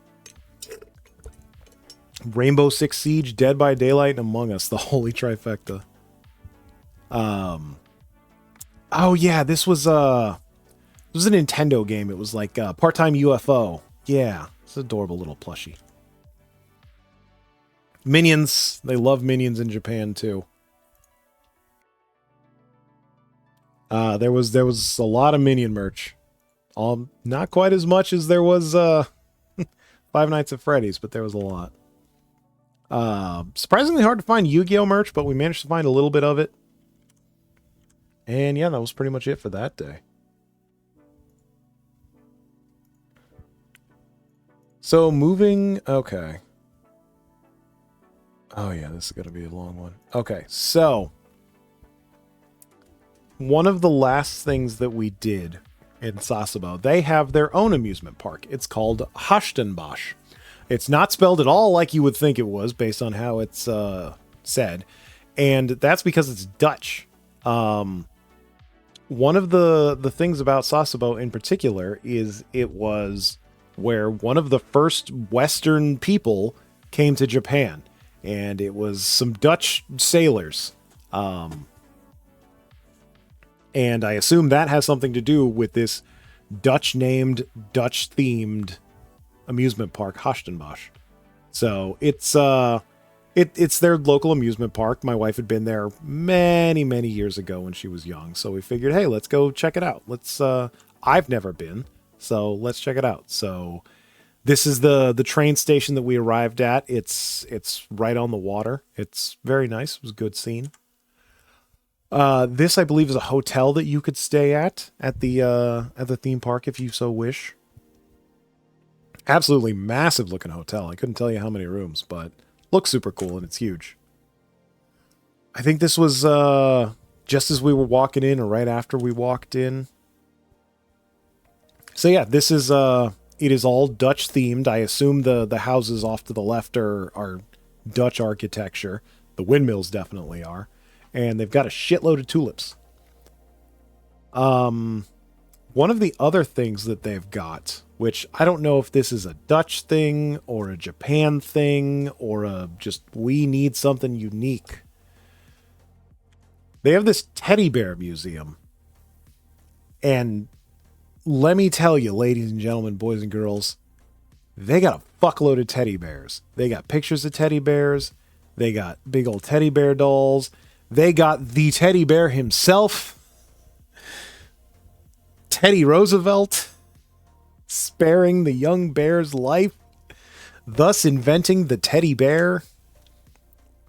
Rainbow Six Siege, Dead by Daylight, and Among Us, the holy trifecta. Oh yeah, this was a Nintendo game. It was like Part-Time UFO. Yeah, it's an adorable little plushie. Minions, they love Minions in Japan too. There was a lot of Minion merch. Not quite as much as there was Five Nights at Freddy's, but there was a lot. Surprisingly hard to find Yu-Gi-Oh merch, but we managed to find a little bit of it. And yeah, that was pretty much it for that day. So moving, okay. Oh yeah, this is going to be a long one. Okay, so one of the last things that we did in Sasebo, they have their own amusement park. It's called Hashtenbosch. It's not spelled at all like you would think it was based on how it's said. And that's because it's Dutch. One of the things about Sasebo in particular is it was where one of the first Western people came to Japan, and it was some Dutch sailors. And I assume that has something to do with this Dutch-named, Dutch-themed amusement park, Hastenbosch. So it's their local amusement park. My wife had been there many, many years ago when she was young. So we figured, hey, let's go check it out. I've never been, so let's check it out. So this is the train station that we arrived at. It's right on the water. It's very nice. It was a good scene. This, I believe, is a hotel that you could stay at the theme park if you so wish. Absolutely massive looking hotel. I couldn't tell you how many rooms, but looks super cool, and it's huge. I think this was just as we were walking in or right after we walked in. So yeah, this is it is all Dutch themed. I assume the houses off to the left are Dutch architecture. The windmills definitely are. And they've got a shitload of tulips. One of the other things that they've got, which I don't know if this is a Dutch thing or a Japan thing or just we need something unique. They have this teddy bear museum. And let me tell you, ladies and gentlemen, boys and girls, they got a fuckload of teddy bears. They got pictures of teddy bears. They got big old teddy bear dolls. They got the teddy bear himself, Teddy Roosevelt, sparing the young bear's life, thus inventing the teddy bear.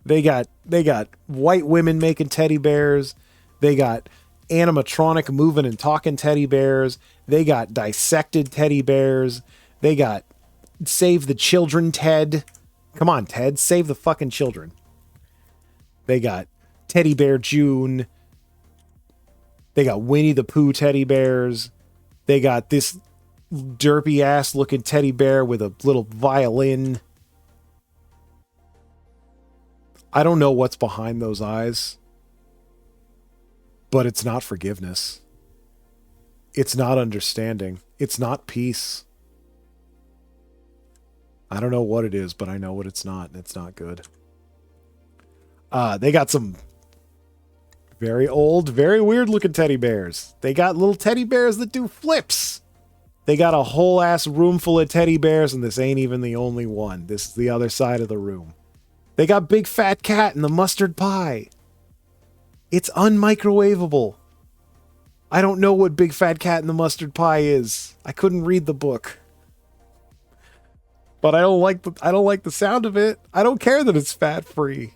They got white women making teddy bears. They got animatronic moving and talking teddy bears. They got dissected teddy bears. They got Save the Children, Ted. Come on, Ted, save the fucking children. They got Teddy Bear June. They got Winnie the Pooh teddy bears. They got this derpy ass looking teddy bear with a little violin. I don't know what's behind those eyes, but it's not forgiveness. It's not understanding. It's not peace. I don't know what it is, but I know what it's not, and it's not good. They got some very old, very weird looking teddy bears. They got little teddy bears that do flips. They got a whole ass room full of teddy bears, and this ain't even the only one. This is the other side of the room. They got Big Fat Cat and the mustard pie. It's unmicrowavable. I don't know what Big Fat Cat and the mustard pie is. I couldn't read the book. But I don't like the sound of it. I don't care that it's fat free.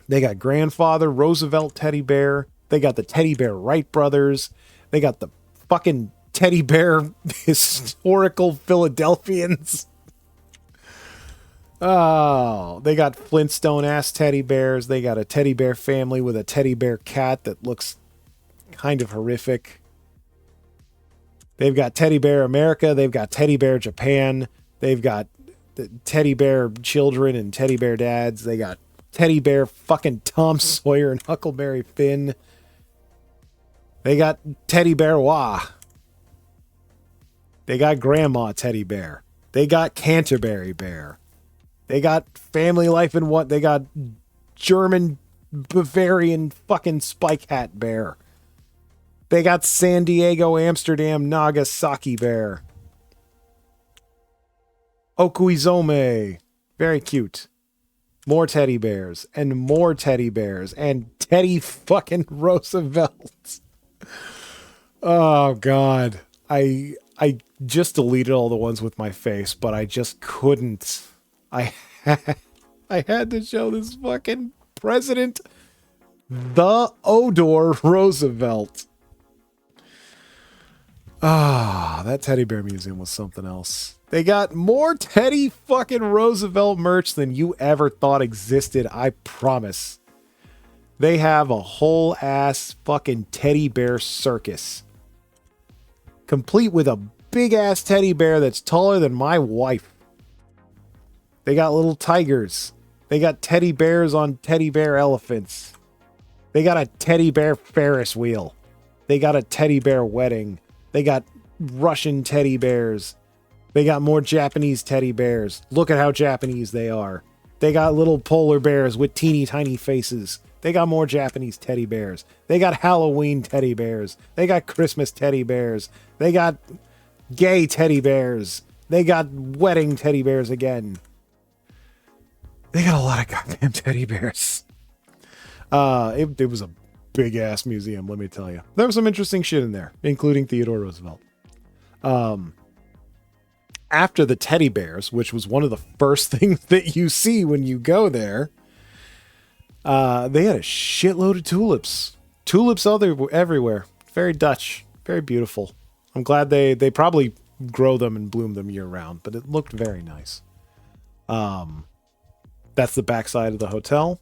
They got Grandfather Roosevelt teddy bear. They got the Teddy Bear Wright brothers. They got the fucking teddy bear historical Philadelphians. Oh, they got Flintstone ass teddy bears. They got a teddy bear family with a teddy bear cat that looks kind of horrific. They've got Teddy Bear America. They've got Teddy Bear Japan. They've got the teddy bear children and teddy bear dads. They got Teddy Bear fucking Tom Sawyer and Huckleberry Finn. They got Teddy Bear Wah. They got Grandma Teddy Bear. They got Canterbury Bear. They got Family Life in What? They got German Bavarian fucking Spike Hat Bear. They got San Diego, Amsterdam, Nagasaki Bear. Okuizome. Very cute. More teddy bears and more teddy bears and Teddy fucking Roosevelt. Oh God. I just deleted all the ones with my face, but I just couldn't. I had to show this fucking president, the Odor Roosevelt. Ah, that teddy bear museum was something else. They got more Teddy fucking Roosevelt merch than you ever thought existed, I promise. They have a whole ass fucking teddy bear circus. Complete with a big ass teddy bear that's taller than my wife. They got little tigers. They got teddy bears on teddy bear elephants. They got a teddy bear Ferris wheel. They got a teddy bear wedding. They got Russian teddy bears. They got more Japanese teddy bears. Look at how Japanese they are. They got little polar bears with teeny tiny faces. They got more Japanese teddy bears. They got Halloween teddy bears. They got Christmas teddy bears. They got gay teddy bears. They got wedding teddy bears again. They got a lot of goddamn teddy bears. It was a big ass museum, let me tell you. There was some interesting shit in there, including Theodore Roosevelt. After the teddy bears, which was one of the first things that you see when you go there, they had a shitload of tulips. Tulips everywhere. Very Dutch. Very beautiful. I'm glad they probably grow them and bloom them year round, but it looked very nice. That's the backside of the hotel.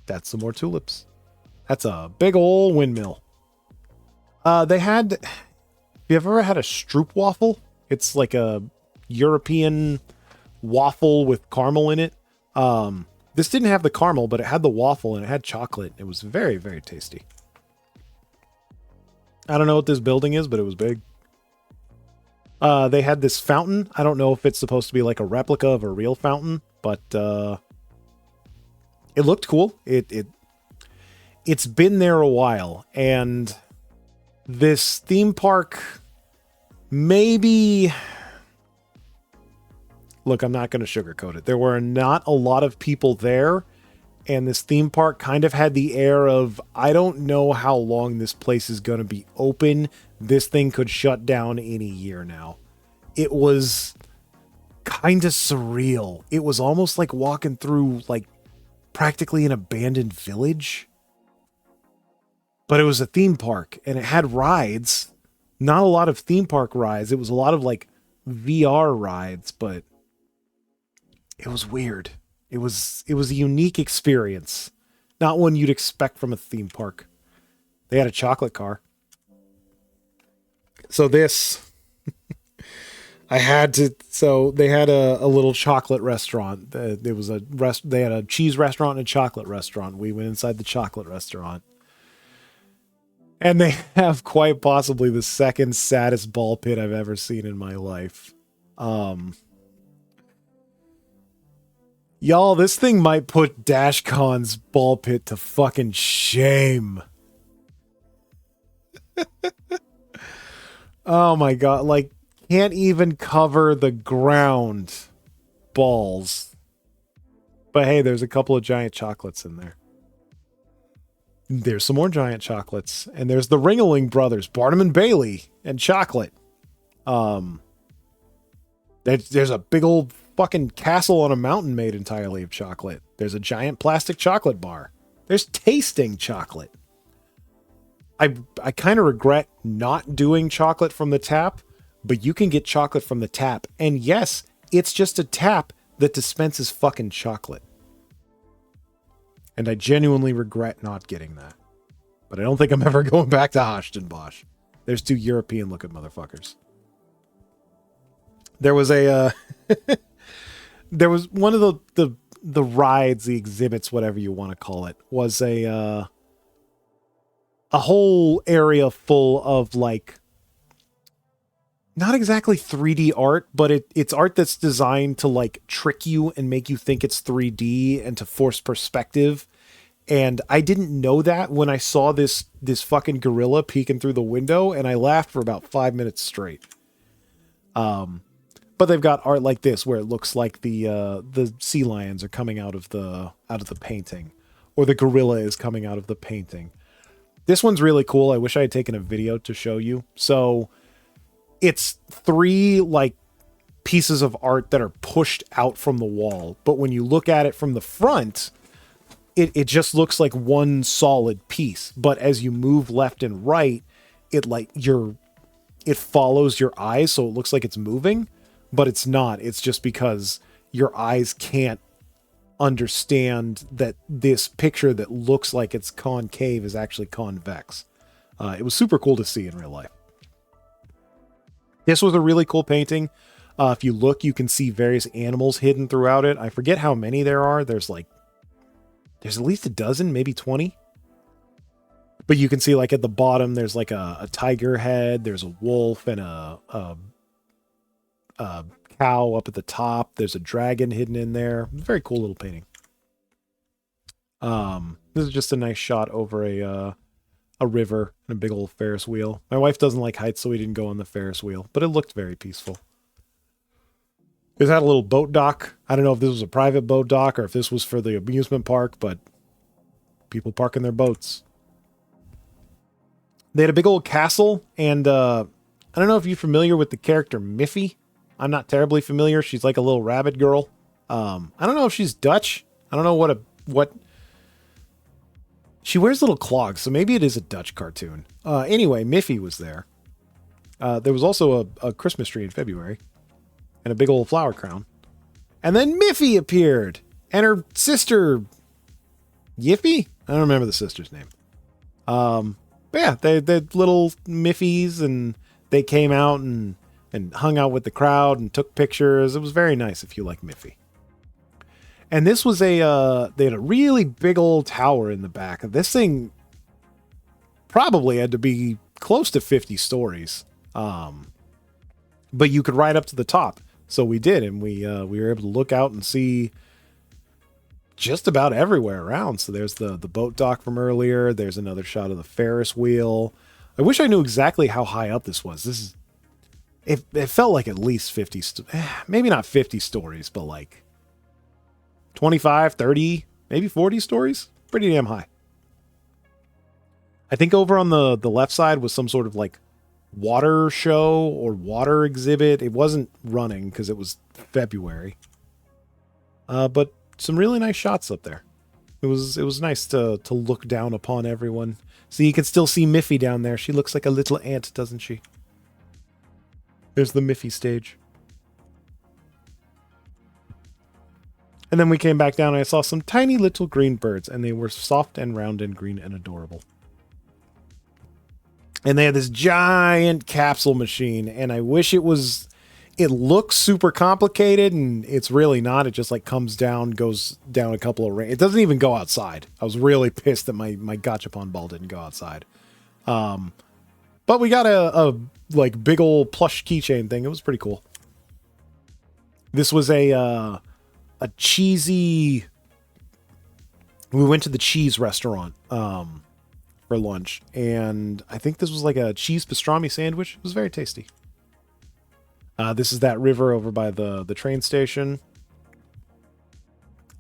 That's some more tulips. That's a big old windmill. They had... Have you ever had a stroopwafel? It's like a European waffle with caramel in it. This didn't have the caramel, but it had the waffle and it had chocolate. It was very, very tasty. I don't know what this building is, but it was big. They had this fountain. I don't know if it's supposed to be like a replica of a real fountain, but it looked cool. It's been there a while, and this theme park maybe... Look, I'm not going to sugarcoat it. There were not a lot of people there, and this theme park kind of had the air of, I don't know how long this place is going to be open. This thing could shut down any year now. It was kind of surreal. It was almost like walking through, like, practically an abandoned village. But it was a theme park, and it had rides. Not a lot of theme park rides. It was a lot of, like, VR rides, but it was weird. It was a unique experience. Not one you'd expect from a theme park. They had a chocolate car. So this... they had a little chocolate restaurant. There was they had a cheese restaurant and a chocolate restaurant. We went inside the chocolate restaurant. And they have quite possibly the second saddest ball pit I've ever seen in my life. Y'all, this thing might put DashCon's ball pit to fucking shame. Oh my god, like, can't even cover the ground balls. But hey, there's a couple of giant chocolates in there. There's some more giant chocolates. And there's the Ringling Brothers, Barnum and Bailey, and chocolate. There's a big old fucking castle on a mountain made entirely of chocolate. There's a giant plastic chocolate bar. There's tasting chocolate. I kind of regret not doing chocolate from the tap, but you can get chocolate from the tap. And yes, it's just a tap that dispenses fucking chocolate. And I genuinely regret not getting that. But I don't think I'm ever going back to Hoshtenbosch. There's two European looking motherfuckers. There was a... there was one of the rides, the exhibits, whatever you want to call it, was a whole area full of, like, not exactly 3D art, but it's art that's designed to, like, trick you and make you think it's 3D and to force perspective. And I didn't know that when I saw this fucking gorilla peeking through the window, and I laughed for about 5 minutes straight. But they've got art like this where it looks like the sea lions are coming out of the painting, or the gorilla is coming out of the painting. This one's really cool. I wish I had taken a video to show you. So it's 3 like pieces of art that are pushed out from the wall, but when you look at it from the front, it just looks like one solid piece. But as you move left and right, it follows your eyes, so it looks like it's moving. But it's not. It's just because your eyes can't understand that this picture that looks like it's concave is actually convex. It was super cool to see in real life. This was a really cool painting. If you look, you can see various animals hidden throughout it. I forget how many there are. There's like There's at least a dozen, maybe 20. But you can see like at the bottom, there's like a tiger head. There's a wolf and a cow up at the top. There's a dragon hidden in there. Very cool little painting. This is just a nice shot over a river and a big old Ferris wheel. My wife doesn't like heights, so we didn't go on the Ferris wheel, but it looked very peaceful. It had a little boat dock. I don't know if this was a private boat dock or if this was for the amusement park, but people parking their boats. They had a big old castle, and I don't know if you're familiar with the character Miffy. I'm not terribly familiar. She's like a little rabbit girl. I don't know if she's Dutch. I don't know what. She wears little clogs, so maybe it is a Dutch cartoon. Anyway, Miffy was there. There was also a Christmas tree in February, and a big old flower crown. And then Miffy appeared, and her sister, Yiffy? I don't remember the sister's name. But yeah, they little Miffies, and they came out and hung out with the crowd and took pictures. It was very nice if you like Miffy. And this was they had a really big old tower in the back. This thing probably had to be close to 50 stories. But you could ride up to the top. So we did, and we were able to look out and see just about everywhere around. So there's the boat dock from earlier. There's another shot of the Ferris wheel. I wish I knew exactly how high up this was. It felt like at least 50, maybe not 50 stories, but like 25, 30, maybe 40 stories. Pretty damn high. I think over on the left side was some sort of like water show or water exhibit. It wasn't running because it was February. But some really nice shots up there. It was nice to look down upon everyone. So you can still see Miffy down there. She looks like a little ant, doesn't she? There's the Miffy stage. And then we came back down and I saw some tiny little green birds, and they were soft and round and green and adorable. And they had this giant capsule machine, and I wish it looks super complicated, and it's really not. It just like comes down, goes down a couple of rings. It doesn't even go outside. I was really pissed that my Gachapon ball didn't go outside. But we got a like big old plush keychain thing. It was pretty cool. This was a cheesy. We went to the cheese restaurant for lunch, and I think this was like a cheese pastrami sandwich. It was very tasty. This is that river over by the train station.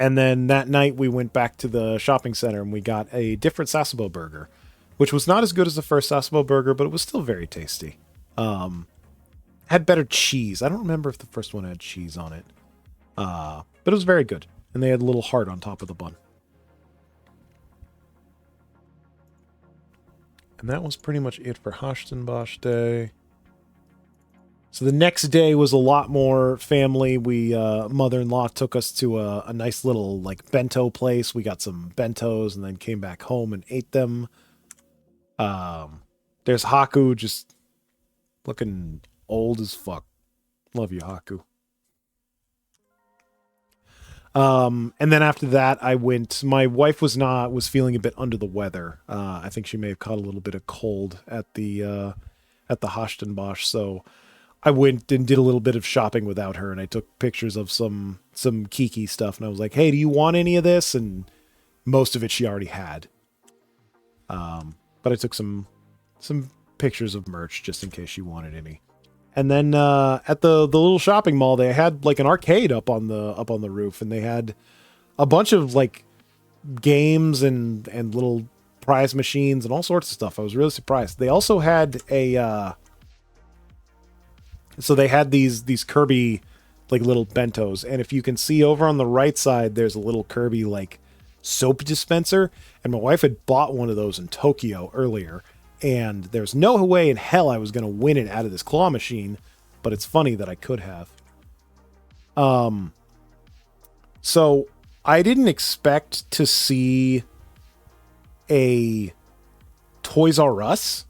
And then that night we went back to the shopping center and we got a different Sasebo burger, which was not as good as the first Sasebo burger, but it was still very tasty. Had better cheese. I don't remember if the first one had cheese on it. But it was very good. And they had a little heart on top of the bun. And that was pretty much it for Hashtenbosch Day. So the next day was a lot more family. Mother-in-law took us to a nice little like bento place. We got some bentos and then came back home and ate them. There's Haku just looking old as fuck. Love you, Haku. And then after that, my wife was feeling a bit under the weather. I think she may have caught a little bit of cold at the Hashtenbosch. So I went and did a little bit of shopping without her, and I took pictures of some Kiki stuff. And I was like, hey, do you want any of this? And most of it she already had. But I took some pictures of merch just in case she wanted any. And then at the little shopping mall, they had like an arcade up on the roof, and they had a bunch of like games and little prize machines and all sorts of stuff. I was really surprised. They also had so they had these Kirby like little bentos, and if you can see over on the right side, there's a little Kirby like soap dispenser, and my wife had bought one of those in Tokyo earlier. And there's no way in hell I was going to win it out of this claw machine, but it's funny that I could have. So I didn't expect to see a Toys R Us,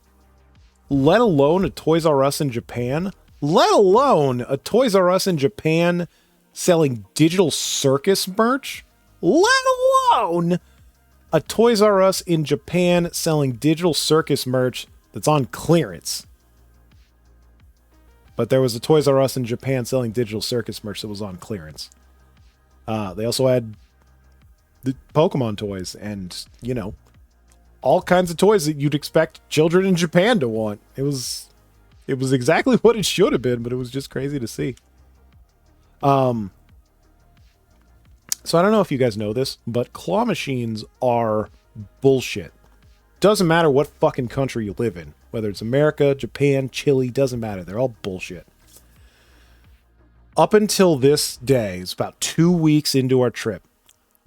let alone a Toys R Us in Japan, let alone a Toys R Us in Japan selling digital circus merch, let alone a Toys R Us in Japan selling digital circus merch that's on clearance. But there was a Toys R Us in Japan selling digital circus merch that was on clearance. They also had the Pokemon toys and, you know, all kinds of toys that you'd expect children in Japan to want. It was exactly what it should have been, but it was just crazy to see. So I don't know if you guys know this, but claw machines are bullshit. Doesn't matter what fucking country you live in. Whether it's America, Japan, Chile, doesn't matter. They're all bullshit. Up until this day, it's about 2 weeks into our trip,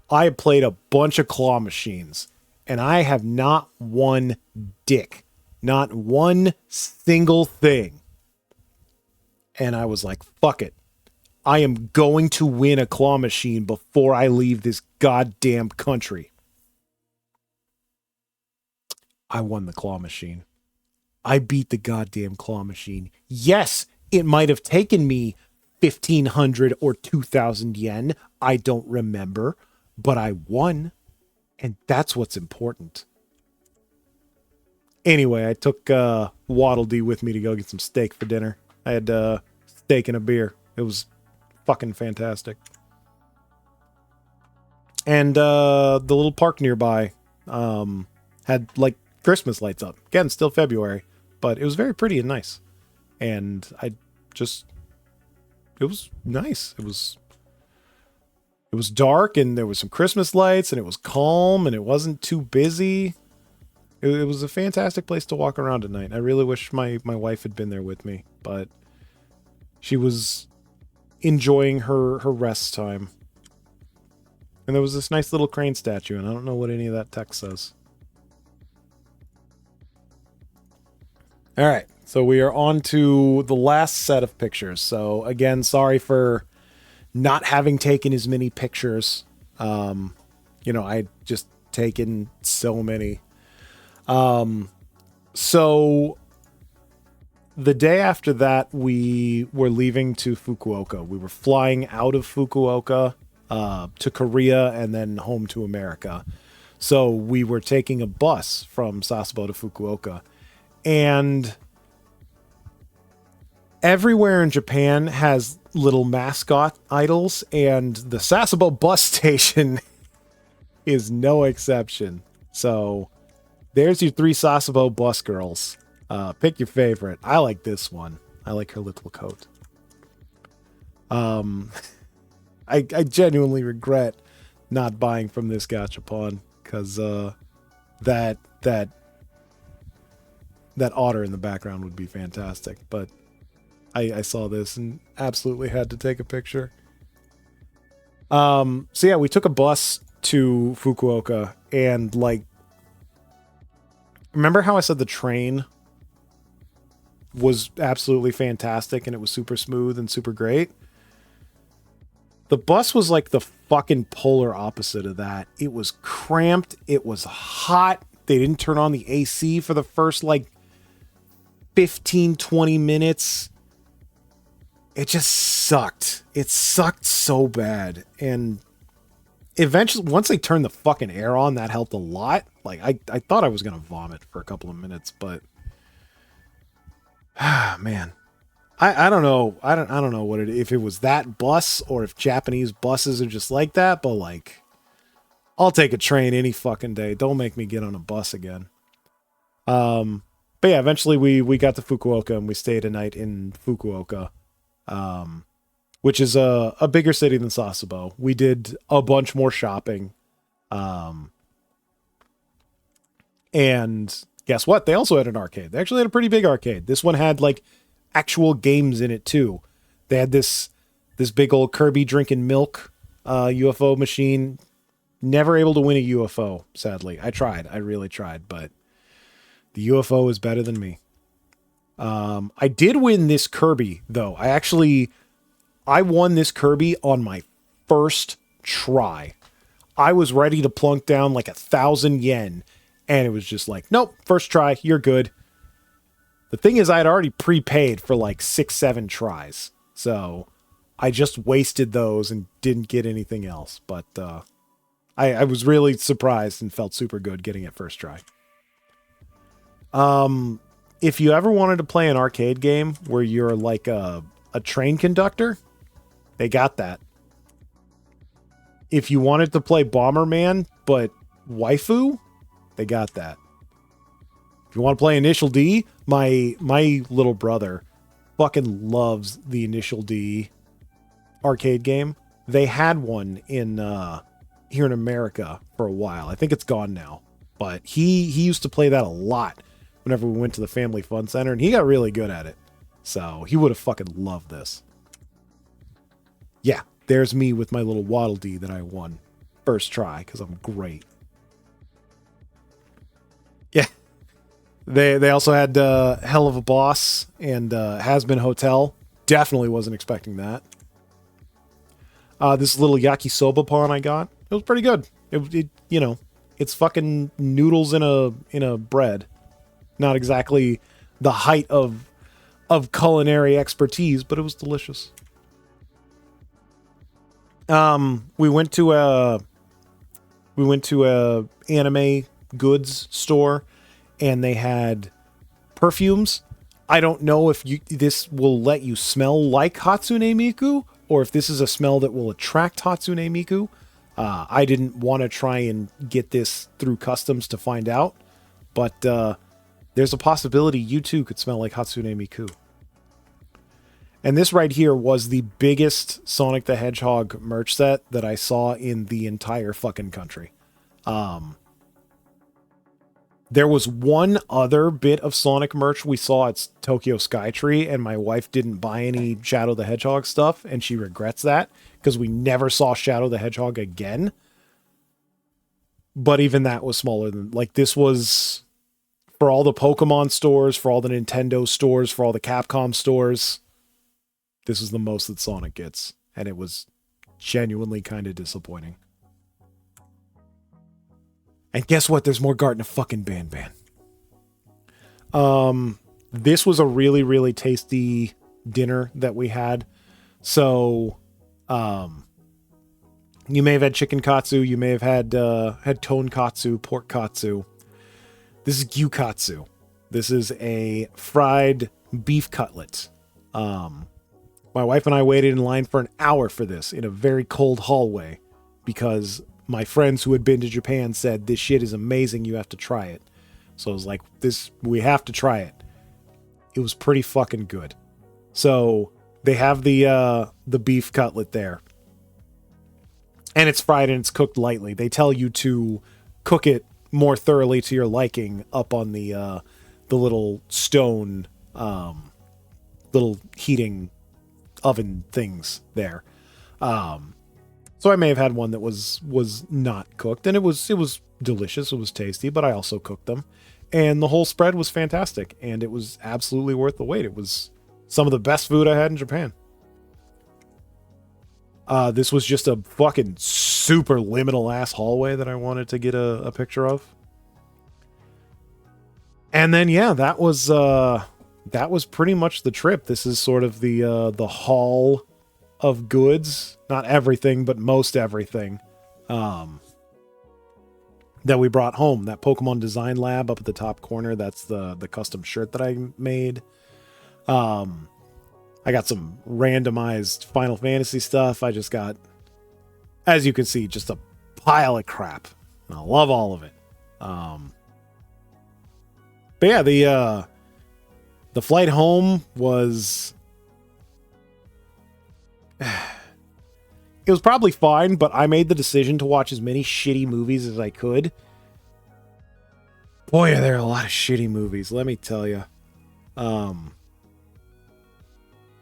I have played a bunch of claw machines, and I have not won dick. Not one single thing. And I was like, fuck it. I am going to win a claw machine before I leave this goddamn country. I won the claw machine. I beat the goddamn claw machine. Yes, it might have taken me 1,500 or 2,000 yen. I don't remember, but I won. And that's what's important. Anyway, I took Waddle Dee with me to go get some steak for dinner. I had steak and a beer. It was fucking fantastic. And the little park nearby had like Christmas lights up. Again, still February, but it was very pretty and nice. And it was nice. It was dark and there was some Christmas lights and it was calm and it wasn't too busy. It was a fantastic place to walk around at night. I really wish my wife had been there with me, but she was enjoying her rest time. And there was this nice little crane statue, and I don't know what any of that text says. All right, so we are on to the last set of pictures. So again, sorry for not having taken as many pictures. I'd just taken so many. So the day after that, we were leaving to Fukuoka. We were flying out of Fukuoka to Korea and then home to America. So we were taking a bus from Sasebo to Fukuoka. And everywhere in Japan has little mascot idols, and the Sasebo bus station is no exception. So there's your 3 Sasebo bus girls. Pick your favorite. I like this one. I like her little coat. I genuinely regret not buying from this gachapon because that otter in the background would be fantastic. But I saw this and absolutely had to take a picture. So yeah, we took a bus to Fukuoka and remember how I said the train was absolutely fantastic and it was super smooth and super great? The bus was like the fucking polar opposite of that. It was cramped. It was hot. They didn't turn on the AC for the first 15, 20 minutes. It just sucked. It sucked so bad. And eventually, once they turned the fucking air on, that helped a lot. I thought I was going to vomit for a couple of minutes, but man, I don't know. I don't know if it was that bus or if Japanese buses are just like that, but I'll take a train any fucking day. Don't make me get on a bus again. But yeah, eventually we got to Fukuoka and we stayed a night in Fukuoka, which is a bigger city than Sasebo. We did a bunch more shopping. And guess what? They also had an arcade. They actually had a pretty big arcade. This one had actual games in it too. They had this big old Kirby drinking milk UFO machine. Never able to win a UFO, sadly. I tried. I really tried, but the UFO is better than me. I did win this Kirby, though. I won this Kirby on my first try. I was ready to plunk down 1,000 yen, and it was just nope, first try, you're good. The thing is, I had already prepaid for 6, 7 tries, so I just wasted those and didn't get anything else, but I was really surprised and felt super good getting it first try. If you ever wanted to play an arcade game where you're like a train conductor, they got that. If you wanted to play Bomberman, but waifu, they got that. If you want to play Initial D, my little brother fucking loves the Initial D arcade game. They had one in here in America for a while. I think it's gone now, but he used to play that a lot whenever we went to the Family Fun Center, and he got really good at it. So he would have fucking loved this. Yeah, there's me with my little Waddle Dee that I won first try because I'm great. Yeah. They also had Hell of a Boss and Has Been Hotel. Definitely wasn't expecting that. This little yakisoba pawn I got, it was pretty good. It you know, it's fucking noodles in a bread. Not exactly the height of culinary expertise, but it was delicious. We went to a anime goods store, and they had perfumes. I don't know if this will let you smell like Hatsune Miku, or if this is a smell that will attract Hatsune Miku. I didn't want to try and get this through customs to find out, but there's a possibility you too could smell like Hatsune Miku. And this right here was the biggest Sonic the Hedgehog merch set that I saw in the entire fucking country. There was one other bit of Sonic merch we saw at Tokyo Skytree, and my wife didn't buy any Shadow the Hedgehog stuff, and she regrets that, because we never saw Shadow the Hedgehog again. But even that was smaller than... Like, this was... For all the Pokemon stores, for all the Nintendo stores, for all the Capcom stores, this is the most that Sonic gets. And it was genuinely kind of disappointing. And guess what? There's more Garten of fucking Ban. This was a really, really tasty dinner that we had. So, you may have had chicken katsu. You may have had tonkatsu, pork katsu. This is gyukatsu. This is a fried beef cutlet. My wife and I waited in line for an hour for this in a very cold hallway because my friends who had been to Japan said, this shit is amazing, you have to try it. So I was like, we have to try it. It was pretty fucking good. So they have the beef cutlet there. And it's fried and it's cooked lightly. They tell you to cook it more thoroughly to your liking up on the little stone, little heating oven things there. So I may have had one that was not cooked, and it was delicious. It was tasty, but I also cooked them, and the whole spread was fantastic, and it was absolutely worth the wait. It was some of the best food I had in Japan. This was just a fucking super liminal ass hallway that I wanted to get a picture of. And then, yeah, that was pretty much the trip. This is sort of the haul of goods. Not everything, but most everything that we brought home. That Pokemon Design Lab up at the top corner, that's the custom shirt that I made. I got some randomized Final Fantasy stuff. I just got, as you can see, just a pile of crap. And I love all of it. But yeah, the flight home was... It was probably fine, but I made the decision to watch as many shitty movies as I could. Boy, are there a lot of shitty movies, let me tell you.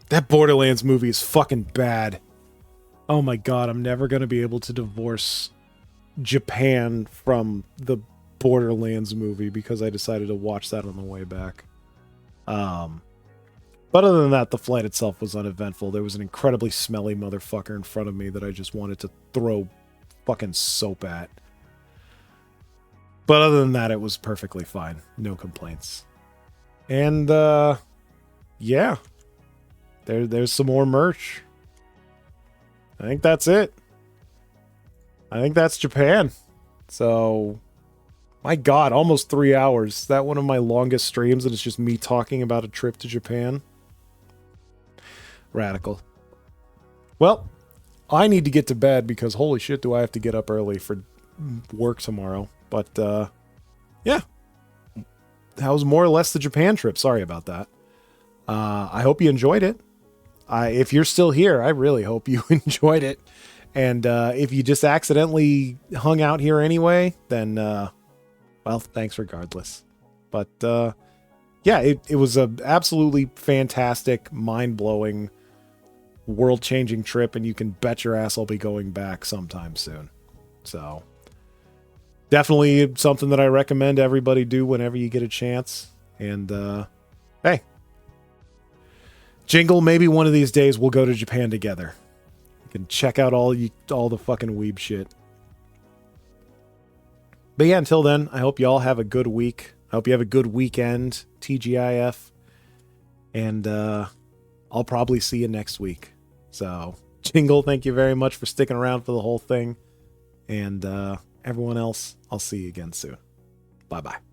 That Borderlands movie is fucking bad. Oh my god, I'm never going to be able to divorce Japan from the Borderlands movie because I decided to watch that on the way back. But other than that, the flight itself was uneventful. There was an incredibly smelly motherfucker in front of me that I just wanted to throw fucking soap at. But other than that, it was perfectly fine. No complaints. And, yeah. There's some more merch. I think that's it. I think that's Japan. So, my God, almost 3 hours. Is that one of my longest streams and it's just me talking about a trip to Japan? Radical. Well, I need to get to bed because holy shit do I have to get up early for work tomorrow. But, yeah. That was more or less the Japan trip. Sorry about that. I hope you enjoyed it. If you're still here, I really hope you enjoyed it. And if you just accidentally hung out here anyway, then, well, thanks regardless. But, yeah, it was a absolutely fantastic, mind-blowing, world-changing trip, and you can bet your ass I'll be going back sometime soon. So, definitely something that I recommend everybody do whenever you get a chance. And, hey, Jingle, maybe one of these days we'll go to Japan together. We can check out all the fucking weeb shit. But yeah, until then, I hope you all have a good week. I hope you have a good weekend, TGIF. And I'll probably see you next week. So, Jingle, thank you very much for sticking around for the whole thing. And everyone else, I'll see you again soon. Bye-bye.